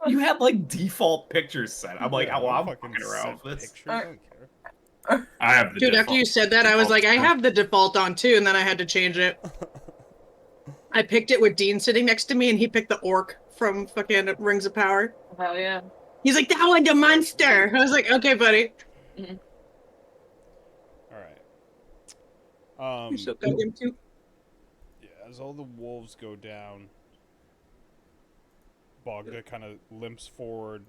You had like default pictures set. I'm like, Yeah, well, I'm fucking fucking around set with this. pictures. I don't care. I have the Dude, after you said that, I was like, I have the default on too, and then I had to change it. I picked it with Dean sitting next to me, and he picked the orc from fucking Rings of Power. Hell yeah. He's like, that one's a monster. I was like, okay, buddy. All right. So got him too. Yeah, as all the wolves go down, Bogda kind of limps forward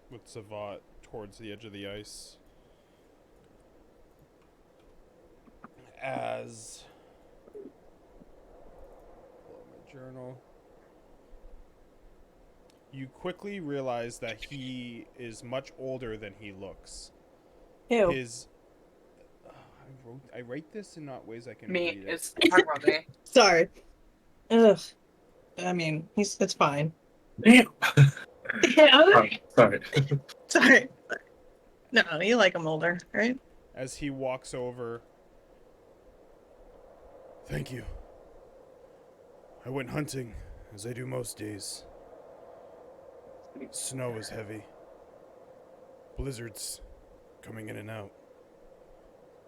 with Savat towards the edge of the ice. As pull up my journal, you quickly realize that he is much older than he looks. Ew. His I write this in not ways I can Me, read it. it's talking about me. Sorry. Ugh. I mean, it's fine. Damn. Yeah. Sorry. Sorry. No, you like him older, right? As he walks over, thank you. I went hunting, as I do most days. Snow is heavy. Blizzards coming in and out.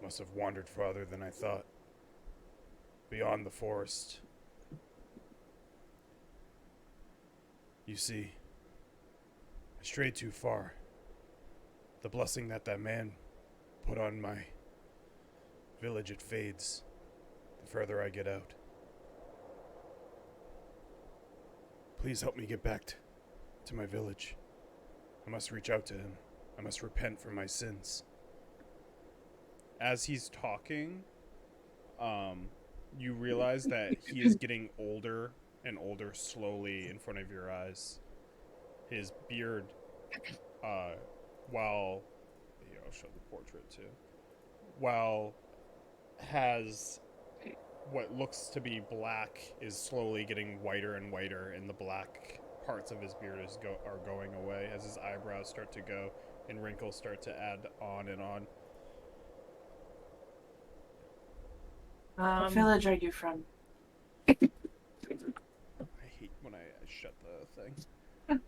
Must have wandered farther than I thought. Beyond the forest. You see, I strayed too far. The blessing that man put on my village, it fades the further I get out. Please help me get back to my village. I must reach out to him. I must repent for my sins. As he's talking, you realize that he is getting older and older slowly in front of your eyes. His beard, while, I'll show the portrait too, while has what looks to be black is slowly getting whiter and whiter, and the black parts of his beard are going away as his eyebrows start to go and wrinkles start to add on and on. What village are you from? I hate when I shut the thing.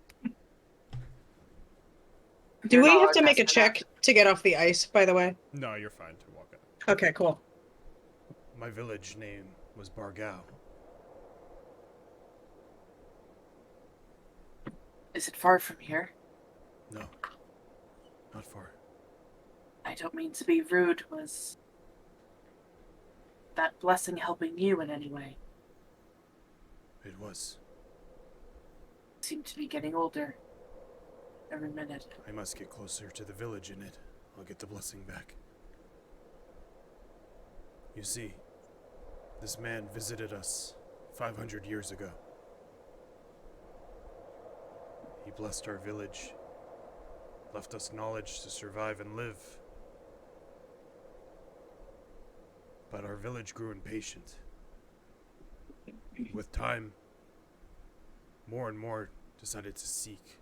Do You're we not have to allowed make a ask check to get off the ice, by the way? No, you're fine to walk out. Okay, cool. My village name was Bargao. Is it far from here? No, not far. I don't mean to be rude. Was that blessing helping you in any way? It was. Seem to be getting older every minute. I must get closer to the village in it. I'll get the blessing back. You see, this man visited us 500 years ago. He blessed our village, left us knowledge to survive and live. But our village grew impatient. With time, more and more decided to seek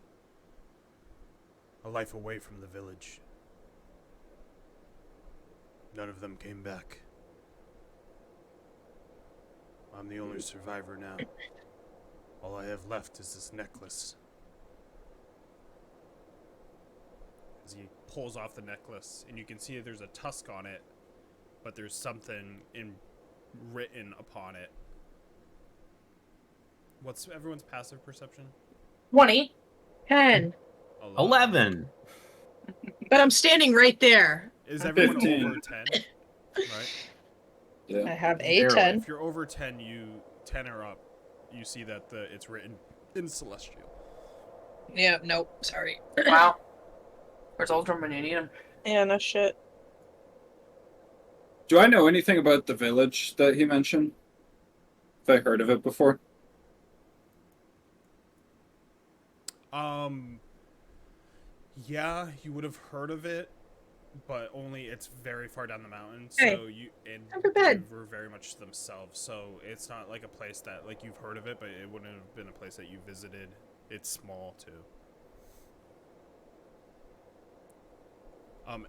a life away from the village. None of them came back. I'm the only survivor now. All I have left is this necklace. As he pulls off the necklace, and you can see there's a tusk on it, but there's something written upon it. What's everyone's passive perception? 20. 10. 11. But I'm standing right there. Is everyone 15. over 10? Right? Yeah. I have a Barely. 10. If you're over 10, 10 or up, you see that it's written in Celestial. Yeah, nope. Sorry. Wow. Where's Aldrin when you need him? Yeah, no shit. Do I know anything about the village that he mentioned? Have I heard of it before? Yeah, you would have heard of it, but only it's very far down the mountain. Hey, So you time for bed. were very much themselves. So it's not like a place that like you've heard of it, but it wouldn't have been a place that you visited. It's small too.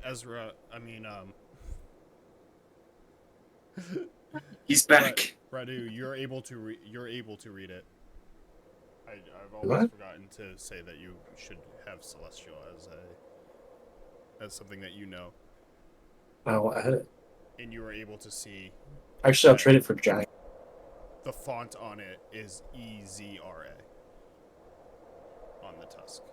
Ezra, He's back. Radu, you're able to read it. I've What? always forgotten to say that you should have Celestial as something that you know, Oh, I had it. and you are able to see Actually, I'll trade it for Giant. the font on it is EZRA on the tusk.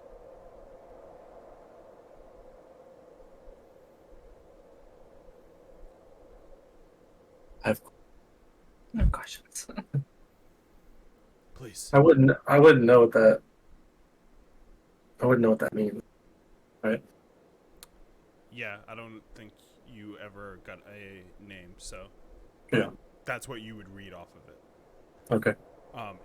I have. No questions. Please. I wouldn't know what that. I wouldn't know what that means. Right. Yeah, I don't think you ever got a name, so Yeah. that's what you would read off of it. Okay.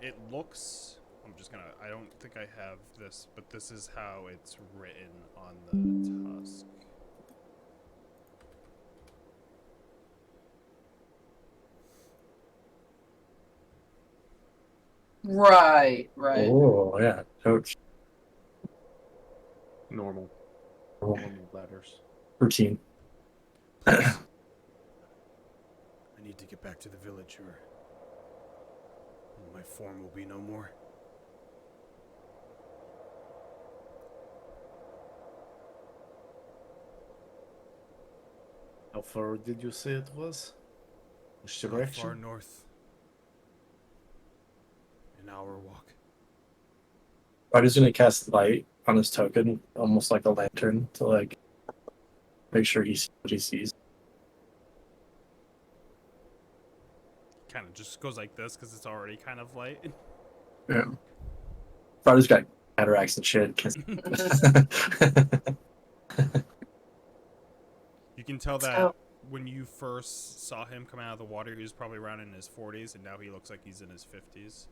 It looks. I'm just gonna. I don't think I have this, but this is how it's written on the tusk. Right. Oh yeah, coach. Normal. Oh, Normal letters. routine. Please. I need to get back to the village, or my form will be no more. How far did you say it was? Which Not direction? far north. An hour walk. Roddy's gonna cast light on his token, almost like a lantern, to like make sure he sees what he sees. Kind of just goes like this because it's already kind of light. Yeah. Roddy's got cataracts and shit. You can tell that So- when you first saw him come out of the water, he was probably around in his 40s, and now he looks like he's in his 50s.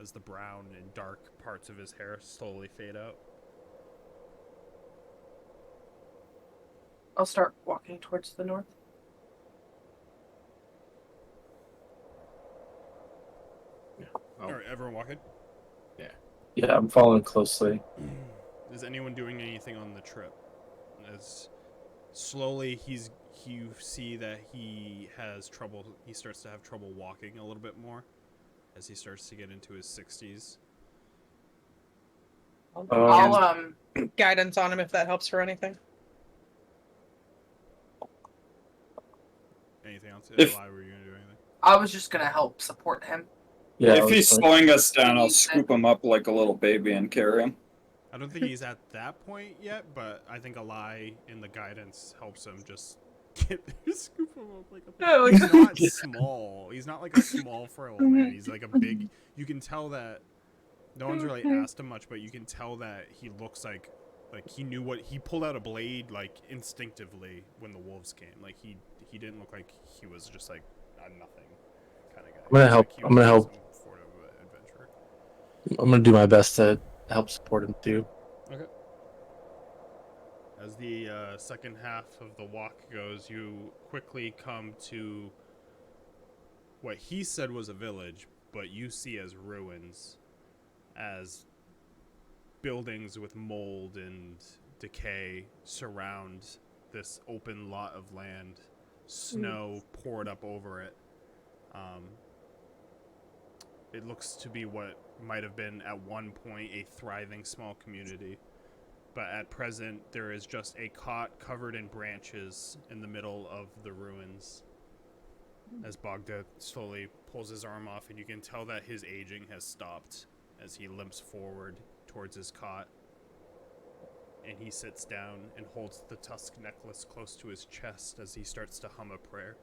As the brown and dark parts of his hair slowly fade out. I'll start walking towards the north. Oh. Alright, everyone walking? Yeah, I'm following closely. Is anyone doing anything on the trip? As slowly you see that he has trouble, he starts to have trouble walking a little bit more as he starts to get into his 60s. I'll Guidance on him if that helps for anything. Anything else? If- Eli, were you going to do anything? I was just gonna help support him. Yeah. if I he's was like- slowing us down, I'll scoop him up like a little baby and carry him. I don't think he's at that point yet, but I think Eli in the guidance helps him just get there, scoop him up like a No, He's not small. He's not like a small frail man. He's like a big. You can tell that. No one's really asked him much, but you can tell that he looks like he knew what he pulled out a blade like instinctively when the wolves came. Like he didn't look like he was just like a nothing kind of guy. I'm gonna He help- looked like he I'm gonna was help. some sort of adventurer. I'm gonna do my best to help support him too. Okay. As the second half of the walk goes, you quickly come to what he said was a village, but you see as ruins, as buildings with mold and decay surround this open lot of land, snow poured up over it. It looks to be what might have been at one point a thriving small community. But at present, there is just a cot covered in branches in the middle of the ruins. As Bogda slowly pulls his arm off, and you can tell that his aging has stopped as he limps forward towards his cot. And he sits down and holds the tusk necklace close to his chest as he starts to hum a prayer.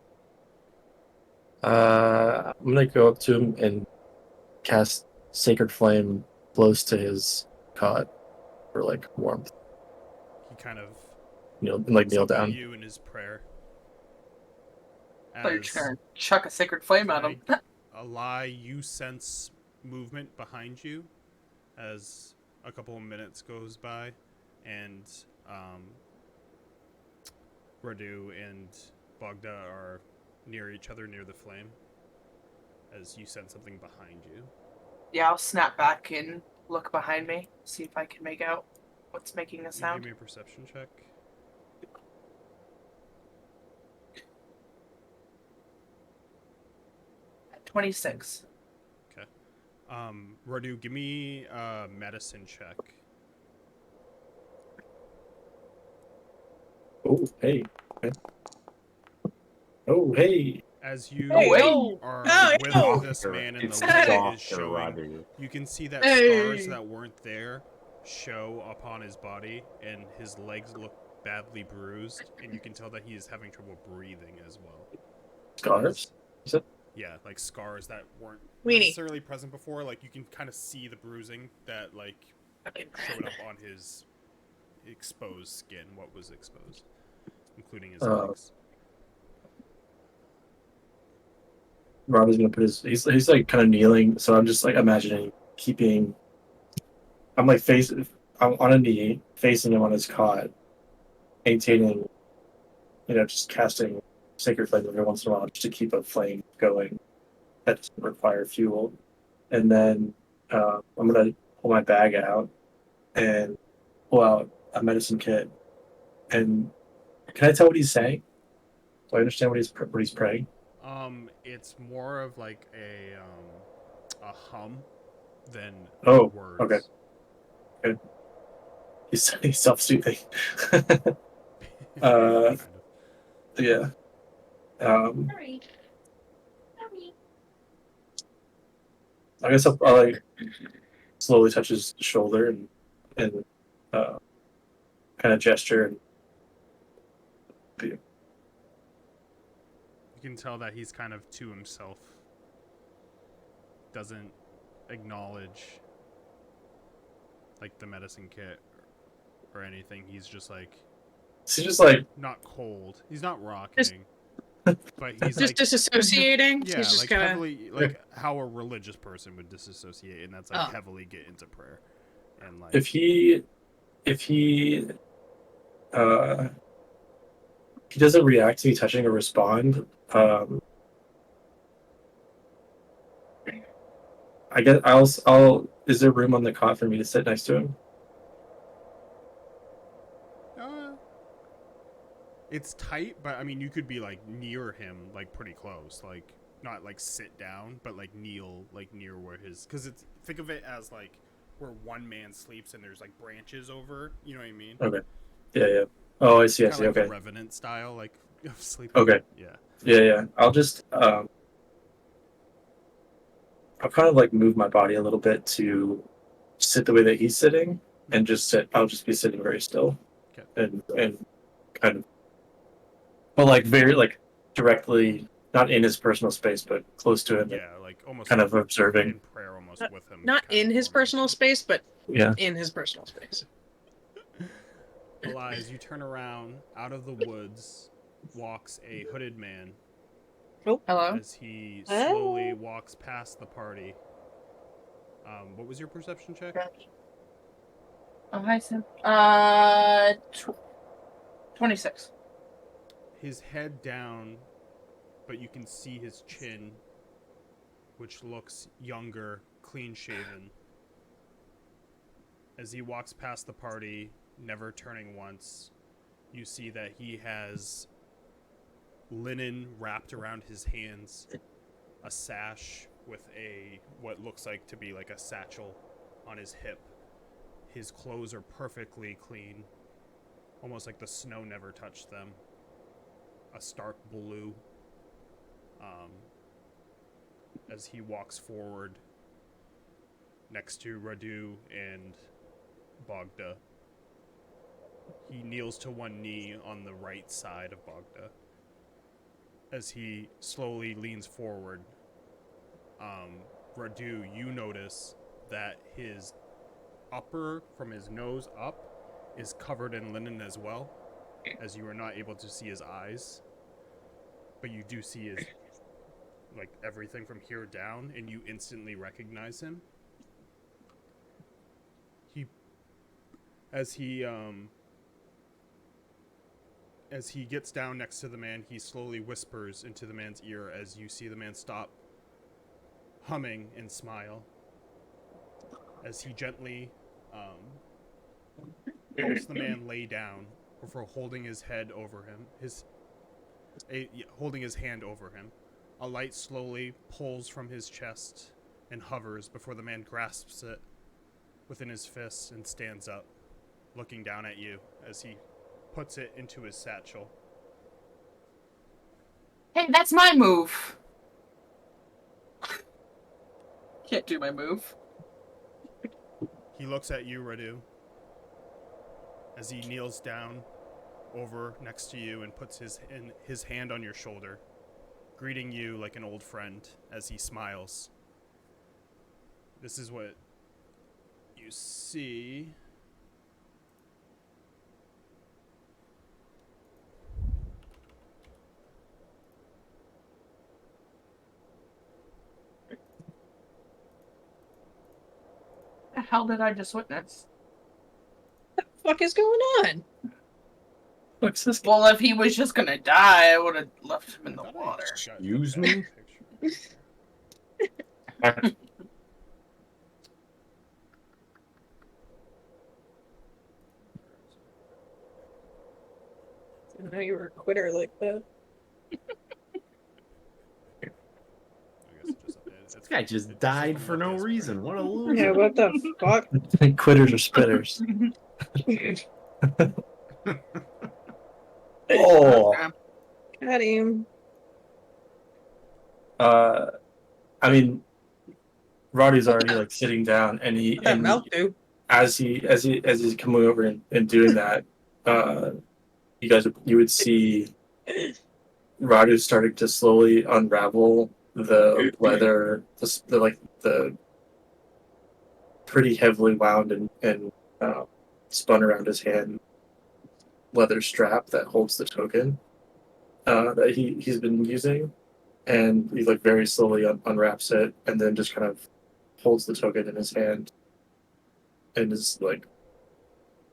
I'm gonna go up to him and cast Sacred Flame close to his cot for like warmth. He kind of Kneel looks kneel up at down. you in his prayer. I thought you were As trying to chuck a sacred flame at him. a lie, you sense movement behind you as a couple of minutes goes by, and Radu and Bogda are near each other near the flame as you sense something behind you. Yeah, I'll snap back and look behind me, see if I can make out what's making a Can you sound. give me a perception check? 26. Radu, give me a medicine check. Oh, hey. Okay. Oh, hey. As you Oh, wait. are Oh, with yo. this man and the It's light Doctor is showing, Radu. you can see that Hey. scars that weren't there show upon his body, and his legs look badly bruised, and you can tell that he is having trouble breathing as well. Scars? Is it? Yeah, like scars that weren't Weenie. necessarily present before. Like you can kind of see the bruising that like showed up on his exposed skin. What was exposed, including his legs. Rob is gonna put he's like kind of kneeling, so I'm just like imagining keeping. I'm like I'm on a knee, facing him on his cot, maintaining, just casting sacred flame every once in a while just to keep a flame going that doesn't require fuel. And then I'm gonna pull my bag out and pull out a medicine kit. And can I tell what he's saying? Do I understand what he's praying? It's more of like a hum than Oh, words. okay. Good. He's self-soothing. Kind of. Yeah. I guess I'll like slowly touch his shoulder and kind of gesture. And You can tell that he's kind of to himself. Doesn't acknowledge like the medicine kit or anything. He's just like not cold. He's not rocking. But he's Just like disassociating. yeah, He's just like gonna. heavily like how a religious person would disassociate, and that's like Oh. heavily get into prayer. And like if he doesn't react to me touching or respond, I guess I'll. Is there room on the cot for me to sit next to him? it's tight, but I mean you could be like near him, like pretty close, like not like sit down, but like kneel like near where his, because it's, think of it as like where one man sleeps and there's like branches over, you know what I mean? Okay. Yeah. Oh, I see. Kind of like Okay. the Revenant style, like of sleeping. Okay. Yeah. Yeah. I'll just I'll kind of like move my body a little bit to sit the way that he's sitting, and just sit. I'll just be sitting very still, Okay. and kind of, but like very like directly, not in his personal space, but close to him. Yeah, like almost kind like of observing. in prayer almost with him. Not kind in of his formation. personal space, but Yeah. in his personal space. Elias, you turn around, out of the woods walks a hooded man Oh, hello. as he slowly walks past the party. What was your perception check? Oh, hi, Sim. 26. His head down, but you can see his chin, which looks younger, clean shaven. As he walks past the party, never turning once, you see that he has linen wrapped around his hands, a sash with a what looks like to be like a satchel on his hip. His clothes are perfectly clean, almost like the snow never touched them. A stark blue. As he walks forward next to Radu and Bogda, he kneels to one knee on the right side of Bogda. As he slowly leans forward, Radu, you notice that his upper, from his nose up, is covered in linen as well, as you are not able to see his eyes, but you do see his, like, everything from here down, and you instantly recognize him. As he gets down next to the man, he slowly whispers into the man's ear as you see the man stop humming and smile. As he gently helps the man lay down before holding his head over him, holding his hand over him. A light slowly pulls from his chest and hovers before the man grasps it within his fist and stands up, looking down at you as he puts it into his satchel. Hey, that's my move. Can't do my move. He looks at you, Radu, as he kneels down over next to you and puts his hand on your shoulder, greeting you like an old friend as he smiles. This is what you see. The hell did I just witness? Fuck is going on? What's this? Well, if he was just gonna die, I would have left him in the I thought I water. got Excuse that me? picture. I didn't know you were a quitter like that. I guess it just updated. This guy just died for no reason. What a loser. Yeah, what the fuck? Quitters or spitters. Oh. Got him. I mean, Roddy's already like sitting down, and What that mouth do? as he's coming over and doing that, you would see Roddy starting to slowly unravel the leather, the pretty heavily wound and spun around his hand leather strap that holds the token that he's been using, and he like very slowly unwraps it and then just kind of holds the token in his hand and is like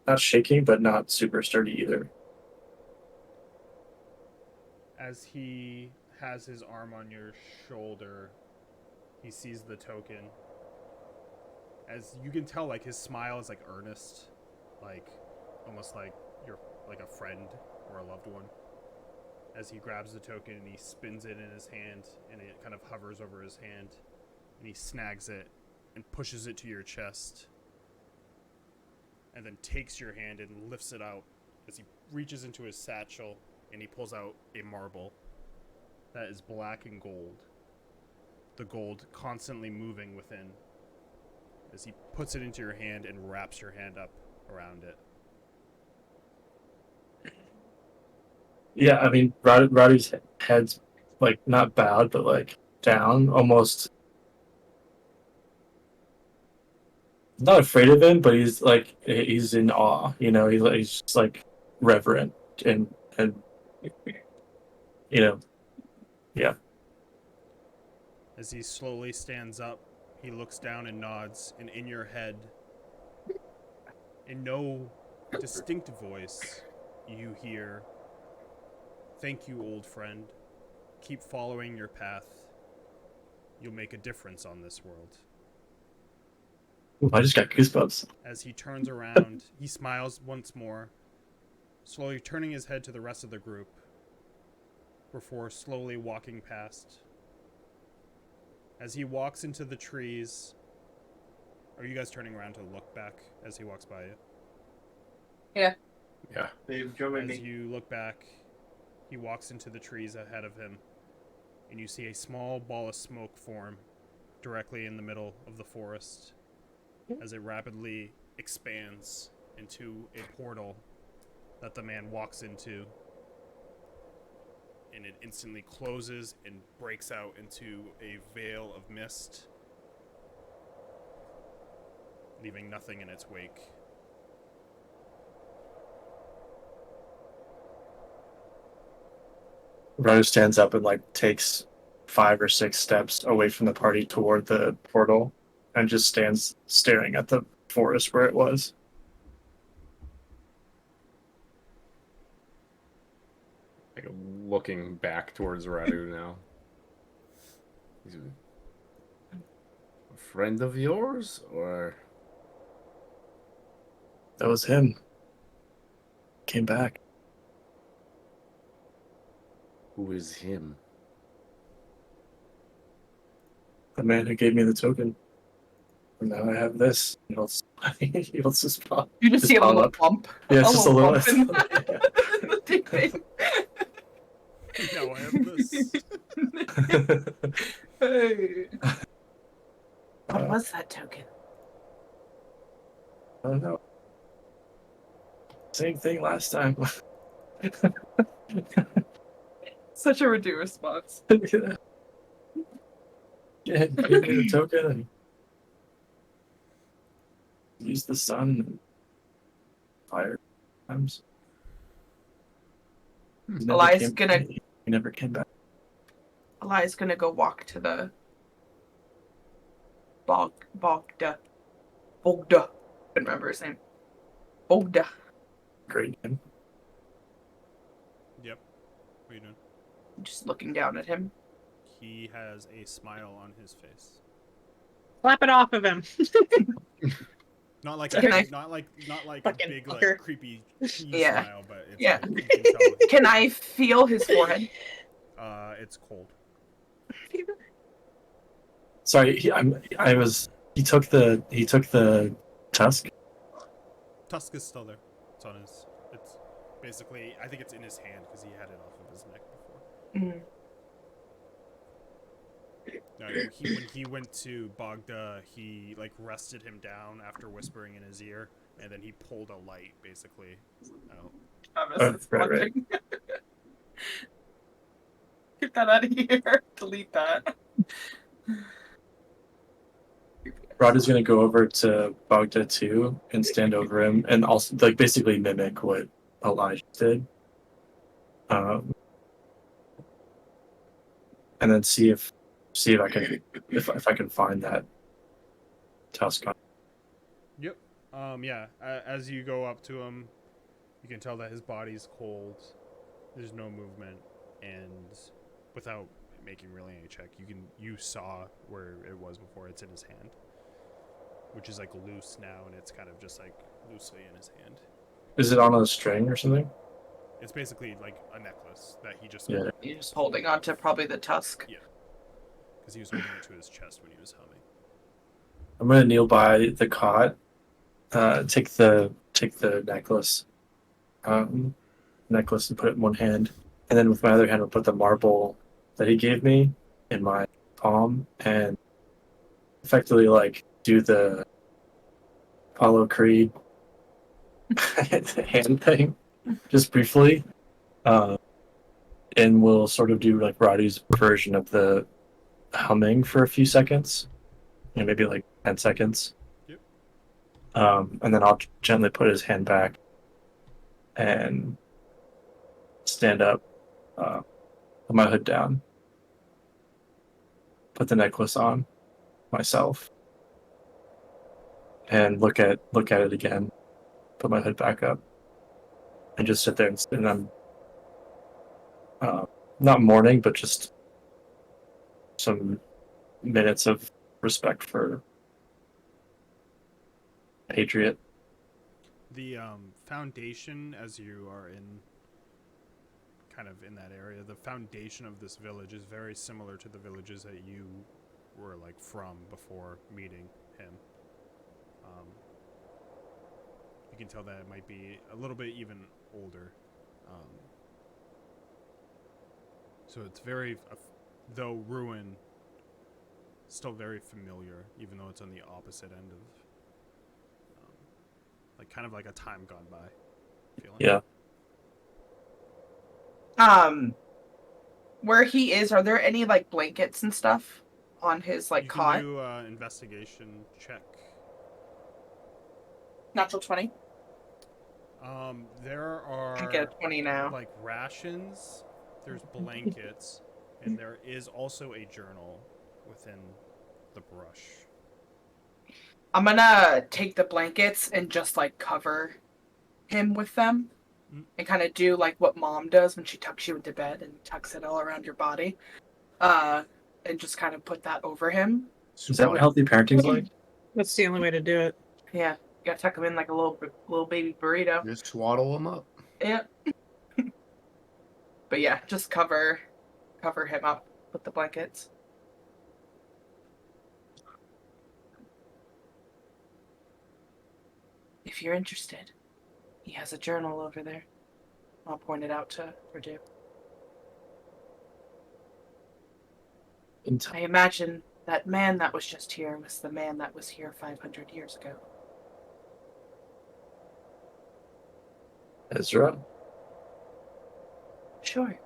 not shaking but not super sturdy either. As he has his arm on your shoulder, he sees the token. As you can tell, like his smile is like earnest, like almost like you're like a friend or a loved one. As he grabs the token and he spins it in his hand, and it kind of hovers over his hand, and he snags it and pushes it to your chest, and then takes your hand and lifts it out as he reaches into his satchel and he pulls out a marble that is black and gold, the gold constantly moving within, as he puts it into your hand and wraps your hand up around it. Yeah, I mean, Roddy's head's like not bowed, but like down, almost not afraid of him, but he's in awe. You know, he's just like reverent and you know, yeah. As he slowly stands up, he looks down and nods, and in your head, in no distinct voice, you hear, "Thank you, old friend. Keep following your path. You'll make a difference on this world." Ooh, I just got goosebumps. As he turns around, he smiles once more, slowly turning his head to the rest of the group, before slowly walking past. As he walks into the trees, are you guys turning around to look back as he walks by you? Yeah. As you look back, he walks into the trees ahead of him, and you see a small ball of smoke form directly in the middle of the forest as it rapidly expands into a portal that the man walks into, and it instantly closes and breaks out into a veil of mist, leaving nothing in its wake. Roddy stands up and like takes 5 or 6 steps away from the party toward the portal and just stands staring at the forest where it was. Like looking back towards Radu now. He's a friend of yours, or That was him. Came back. who is him? the man who gave me the token. And now I have this. He holds his paw. You just His see a paw little up. bump. Yeah, it's just a little. bump in the thing. Now I have this. Hey. What was that token? I don't know. Same thing last time. Such a redo response. Yeah, give me the token and use the sun and fire times. He never Elias came- gonna He never came back. Elias gonna go walk to the Bogda. Couldn't remember his name. Bogda. Great name. Yep. What are you doing? Just looking down at him. He has a smile on his face. Slap it off of him. Not like Can I- not like a Fucking big fucker. like creepy Yeah. smile, but it's Yeah. like, you can tell Can I feel his forehead? it's cold. Sorry, he took the tusk. Tusk is still there. It's on his. It's basically. I think it's in his hand because he had it off of his neck before. Mm. No, when he went to Bogda, he like rested him down after whispering in his ear, and then he pulled a light basically out. Travis is right. watching. Get that out of here. Delete that. Rod is gonna go over to Bogda too and stand over him and also like basically mimic what Elijah did. And then see if I can if I can find that tusk on. Yep. Yeah. As you go up to him, you can tell that his body's cold. There's no movement, and without making really any check, you saw where it was before. It's in his hand, which is like loose now, and it's kind of just like loosely in his hand. Is it on a string or something? It's basically like a necklace that he just Yeah. You're just holding on to probably the tusk. because he was holding it to his chest when he was humming. I'm gonna kneel by the cot, take the necklace, necklace and put it in one hand, and then with my other hand I'll put the marble that he gave me in my palm and effectively like do the Apollo Creed hand thing just briefly, and we'll sort of do like Roddy's version of the humming for a few seconds, maybe like 10 seconds. Yep. And then I'll gently put his hand back and stand up, put my hood down, put the necklace on myself, and look at it again, put my hood back up, and just sit there and I'm not mourning, but just some minutes of respect for Patriot. The foundation, as you are in kind of in that area, the foundation of this village is very similar to the villages that you were like from before meeting him. You can tell that it might be a little bit even older. So it's very, though ruin, still very familiar, even though it's on the opposite end of, like kind of like a time gone by feeling. Yeah. Where he is, are there any like blankets and stuff on his like You cot? can do investigation check. Natural 20. There are I get a 20 now. like rations, there's blankets, and there is also a journal within the brush. I'm gonna take the blankets and just like cover him with them and kind of do like what mom does when she tucks you into bed and tucks it all around your body. And just kind of put that over him. Is that what healthy parenting's like? That's the only way to do it. Yeah, you gotta tuck him in like a little baby burrito. Just swaddle them up. Yeah. But yeah, just cover him up with the blankets. If you're interested, he has a journal over there. I'll point it out to Purdue. I imagine that man that was just here was the man that was here 500 years ago. Ezra? Sure.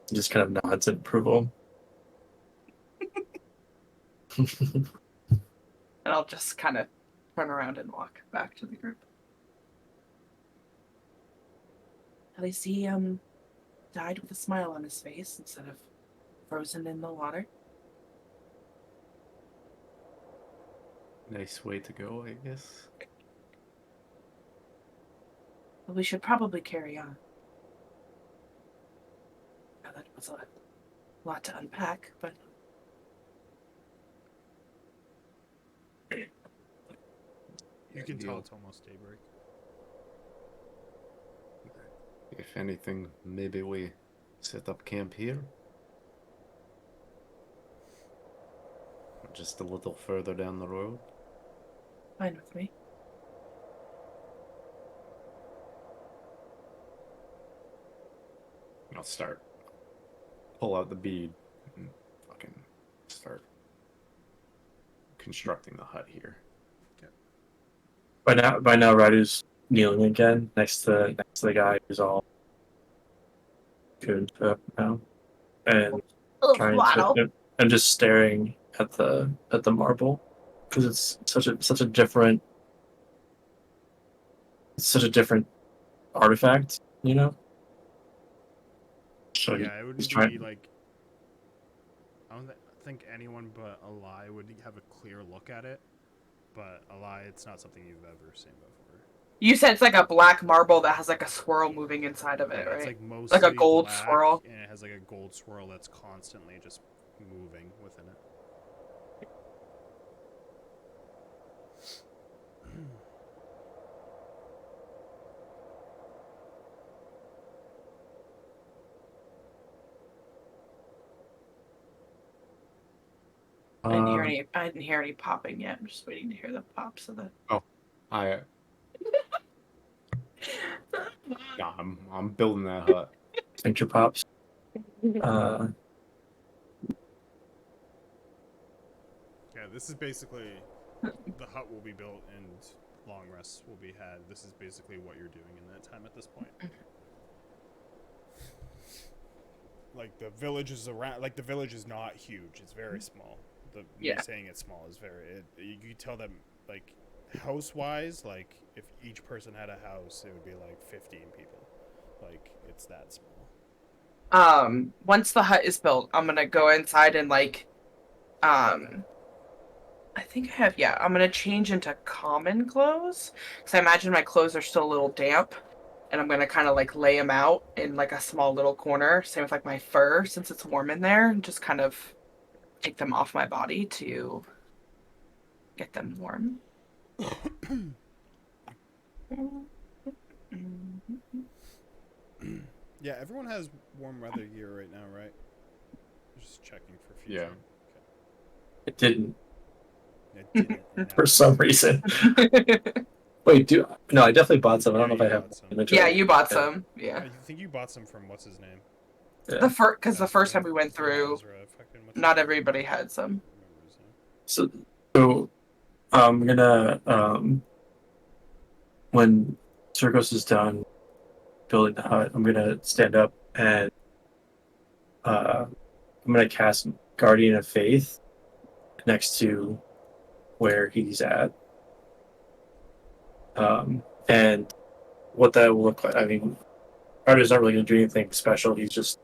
He just kind of nods in approval. And I'll just kind of turn around and walk back to the group. At least he died with a smile on his face instead of frozen in the water. Nice way to go, I guess. But we should probably carry on. Now, that was a lot to unpack, but You can tell it's almost daybreak. If anything, maybe we set up camp here. Just a little further down the road. fine with me. I'll start. Pull out the bead and fucking start constructing the hut here. By now, Radu's kneeling again next to the guy who's all tuned up now, and trying to, and just staring at the marble because it's such a different artifact, you know. So Yeah, it would he's be trying. like, I don't think anyone but Eli would have a clear look at it. But Eli, it's not something you've ever seen before. You said it's like a black marble that has like a swirl moving inside of it, Yeah, right? it's like mostly like a gold black, swirl. and it has like a gold swirl that's constantly just moving within it. I didn't hear any popping yet. I'm just waiting to hear the pops of the. I yeah, I'm building that hut. Picture pops. Yeah, this is basically the hut will be built and long rests will be had. This is basically what you're doing in that time at this point. Like the village is around. Like the village is not huge. It's very small. Me saying it's small is very. You can tell them like house wise. Like if each person had a house, it would be like 15 people. Like it's that small. Once the hut is built, I'm gonna go inside and like, I think I have. Yeah, I'm gonna change into common clothes because I imagine my clothes are still a little damp, and I'm gonna kind of like lay them out in like a small little corner. Same with like my fur since it's warm in there, and just kind of take them off my body to get them warm. Yeah, everyone has warm weather gear right now, right? Just checking for future. Yeah. it didn't It didn't, for some reason. Wait, no, I definitely bought some. I don't know if I have bought some. inventory. Yeah, you bought some. Yeah. I think you bought some from what's his name? Yeah. The first time we went through, Ezra, not everybody had some. So I'm gonna when Circus is done building the hut, I'm gonna stand up and I'm gonna cast Guardian of Faith next to where he's at. And what that will look like. I mean, Artist not really gonna do anything special. He's just,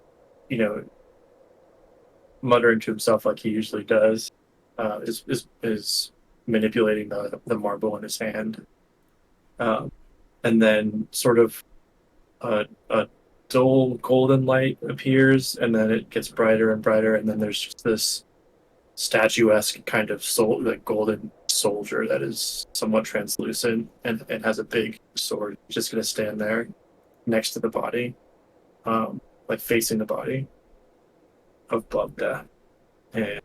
muttering to himself like he usually does. Is manipulating the marble in his hand, and then sort of a dull golden light appears, and then it gets brighter and brighter, and then there's just this statuesque kind of like golden soldier that is somewhat translucent and has a big sword. He's just gonna stand there next to the body, like facing the body of Blubda, and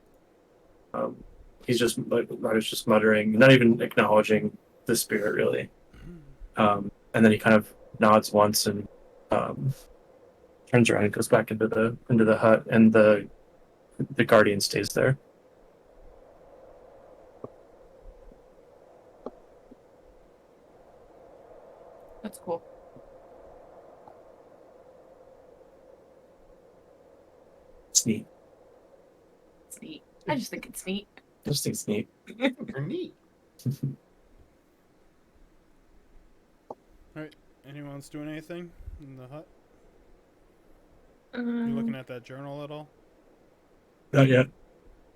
he's just like Ryder's just muttering, not even acknowledging the spirit really. And then he kind of nods once and turns around and goes back into the hut, and the guardian stays there. That's cool. It's neat. It's neat. I just think it's neat. I just think it's neat. They're neat. Alright, anyone else doing anything in the hut? You looking at that journal at all? Not yet.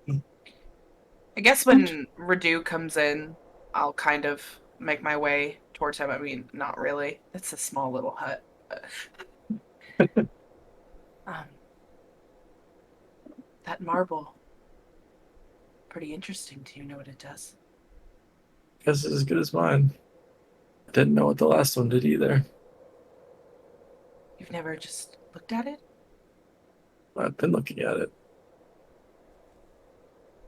I guess when Radu comes in, I'll kind of make my way towards him. I mean, not really. It's a small little hut. But... that marble. Pretty interesting. Do you know what it does? Guess it's as good as mine. I didn't know what the last one did either. You've never just looked at it? I've been looking at it.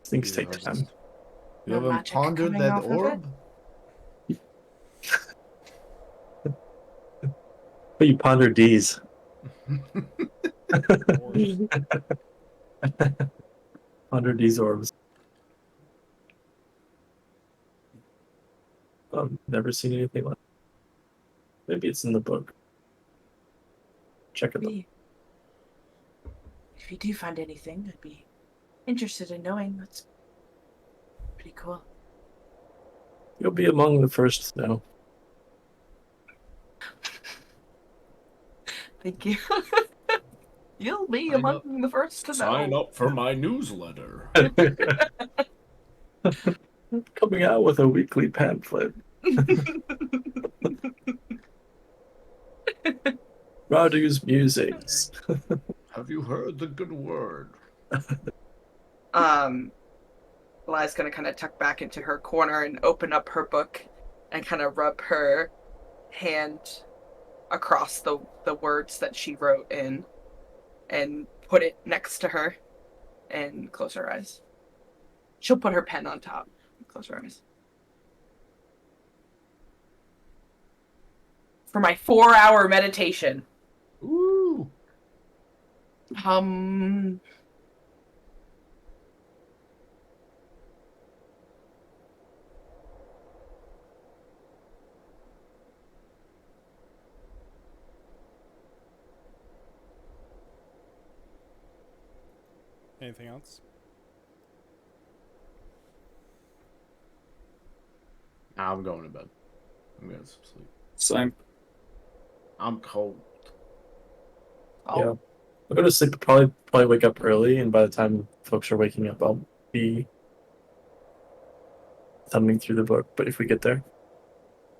Things take time. You No haven't magic pondered coming that off of it? orb? But you ponder D's. Ponder D's orbs. I've never seen anything like. Maybe it's in the book. Check it out. Maybe. If you do find anything, I'd be interested in knowing. That's pretty cool. You'll be among the first to know. Thank you. You'll be Sign among up. the first to know. Sign up for my newsletter. Coming out with a weekly pamphlet. Radu's musings. Have you heard the good word? Eli's gonna kind of tuck back into her corner and open up her book and kind of rub her hand across the words that she wrote in and put it next to her and close her eyes. She'll put her pen on top and close her eyes. For my 4-hour meditation. Ooh. Anything else? I'm going to bed. I'm getting some sleep. Same. I'm cold. Oh, Yeah. I'll go to sleep, probably wake up early, and by the time folks are waking up, I'll be thumbing through the book. But if we get there,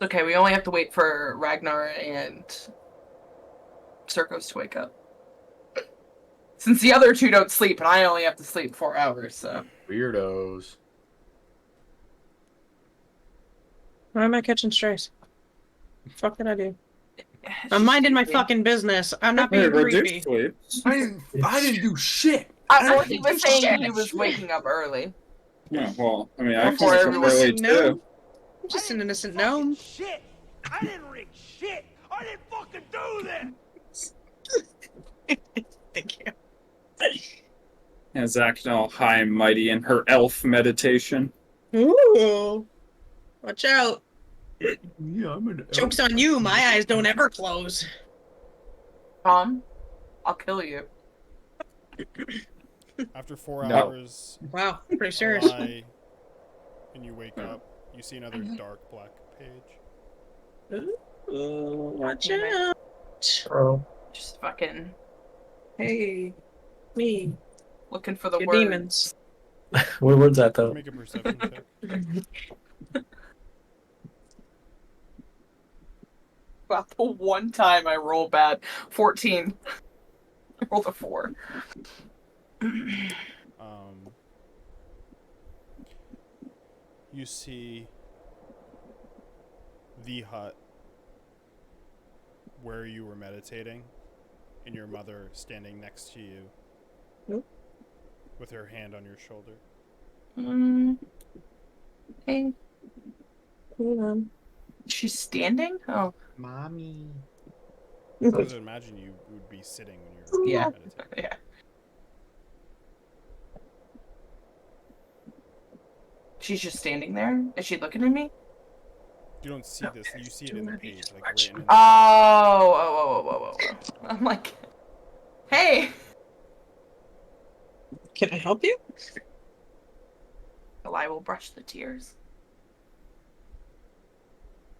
okay, we only have to wait for Ragnar and Circos to wake up. Since the other two don't sleep, and I only have to sleep 4 hours, so. Weirdos. Why am I catching strays? Fuck did I do? I'm minding my fucking business. I'm not being creepy. I didn't do shit. Well, he was saying he was waking up early. Yeah, well, I mean, I I'm can just up an early innocent gnome. too. I'm just an innocent gnome. Shit! I didn't rig shit! I didn't fucking do this! Thank you. Yeah, Zach all high and mighty in her elf meditation. Ooh. Watch out. Yeah, I'm an Joke's on you. My eyes don't ever close. Tom, I'll kill you. After 4 No. hours, Wow, pretty serious. lie, and you wake up, you see another dark black page. Ooh, watch out. oh, Just fucking Hey, me. looking for the Your words. demons. where word's that though? Make a perception check. About the one time I roll bad. 14. I rolled a 4. You see the hut where you were meditating, and your mother standing next to you Nope. with her hand on your shoulder. Hey, hold on. She's standing? Oh, Mommy. Because I imagine you would be sitting when you're yeah. meditating. Yeah. She's just standing there? Is she looking at me? You don't see this. You see it in the page, like watching. written in the Oh. I'm like, hey. Can I help you? Well, I will brush the tears.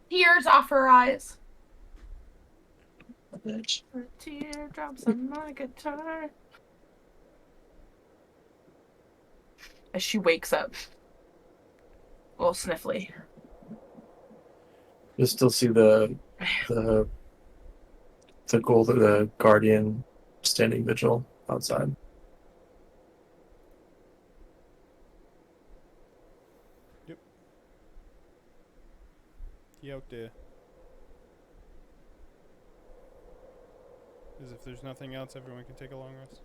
Tears off her eyes. Bitch. Her teardrops on my guitar. As she wakes up. A little sniffly. You still see the gold of the guardian standing vigil outside. He out there. As if there's nothing else, everyone can take a long rest.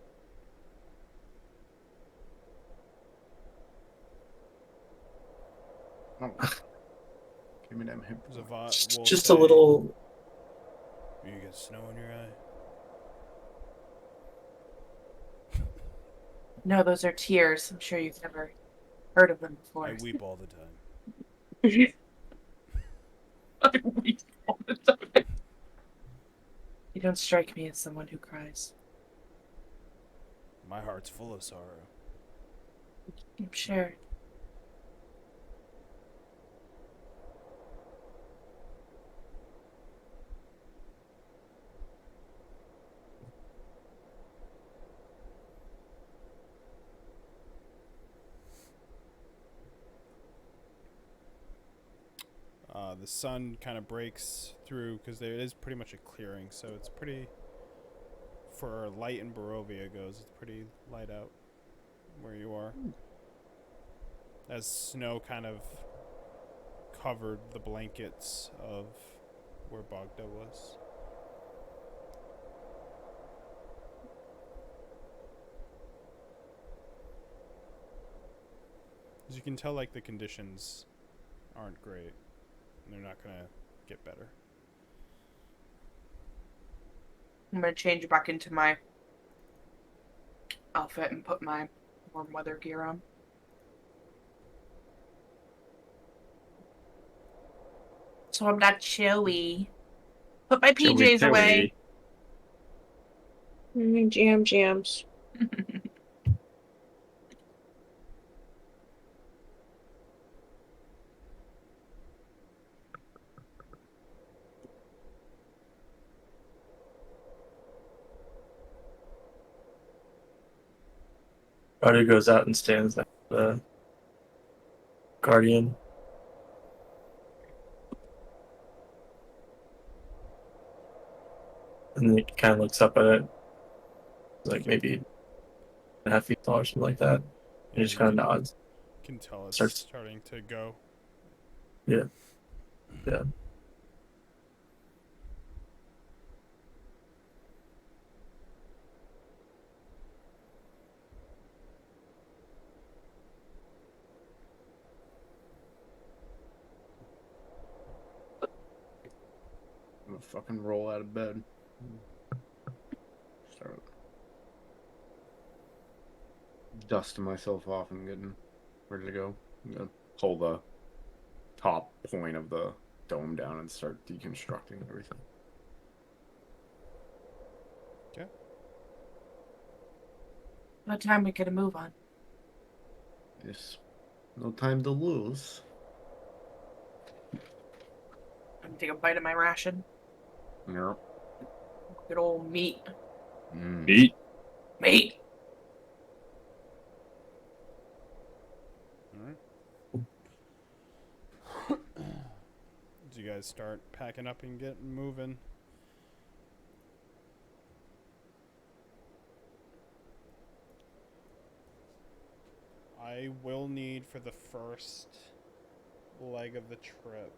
Oh. Give me them hip. Zavat will Just say, a little. You get snow in your eye. No, those are tears. I'm sure you've never heard of them before. I weep all the time. I weep all the time. You don't strike me as someone who cries. My heart's full of sorrow. I'm sure. The sun kind of breaks through because there is pretty much a clearing, so it's pretty, for light in Barovia goes, it's pretty light out where you are. As snow kind of covered the blankets of where Bogda was. As you can tell, like, the conditions aren't great. They're not gonna get better. I'm gonna change back into my outfit and put my warm weather gear on. So I'm not chilly. Put my PJs away. Jams. Artie goes out and stands next to the guardian. And then he kind of looks up at it. Like maybe a half feet tall or something like that. And he just kind of nods. Can tell it's Starts- starting to go. Yeah. I'm gonna fucking roll out of bed. Start dusting myself off and getting ready to go. I'm gonna pull the top point of the dome down and start deconstructing everything. What time we get a move on? Yes. No time to lose. I'm gonna take a bite of my ration. Yep. Good old meat. Meat. Meat. Alright. As you guys start packing up and getting moving. I will need for the first leg of the trip.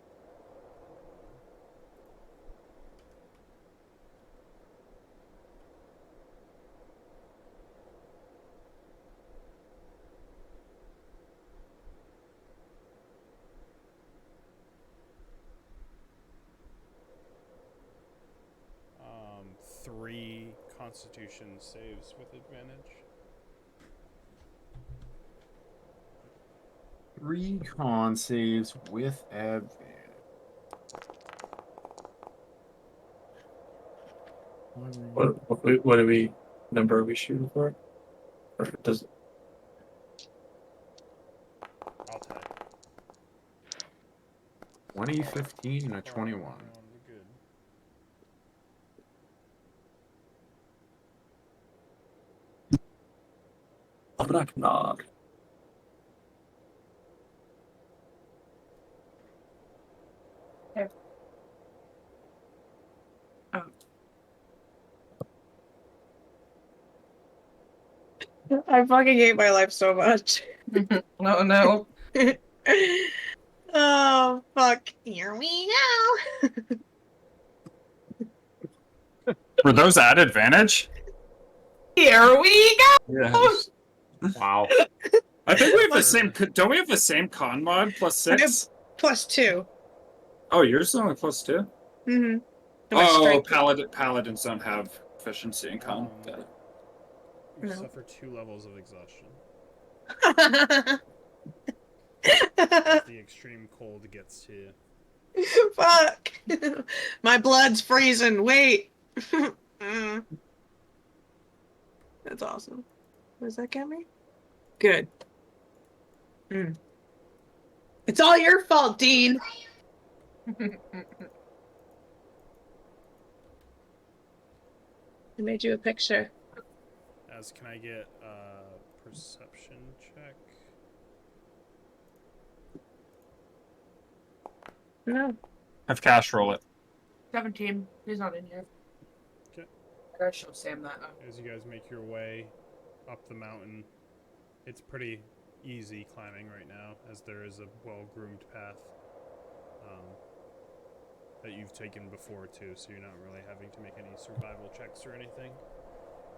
Constitution saves with advantage. 3 con saves with advantage. What do we number are we shooting for? Or does I'll tell you. 20, 15, and a Far 21. around the good. Knock? I fucking hate my life so much. Oh no. Oh fuck! Here we go. Were those at advantage? Here we go. Yes. Wow. I think we have the same. Don't we have the same con mod plus I have 6? +2. Oh, yours is only +2. Mm-hmm. Oh, paladins don't have efficiency in con. Got it. You No. suffer 2 levels of exhaustion. As the extreme cold gets to you. Fuck! My blood's freezing. Wait. Mm. That's awesome. Does that get me? Good. Mm. It's all your fault, Dean. I made you a picture. As can I get a perception check? No. Have Cash roll it. 17. He's not in here. Okay. I gotta show Sam that. As you guys make your way up the mountain, it's pretty easy climbing right now, as there is a well-groomed path that you've taken before too, so you're not really having to make any survival checks or anything.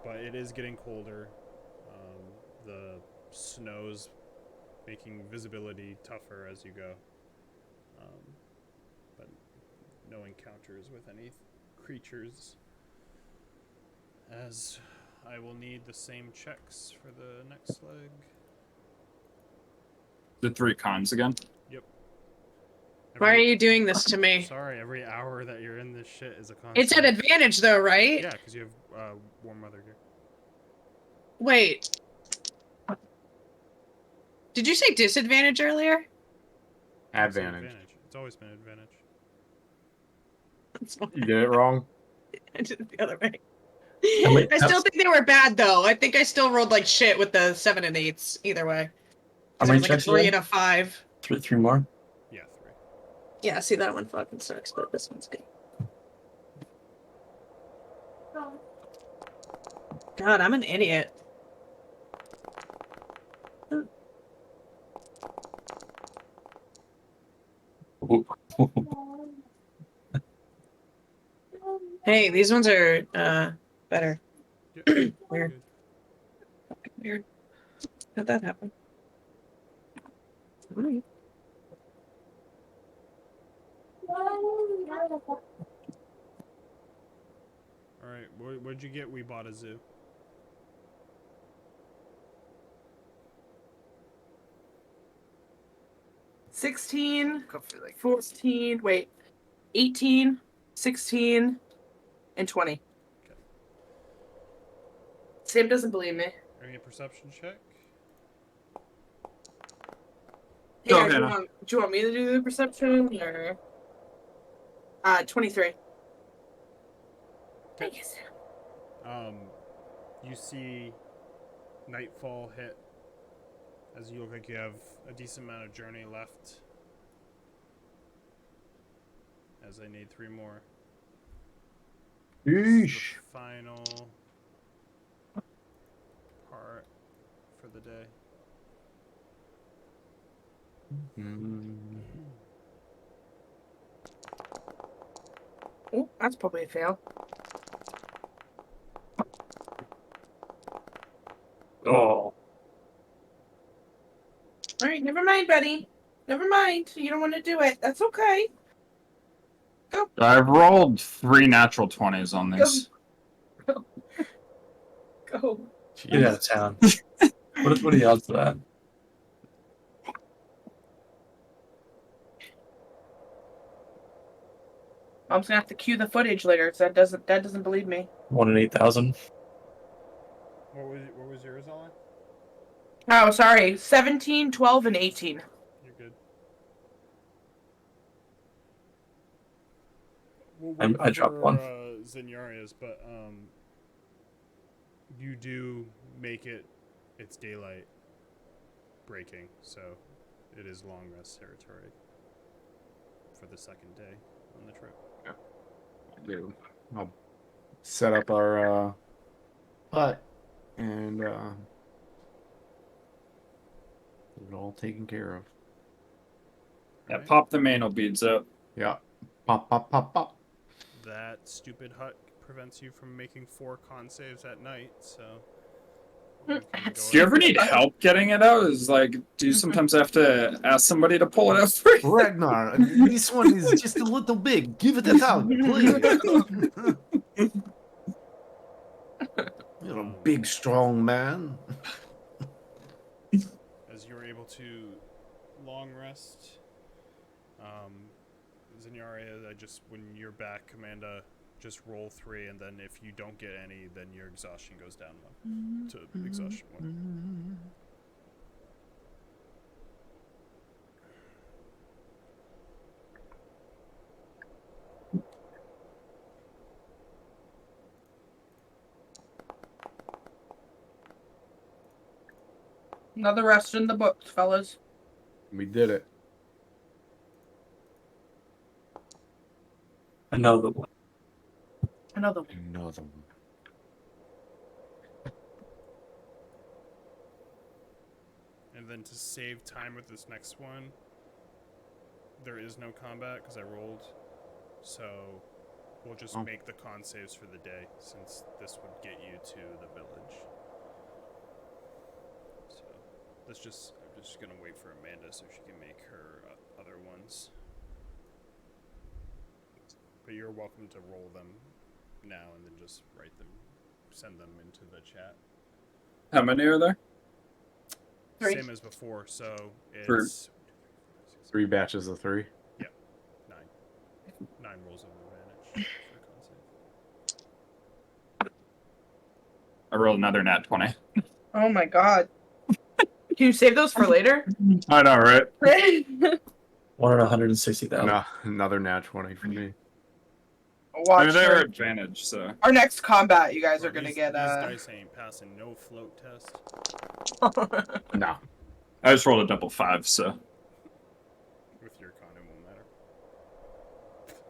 But it is getting colder. The snow's making visibility tougher as you go. But no encounters with any creatures. As I will need the same checks for the next leg. The 3 cons again. Yep. Why are you doing this to me? Sorry, every hour that you're in this shit is a con. It's at advantage though, right? Yeah, because you have warm weather gear. Wait. Did you say disadvantage earlier? Advantage. It's always been advantage. That's fine. You did it wrong. I did it the other way. Wait, I still think they were bad though. I think I still rolled like shit with the 7 and 8s either way. How 'Cause it many was like a checks 3 again? and a 5. Three more. Yeah, 3. Yeah, see that one fucking sucks, but this one's good. God, I'm an idiot. Hey, these ones are better. Yep. Weird. Good. Fucking weird. How'd that happen? Alright. Alright, what'd you get? We bought a zoo. $16, 14, wait, 18, 16, and 20. Okay. Sam doesn't believe me. Any perception check? Hey, Go, guys, Hannah. do you want me to do the perception or? 23. Thank you, Sam. You see nightfall hit as you look like you have a decent amount of journey left. As I need 3 more. This is Yeesh. the final part for the day. Oh, that's probably a fail. Oh. All right, never mind, buddy. Never mind. You don't want to do it. That's okay. I've rolled 3 natural 20s on these. go. Get out of town. What are the odds of that? Mom's gonna have to cue the footage later. 'Cause Dad doesn't believe me. 1 in 8,000. What was yours, Ollie? Oh, sorry. 17, 12, and 18. You're good. We'll I dropped one. Zenyaris, but you do make it. It's daylight breaking, so it is long rest territory for the second day on the trip. Do. I'll set up our hut and get it all taken care of. Yeah, pop the mantle beads out. Yeah. Pop, pop, pop, pop. That stupid hut prevents you from making 4 con saves at night, so. Do you ever need help getting it out? Is like, do you sometimes have to ask somebody to pull it out for you? Ragnar, this one is just a little big. Give it a tug, please. You're a big, strong man. As you're able to long rest, Zenyaria, when you're back, Amanda, just roll 3, and then if you don't get any, then your exhaustion goes down 1 to exhaustion 1. Another rest in the books, fellas. We did it. Another one. Another one. Another one. And then to save time with this next one, there is no combat because I rolled, so we'll just make the con saves for the day since this would get you to the village. So I'm just gonna wait for Amanda so she can make her other ones. But you're welcome to roll them now and then just send them into the chat. How many are there? 3. Same as before, so it's For- 3 batches of 3. 9 rolls of advantage for con save. I rolled another nat 20. Oh my god. Can you save those for later? I know, right? 1 in 160,000. No, another nat 20 for me. I Watch mean, they're her. advantage, so. Our next combat, you guys Bro, are gonna these get dice ain't passing no float test. No. I just rolled a double 5, so. With your con, it won't matter.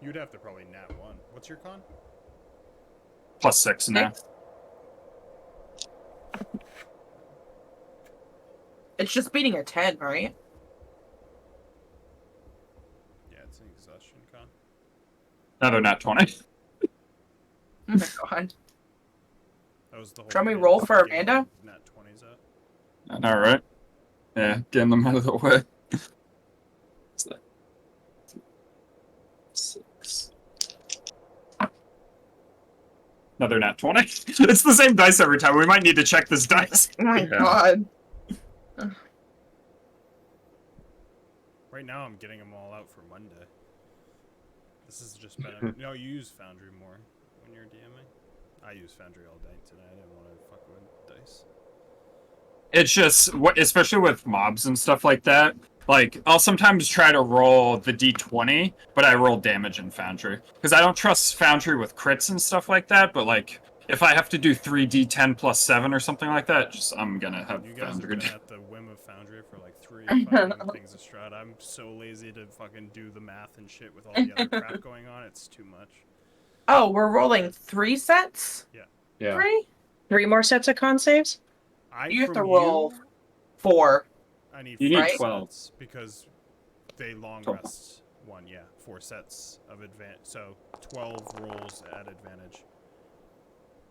You'd have to probably nat 1. What's your con? +6 now. It's just beating a 10, right? Yeah, it's an exhaustion con. Another nat 20. Oh my god. That was the whole. Shall we point roll of for getting Amanda? Nat 20s up. I know, right? Yeah, getting them out of the way. What's that? 6. Another nat 20. It's the same dice every time. We might need to check this dice. Oh my Yeah. god. Right now, I'm getting them all out for Monday. This has just been. No, you use Foundry more when you're DMing. I use Foundry all day today. I didn't want to fuck with dice. It's just, especially with mobs and stuff like that, like, I'll sometimes try to roll the d20, but I roll damage in Foundry. Because I don't trust Foundry with crits and stuff like that, but, like, if I have to do 3d10 plus 7 or something like that, I'm gonna have You guys have Foundry. been at the whim of Foundry for like 3 fucking things of Strahd. I'm so lazy to fucking do the math and shit with all the other crap going on. It's too much. Oh, we're rolling 3 sets? Yeah. 3? 3 more sets of con saves? You have to from roll 4. I need You 4 need 12. sets because they long 12. rest 1. Yeah, 4 sets of advantage. So 12 rolls at advantage.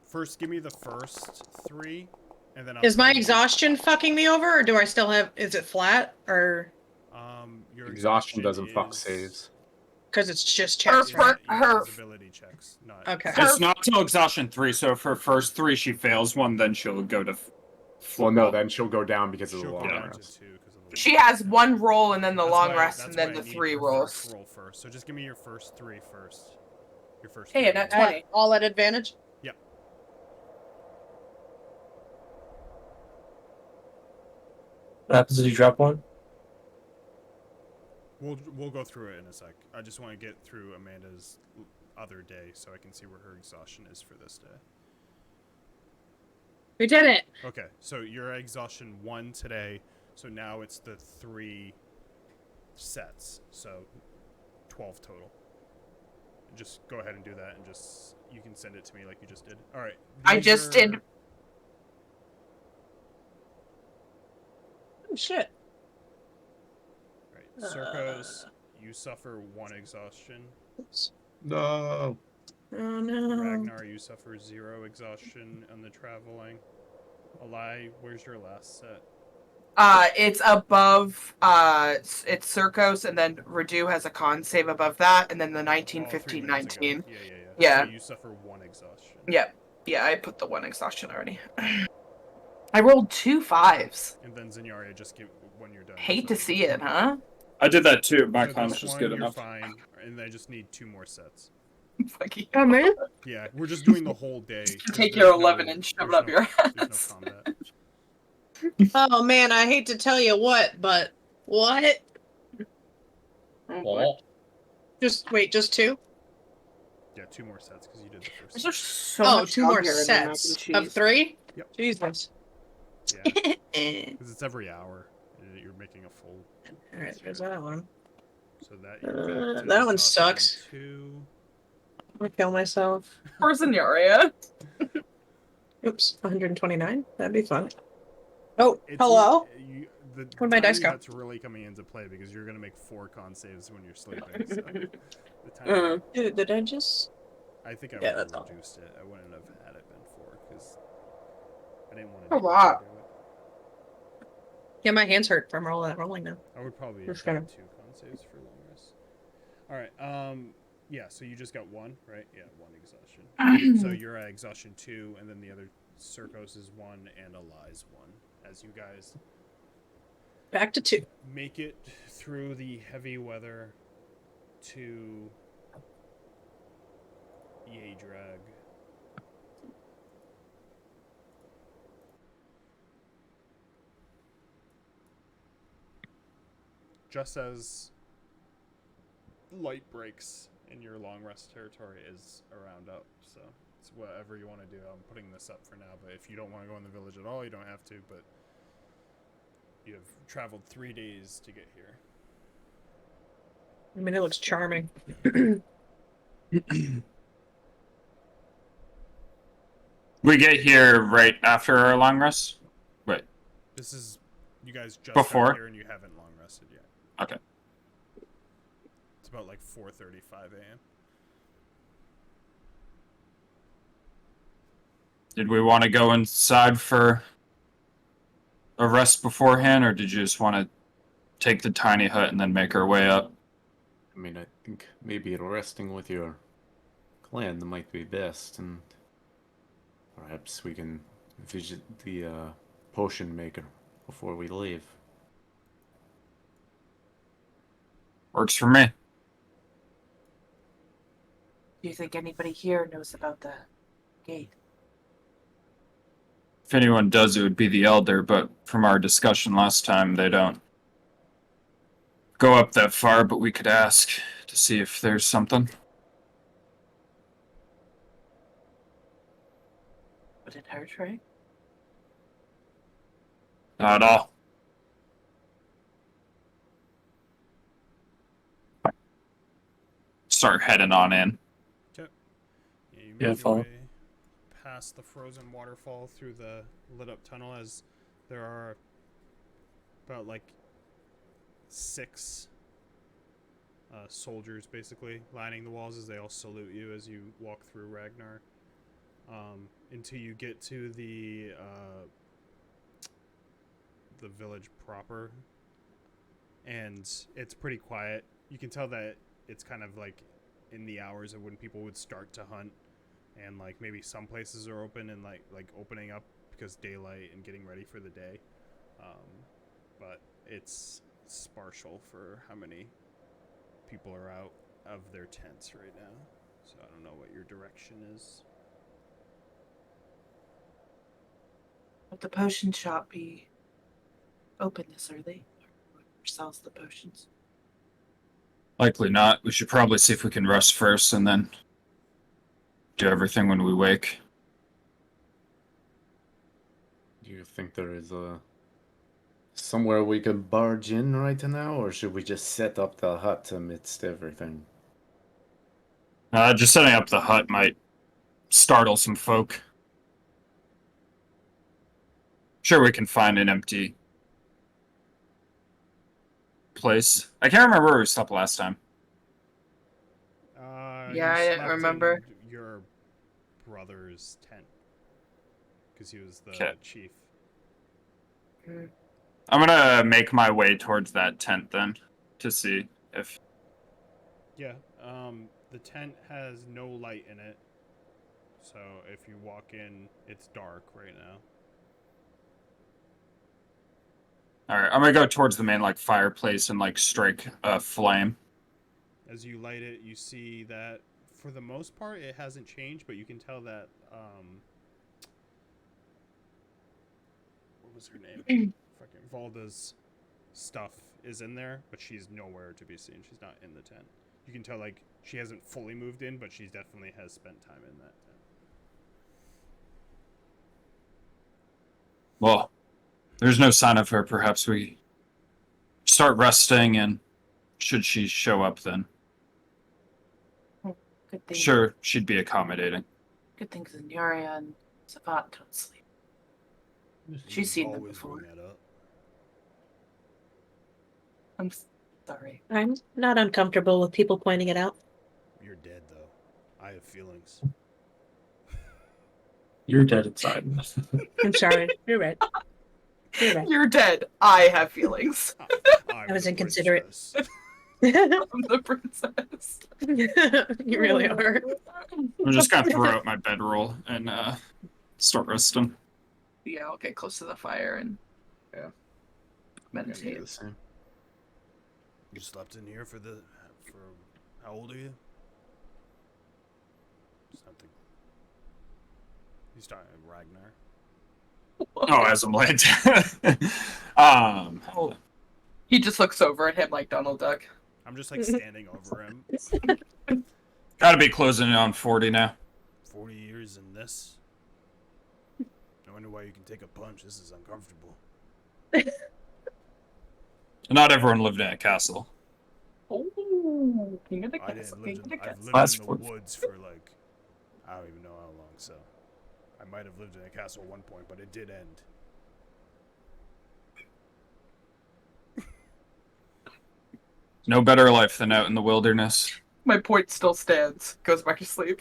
First, give me the first 3, and then I'll Is my tell you- exhaustion fucking me over, or do I still have? Is it flat or? Your Exhaustion doesn't fuck is- saves. Because it's just Her checks, Is right? that- her- ability checks, not. Okay. It's not till exhaustion 3, so if her first 3 she fails one, then she'll go to Well, no, then she'll go down because of the She'll go long down to rest. 2 because of the. She long has rest. one roll and then the That's long why- rest that's and then why I the need 3 your rolls. first roll first. So just give me your first 3 first. Your first. Hey, 3 a nat rolls. 20. All at advantage? Yep. What happens if you drop one? We'll go through it in a sec. I just want to get through Amanda's other day so I can see where her exhaustion is for this day. We did it. Okay, so you're at exhaustion 1 today, so now it's the 3 sets, so 12 total. Just go ahead and do that, and just you can send it to me like you just did. All right. I these just are- did. Oh, shit. Right, Circos, you suffer 1 exhaustion. Oops. No. Oh, no. Ragnar, you suffer 0 exhaustion on the traveling. Alai, where's your last set? It's above, it's Circos, and then Redu has a con save above that, and then the 19, Oh, 3 15, minutes ago. 19. Yeah. Yeah. So you suffer 1 exhaustion. Yep. Yeah, I put the 1 exhaustion already. I rolled 2 5s. And then Zenyaria, just give when you're done. Hate to so- see it, huh? I did that too. My So con's this just one, good you're enough. fine, and I just need 2 more sets. Fuck you. Oh, man. Yeah, we're just doing the whole day. Just 'cause take there's your 11 and shove it there's up your There's ass. no combat. Oh, man, I hate to tell you what, but what? Oh, Just, wait, just 2? Yeah, 2 more sets because you did the There's first. just so Oh, much 2 more dog hair in my mac and sets cheese. of 3? Yep. Jesus. Yeah, All because it's every hour. You're making a full. right, there's that one. So that you're back to That one exhaustion sucks. 2. I'm gonna kill myself. Poor Zenyaria. Oops, 129. That'd be fun. Oh, It's hello. The Where'd my dice timing go? That's really coming into play because you're gonna make 4 con saves when you're sleeping. So the timing, Did I just? I think I Yeah, would have that's all. reduced it. I wouldn't have had it been 4 because I didn't want A to. lot. Yeah, my hands hurt from all that rolling now. I would probably Just have gonna- 2 con saves for long rest. All right. Yeah. So you just got 1, right? Yeah, 1 exhaustion. So you're at exhaustion 2, and then the other Circos is 1 and Alai's 1. As you guys Back to 2. make it through the heavy weather to Yedrag. Just as light breaks in your long rest territory is around up, so it's whatever you want to do. I'm putting this up for now, but if you don't want to go in the village at all, you don't have to, but you have traveled 3 days to get here. I mean, it looks charming. We get here right after our long rest? Wait. This is you guys just Before? got here and you haven't long rested yet. Okay. It's about like 4:35 a.m. Did we want to go inside for a rest beforehand, or did you just want to take the tiny hut and then make our way up? I mean, I think maybe resting with your clan might be best, and perhaps we can visit the potion maker before we leave. Works for me. Do you think anybody here knows about the gate? If anyone does, it would be the elder, but from our discussion last time, they don't go up that far, but we could ask to see if there's something. Would it hurt, right? Not at all. Start heading on in. Yeah, you Yeah, make your follow. way past the frozen waterfall through the lit up tunnel as there are about like 6 soldiers basically lining the walls as they all salute you as you walk through Ragnar until you get to the village proper, and it's pretty quiet. You can tell that it's kind of like in the hours of when people would start to hunt, and like maybe some places are open and like opening up because daylight and getting ready for the day, but it's spartial for how many people are out of their tents right now. So I don't know what your direction is. Would the potion shop be open this early? Or sells the potions? Likely not. We should probably see if we can rest first and then do everything when we wake. Do you think there is a somewhere we could barge in right now, or should we just set up the hut amidst everything? Just setting up the hut might startle some folk. Sure, we can find an empty place. I can't remember where we slept last time. Yeah, You I didn't slept remember. in your brother's tent because he was the Okay. chief. I'm gonna make my way towards that tent then to see if. Yeah. The tent has no light in it, so if you walk in, it's dark right now. All right, I'm gonna go towards the main like fireplace and like strike a flame. As you light it, you see that for the most part it hasn't changed, but you can tell that what was her name? Fucking Valda's stuff is in there, but she's nowhere to be seen. She's not in the tent. You can tell like she hasn't fully moved in, but she definitely has spent time in that tent. Well, there's no sign of her. Perhaps we start resting, and should she show up, then Good thing. sure, she'd be accommodating. Good thing Zenyaria and Savat don't sleep. She's seen them Always before. bring that up. I'm sorry. I'm not uncomfortable with people pointing it out. You're dead though. I have feelings. You're dead inside. I'm sorry. You're right. You're right. You're dead. I have feelings. I was inconsiderate. princess. I'm the princess. You really are. I'm just gonna throw out my bedroll and start resting. Yeah, I'll get close to the fire and I'm gonna do meditate. the same. You slept in here for how old are you? Something. He's talking Ragnar. Oh, as I'm late. Hold on. He just looks over at him like Donald Duck. I'm just like standing over him. Gotta be closing in on 40 now. 40 years in this. I wonder why you can take a punch. This is uncomfortable. Not everyone lived in a castle. Oh, king of the I castle, didn't king live of in, the I've castle. lived Last in the 40. woods for like I don't even know how long. So I might have lived in a castle at one point, but it did end. No better life than out in the wilderness. My point still stands. Goes back to sleep.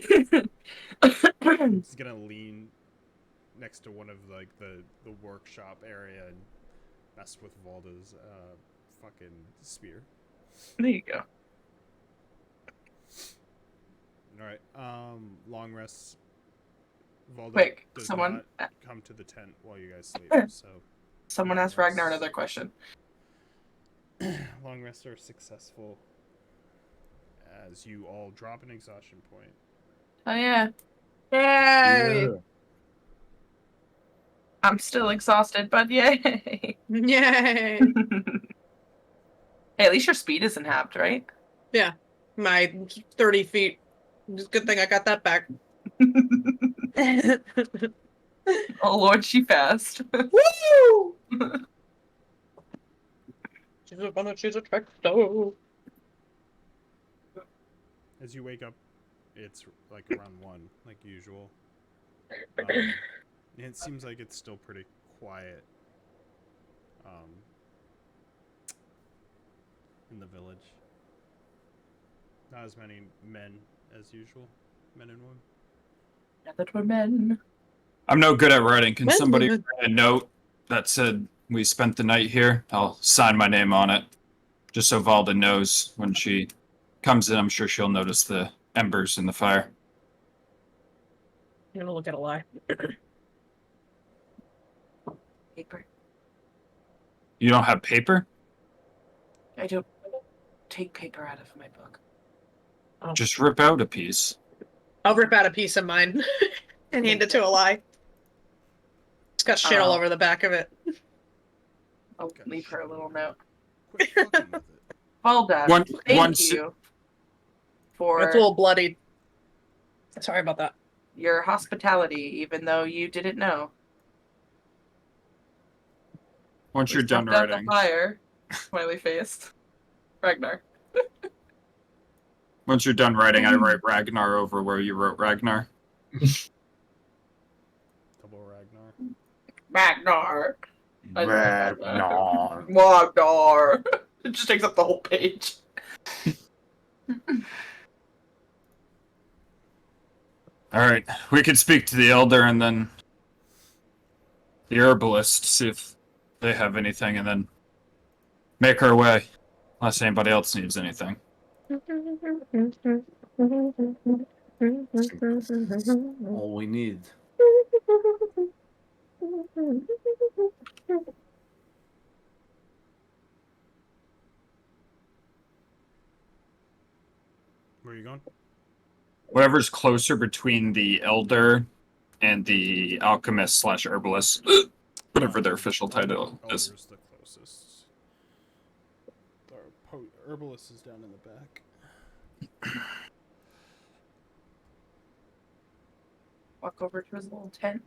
He's gonna lean next to one of like the workshop area and mess with Valda's fucking spear. There you go. All right. Long rests. Valda Quick, does someone not come to the tent while you guys sleep. So someone asked Ragnar another question. long rests are successful as you all drop an exhaustion point. Oh yeah. Yay! I'm still exhausted, but yay! Yay! Hey, at least your speed isn't halved, right? My 30 feet. It's a good thing I got that back. Oh Lord, she fast. Woo! She's a tractor. As you wake up, it's like around 1, like usual. And it seems like it's still pretty quiet in the village. Not as many men as usual. Men and women. Now that we're men. I'm no good at writing. Can Well, somebody women. write a note that said we spent the night here? I'll sign my name on it. Just so Valda knows when she comes in, I'm sure she'll notice the embers in the fire. I'm gonna look at a lie. Paper. You don't have paper? I don't take paper out of my book. Just rip out a piece. I'll rip out a piece of mine and hand it to a lie. It's got shit all over the back of it. I'll Got leave her a shit little all note. Quit fucking with it. Well done. Thank you for It's a little bloodied. Sorry about that. your hospitality, even though you didn't know. Once you're We done stepped out writing. the fire. Smiley face. Ragnar. Once you're done writing, I write Ragnar over where you wrote Ragnar. Double Ragnar. Ragnar. Ragnar. Ragnar. It just takes up the whole page. Alright, we could speak to the Elder and then the Herbalist, see if they have anything, and then make our way. Unless anybody else needs anything. All we need. Where are you going? Whatever's closer between the Elder and the Alchemist / Herbalist, whatever their official title is. Elder's the closest. Our herbalist is down in the back. Walk over to his little tent.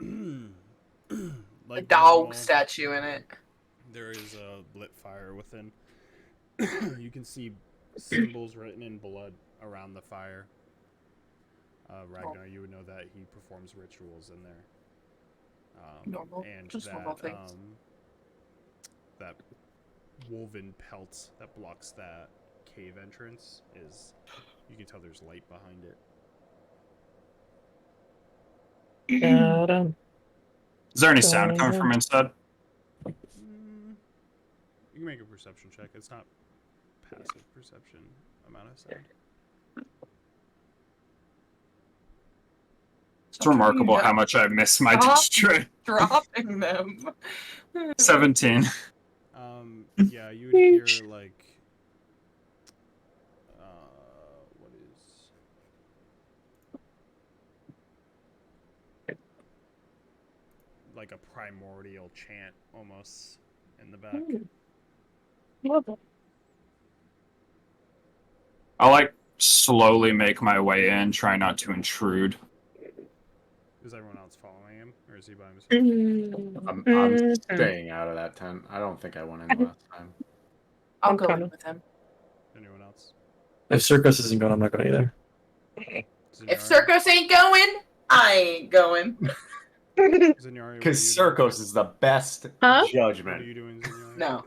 Like A dog normal, statue in it. There is a lit fire within. You can see symbols written in blood around the fire. Ragnar, you would know that he performs rituals in there. Normal, and just that, normal things. That woven pelt that blocks that cave entrance is, you can tell there's light behind it. Is there any sound coming from inside? You can make a perception check. It's not passive perception amount of sound. It's remarkable how much I miss my district. Dropping them. 17. Yeah, you would hear like what is like a primordial chant almost in the back. I'll like slowly make my way in, try not to intrude. Is everyone else following him, or is he by himself? I'm staying out of that tent. I don't think I went in last time. I'll go in with him. Anyone else? If Circus isn't going, I'm not going either. If Circus ain't going, I ain't going. Because Circus is the best Huh? What are judgment. you doing, Zinari? No.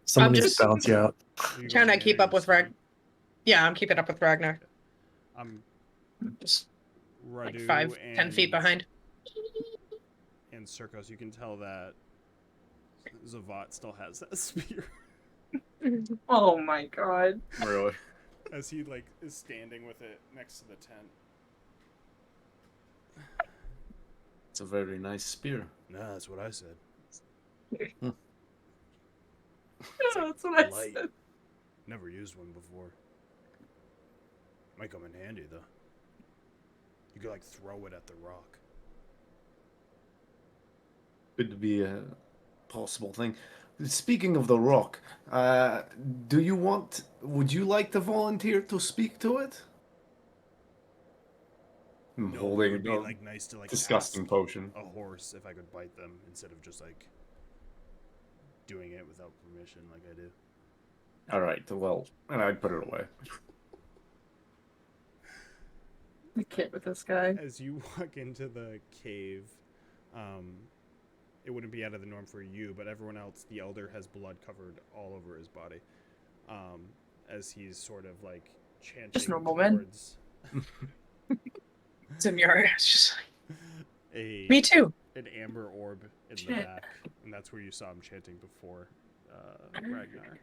Someone I'm needs just- to balance you out. Are you Trying to going keep in or up with staying? Rag. Yeah, I'm keeping up with Ragnar. I'm Just like Radu 5-10 feet behind. And Circus, you can tell that Zavat still has that spear. Oh my god. Really? As he like is standing with it next to the tent. It's a very nice spear. Nah, that's what I said. Yeah, that's what I light. said. Never used one before. Might come in handy though. You could like throw it at the rock. Could be a possible thing. Speaking of the rock, would you like to volunteer to speak to it? I'm No, holding it would be a like nice to like disgusting ask potion. a horse if I could bite them instead of just like doing it without permission like I do. Alright, well, and I'd put it away. I can't with this guy. As you walk into the cave, it wouldn't be out of the norm for you, but everyone else, the elder has blood covered all over his body. As he's sort of like chanting Just normal men. towards Zinari is just a me too. an amber orb in the back, and that's where you saw him chanting before Ragnar.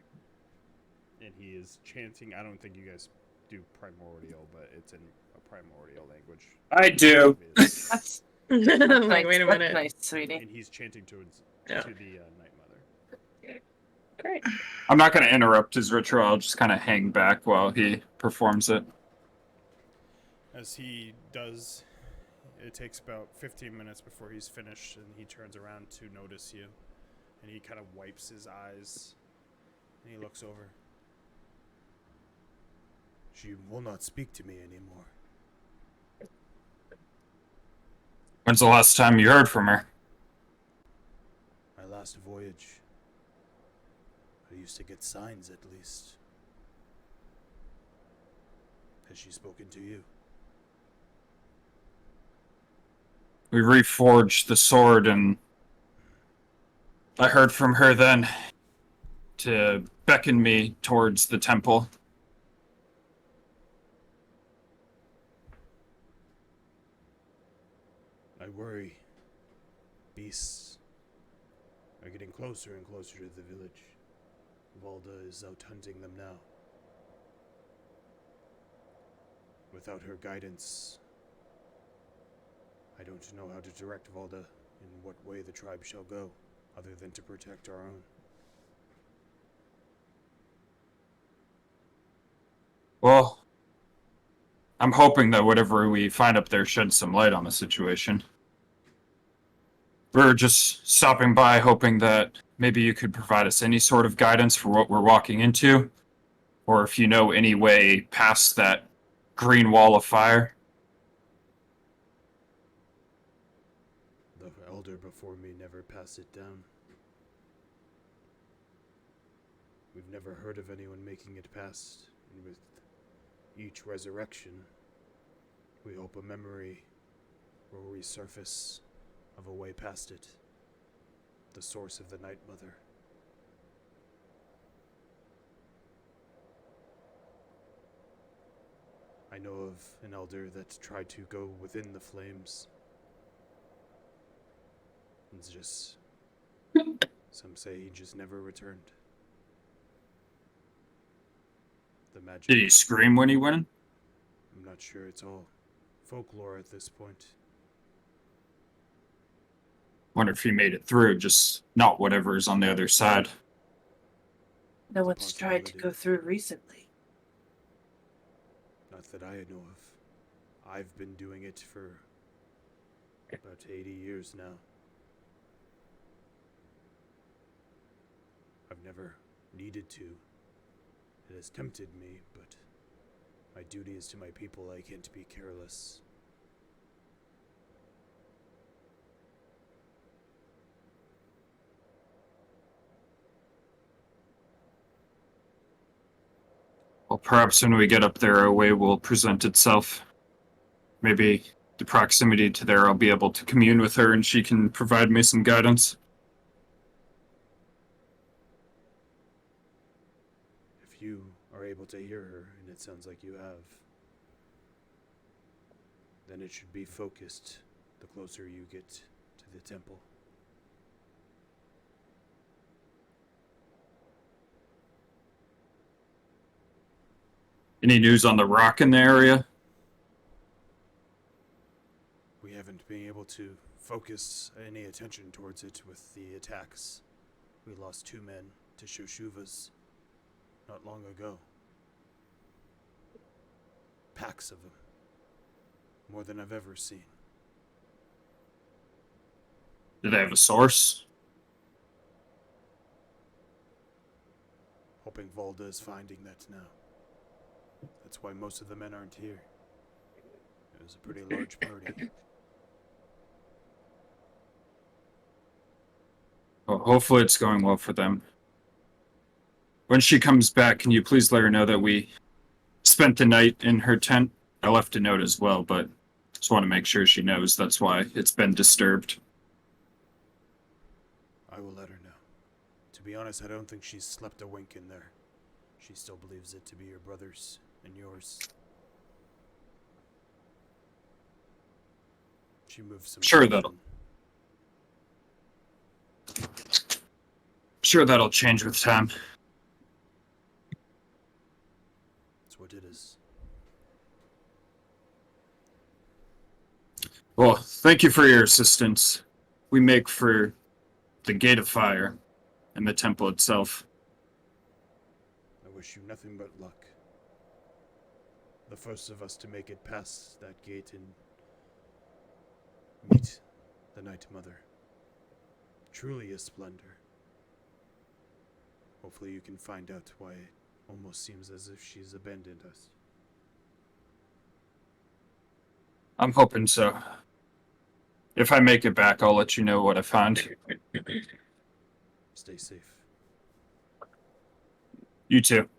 and he is chanting. I don't think you guys do primordial, but it's in a primordial language. I do. That's I'm like, nice. wait a That's minute. nice, sweetie. And he's chanting to Yeah. the Night Mother. Great. I'm not going to interrupt his ritual. I'll just kind of hang back while he performs it. As he does, it takes about 15 minutes before he's finished, and he turns around to notice you. And he kind of wipes his eyes, and he looks over. She will not speak to me anymore. When's the last time you heard from her? My last voyage. I used to get signs, at least. Has she spoken to you? We reforged the sword, and I heard from her then to beckon me towards the temple. I worry. Beasts are getting closer and closer to the village. Valda is out hunting them now. Without her guidance, I don't know how to direct Valda in what way the tribe shall go, other than to protect our own. Well, I'm hoping that whatever we find up there sheds some light on the situation. We're just stopping by hoping that maybe you could provide us any sort of guidance for what we're walking into, or if you know any way past that green wall of fire. The elder before me never passed it down. We've never heard of anyone making it past, and with each resurrection, we hope a memory will resurface of a way past it, the source of the Night Mother. I know of an elder that tried to go within the flames. It's just... some say he just never returned. The magic... Did he scream when he went in? I'm not sure, it's all folklore at this point. Wonder if he made it through, just not whatever's on the other side. No one's tried to go through recently. Not that I know of. I've been doing it for about 80 years now. I've never needed to. It has tempted me, but my duty is to my people. I can't be careless. Well, perhaps when we get up there, a way will present itself. Maybe the proximity to there, I'll be able to commune with her and she can provide me some guidance. If you are able to hear her, and it sounds like you have, then it should be focused the closer you get to the temple. Any news on the rock in the area? We haven't been able to focus any attention towards it with the attacks. We lost 2 men to Shoshuvas not long ago. Packs of them. More than I've ever seen. Do they have a source? Hoping Valda is finding that now. That's why most of the men aren't here. It was a pretty large party. Well, hopefully it's going well for them. When she comes back, can you please let her know that we spent the night in her tent? I left a note as well, but just want to make sure she knows that's why it's been disturbed. I will let her know. To be honest, I don't think she's slept a wink in there. She still believes it to be your brother's and yours. She moves some... Sure, Sure, that'll change with time. Thank you for your assistance. We make for the Gate of Fire and the temple itself. I wish you nothing but luck. The first of us to make it past that gate and meet the Night Mother. Truly a splendor. Hopefully you can find out why it almost seems as if she's abandoned us. I'm hoping so. If I make it back, I'll let you know what I find. Stay safe. You too.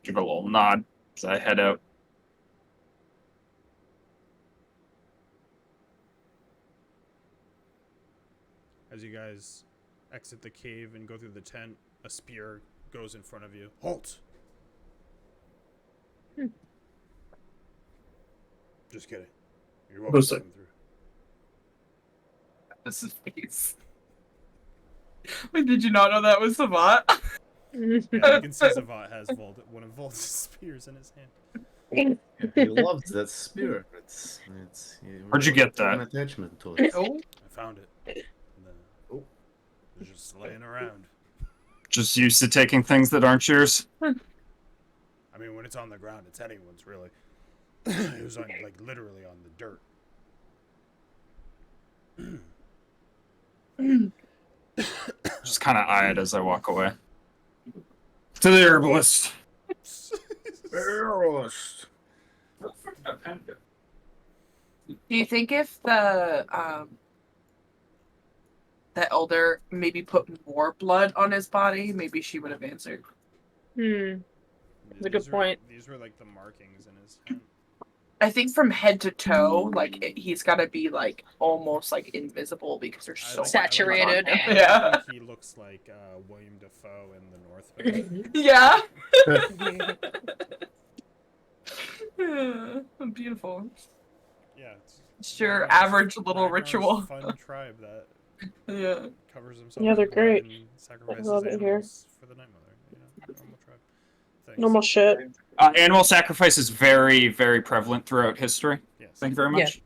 Give a little nod as I head out. As you guys exit the cave and go through the tent, a spear goes in front of you. Halt! Just kidding. You're welcome Who's to it? come through. This is face. Wait, did you not know that was Savant? Yeah, you can see Zavat has one of Volt's spears in his hand. He loves that spear. Where'd you get that? An attachment to it. Oh, I found it. Oh. It was just laying around. Just used to taking things that aren't yours. I mean, when it's on the ground, it's anyone's, really. It was on, like, literally on the dirt. Just kind of eye it as I walk away. To the herbalist. do you think if the elder maybe put more blood on his body, maybe she would have answered? That's a good point. These were, like, the markings in his tent. I think from head to toe, like he's got to be like almost like invisible because there's so much Saturated. blood on him. I Yeah, think he looks like William Dafoe in The Northman. yeah. Beautiful. Yeah. It's Sure, Ragnar's- average little Ragnar's ritual. Fun tribe that Yeah. covers himself. Yeah, in they're blood great. and sacrifices love it here. animals for the Night Mother. You know, normal tribe. Thanks. Normal shit. Animal sacrifice is very, very prevalent throughout history. Yes. Thank you very much.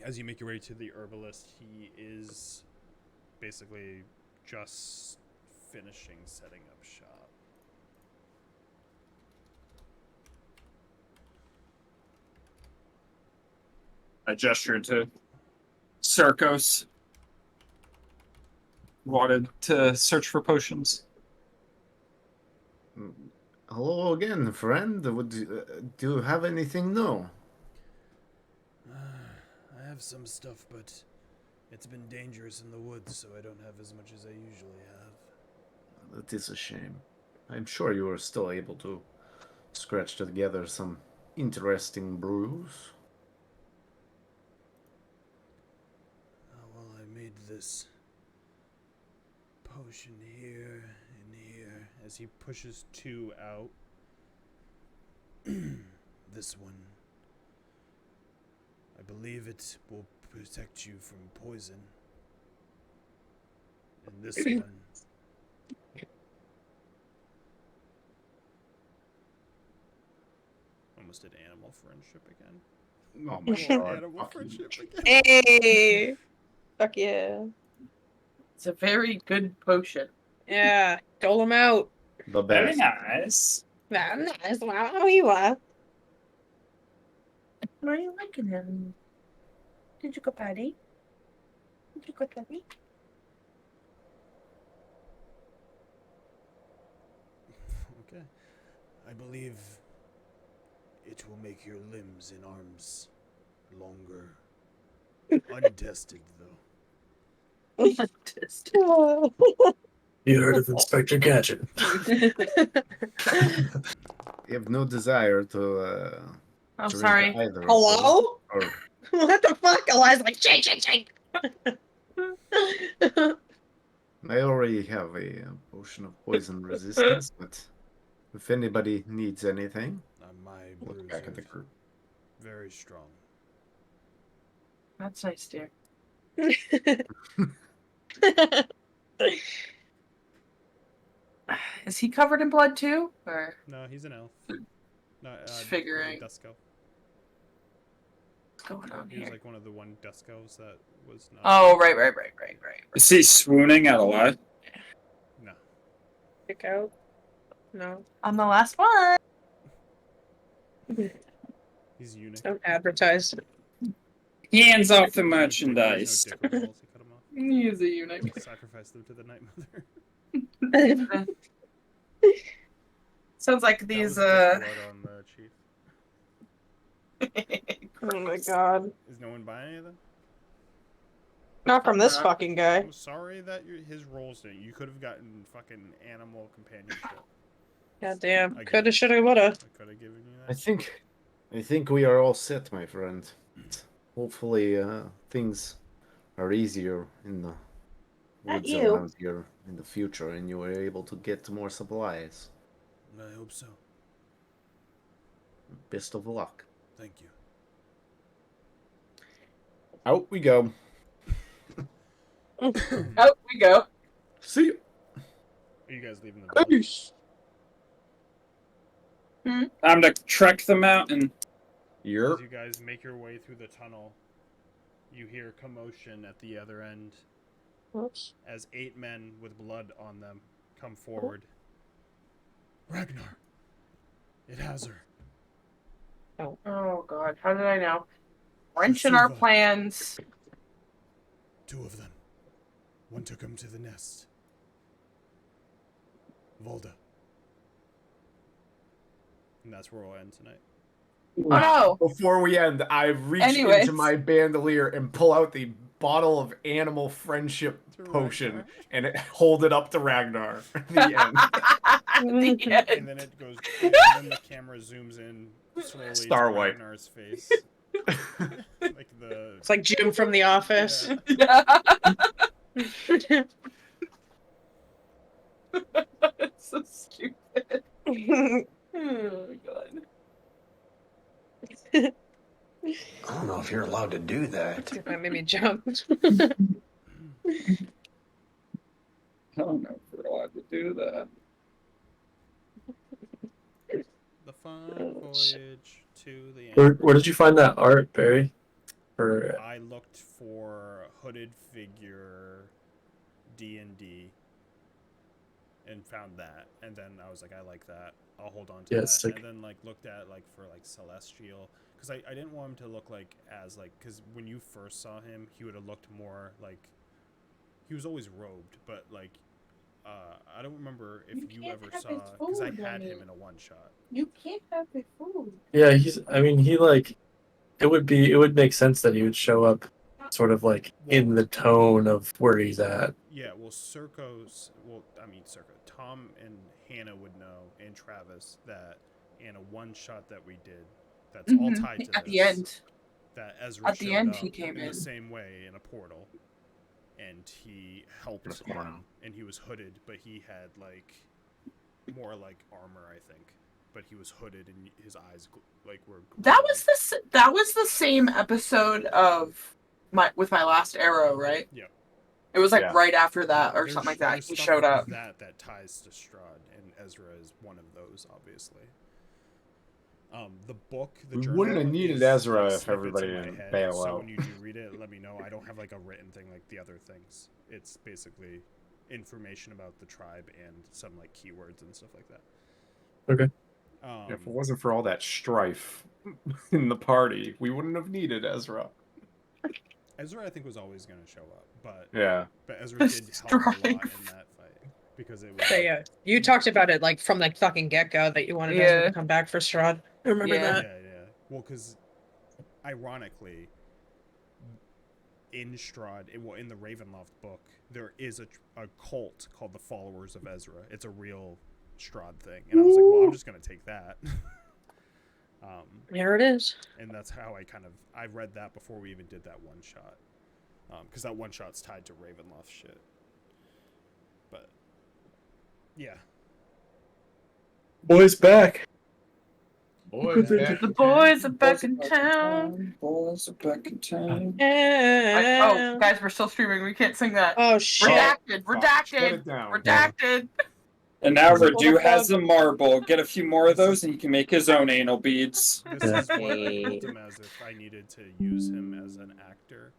As you make your way to the herbalist, he is basically just finishing setting up shop. I gestured to Sarkos. Wanted to search for potions. Hello again, friend. Do you have anything new? I have some stuff, but it's been dangerous in the woods, so I don't have as much as I usually have. That is a shame. I'm sure you are still able to scratch together some interesting brews. Well, I made this potion here and here. As he pushes two out. This one. I believe it will protect you from poison. And this one. Almost did animal friendship again. Oh my god. Animal fucking- friendship again. Hey! Fuck yeah. It's a very good potion. Yeah. Dole him out. The Very best. nice. Nice. Wow, how you are. Are you liking him? Did you go potty? Did you go potty? Okay. I believe it will make your limbs and arms longer. Untested, though. You heard of Inspector Gadget? You have no desire to I'm drink sorry. either. of Hello? them, What the fuck? Eli's like, shake, shake, shake. or I already have a potion of poison resistance, but if anybody needs anything, My look brews back at are the group. very strong. That's nice, dear. Is he covered in blood too? Or No, he's an elf. No, Just figuring. Dusk elf. what's going on He was here? like one of the one Dusk elves that was not. Oh, right. Is he swooning at a lot? No. Kick out. No. I'm the last one. He's eunuch. Don't advertise. Hands off the There's no merchandise. dick revolves, he cut him off. He is a eunuch. Sacrificed them to the Night Mother. Sounds like That these was just blood on the chief. Oh my god. Is no one buying any of them? Not from this fucking guy. I'm sorry that his rolls didn't. You could have gotten fucking animal companionship. God damn. I get Coulda, it. shoulda, woulda. I could have given you I that. think we are all set, my friend. Hopefully, things are easier in the Not woods you. around here in the future, and you are able to get more supplies. I hope so. Best of luck. Thank you. Out we go. Out we go. See you. Are you guys leaving the village? Time to trek the mountain. As you guys make your way through the tunnel, you hear commotion at the other end Whoops. as 8 men with blood on them come forward. Ragnar! It has her. Oh god, how did I know? Wrenching our Suva. plans. 2 of them. One took him to the nest. Volda. And that's where we'll end tonight. Oh no! Before we end, I reach Anyways. into my bandolier and pull out the bottle of animal friendship To potion Ragnar. and hold it up to Ragnar. The end. The And end. then it goes. And then the camera zooms in slowly Star to wipe. Ragnar's face, like the. It's like Jim from The Office. Yeah. It's so stupid. Oh god. I don't know if you're allowed to do that. That made me jump. I don't know if we're allowed to do that. The fun voyage to the end. Where did you find that art, Barry? Or I looked for hooded figure D&D and found that, and then I was like, I like that. I'll hold on to Yeah, that. it's sick. And then like looked at like for like celestial, because I didn't want him to look like as like, because when you first saw him, he would have looked more like he was always robed, but like I don't remember if You you can't ever have saw, his because I food, had Danny. him in a one shot. You can't have the food. yeah, he like it would make sense that he would show up sort of like in the tone of where he's at. Yeah, well, Circo's, Tom and Hannah would know, and Travis, that in a one shot that we did, that's all Mhm. tied to At this, the end. that Ezra At the showed end, up he came in in. the same way in a portal, and he helped him, and he was hooded, but he had like more like armor, I think, but he was hooded and his eyes like were. That was the same episode of my last arrow, right? Yeah. It was like Yeah. right after that or There's- something like that. there's He stuff showed up. That ties to Strahd, and Ezra is one of those, obviously. The book, the We journal wouldn't have needed is, Ezra like, if snippets everybody in my didn't head, bail so out. when you do read it, let me know. I don't have like a written thing like the other things. It's basically information about the tribe and some like keywords and stuff like that. Okay. If it wasn't for all that strife in the party, we wouldn't have needed Ezra. Ezra, I think, was always going to show up, but Yeah. but Ezra did help a lot in Strife. that fight because it was. So yeah, you talked about it like from like fucking get go that you wanted Ezra to come back for Strahd. I remember Yeah. that. Yeah. Well, because ironically, in Strahd, in the Ravenloft book, there is a cult called the Followers of Ezra. It's a real Strahd thing, and I was like, well, I'm just gonna take that. There it is. And that's how I read that before we even did that one shot, because that one shot's tied to Ravenloft shit. But yeah, Boys back. Boys, back The in boys are back in town. Boys are back in town. Oh, guys, we're still streaming. We can't sing that. Oh shit. Redacted. Fuck, shut Redacted. it down. Redacted. And now Pull the Radu has plug. a marble. Get a few more of those, and he can make his own anal beads. This Yeah. is what I built him as if I needed to use him as an actor.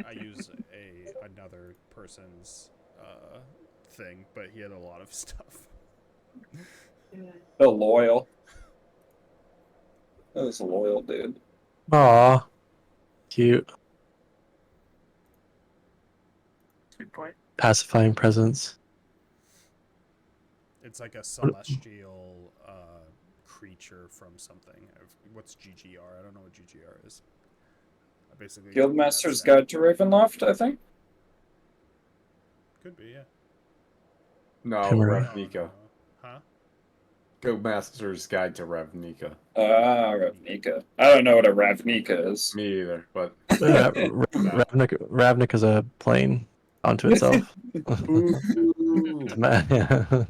I use another person's thing, but he had a lot of stuff. The loyal. That was a loyal dude. Aw. Cute. Good point. Pacifying presence. It's like a celestial creature from something. What's GGR? I don't know what GGR is. I basically Guildmaster's got that Guide to Ravenloft, I think. Could be, yeah. No, Timber. Ravnica. Huh? Guildmaster's Guide to Ravnica. Ravnica. I don't know what a Ravnica is. Me either, but Ravnik is a plane onto itself. Ooh. Yeah.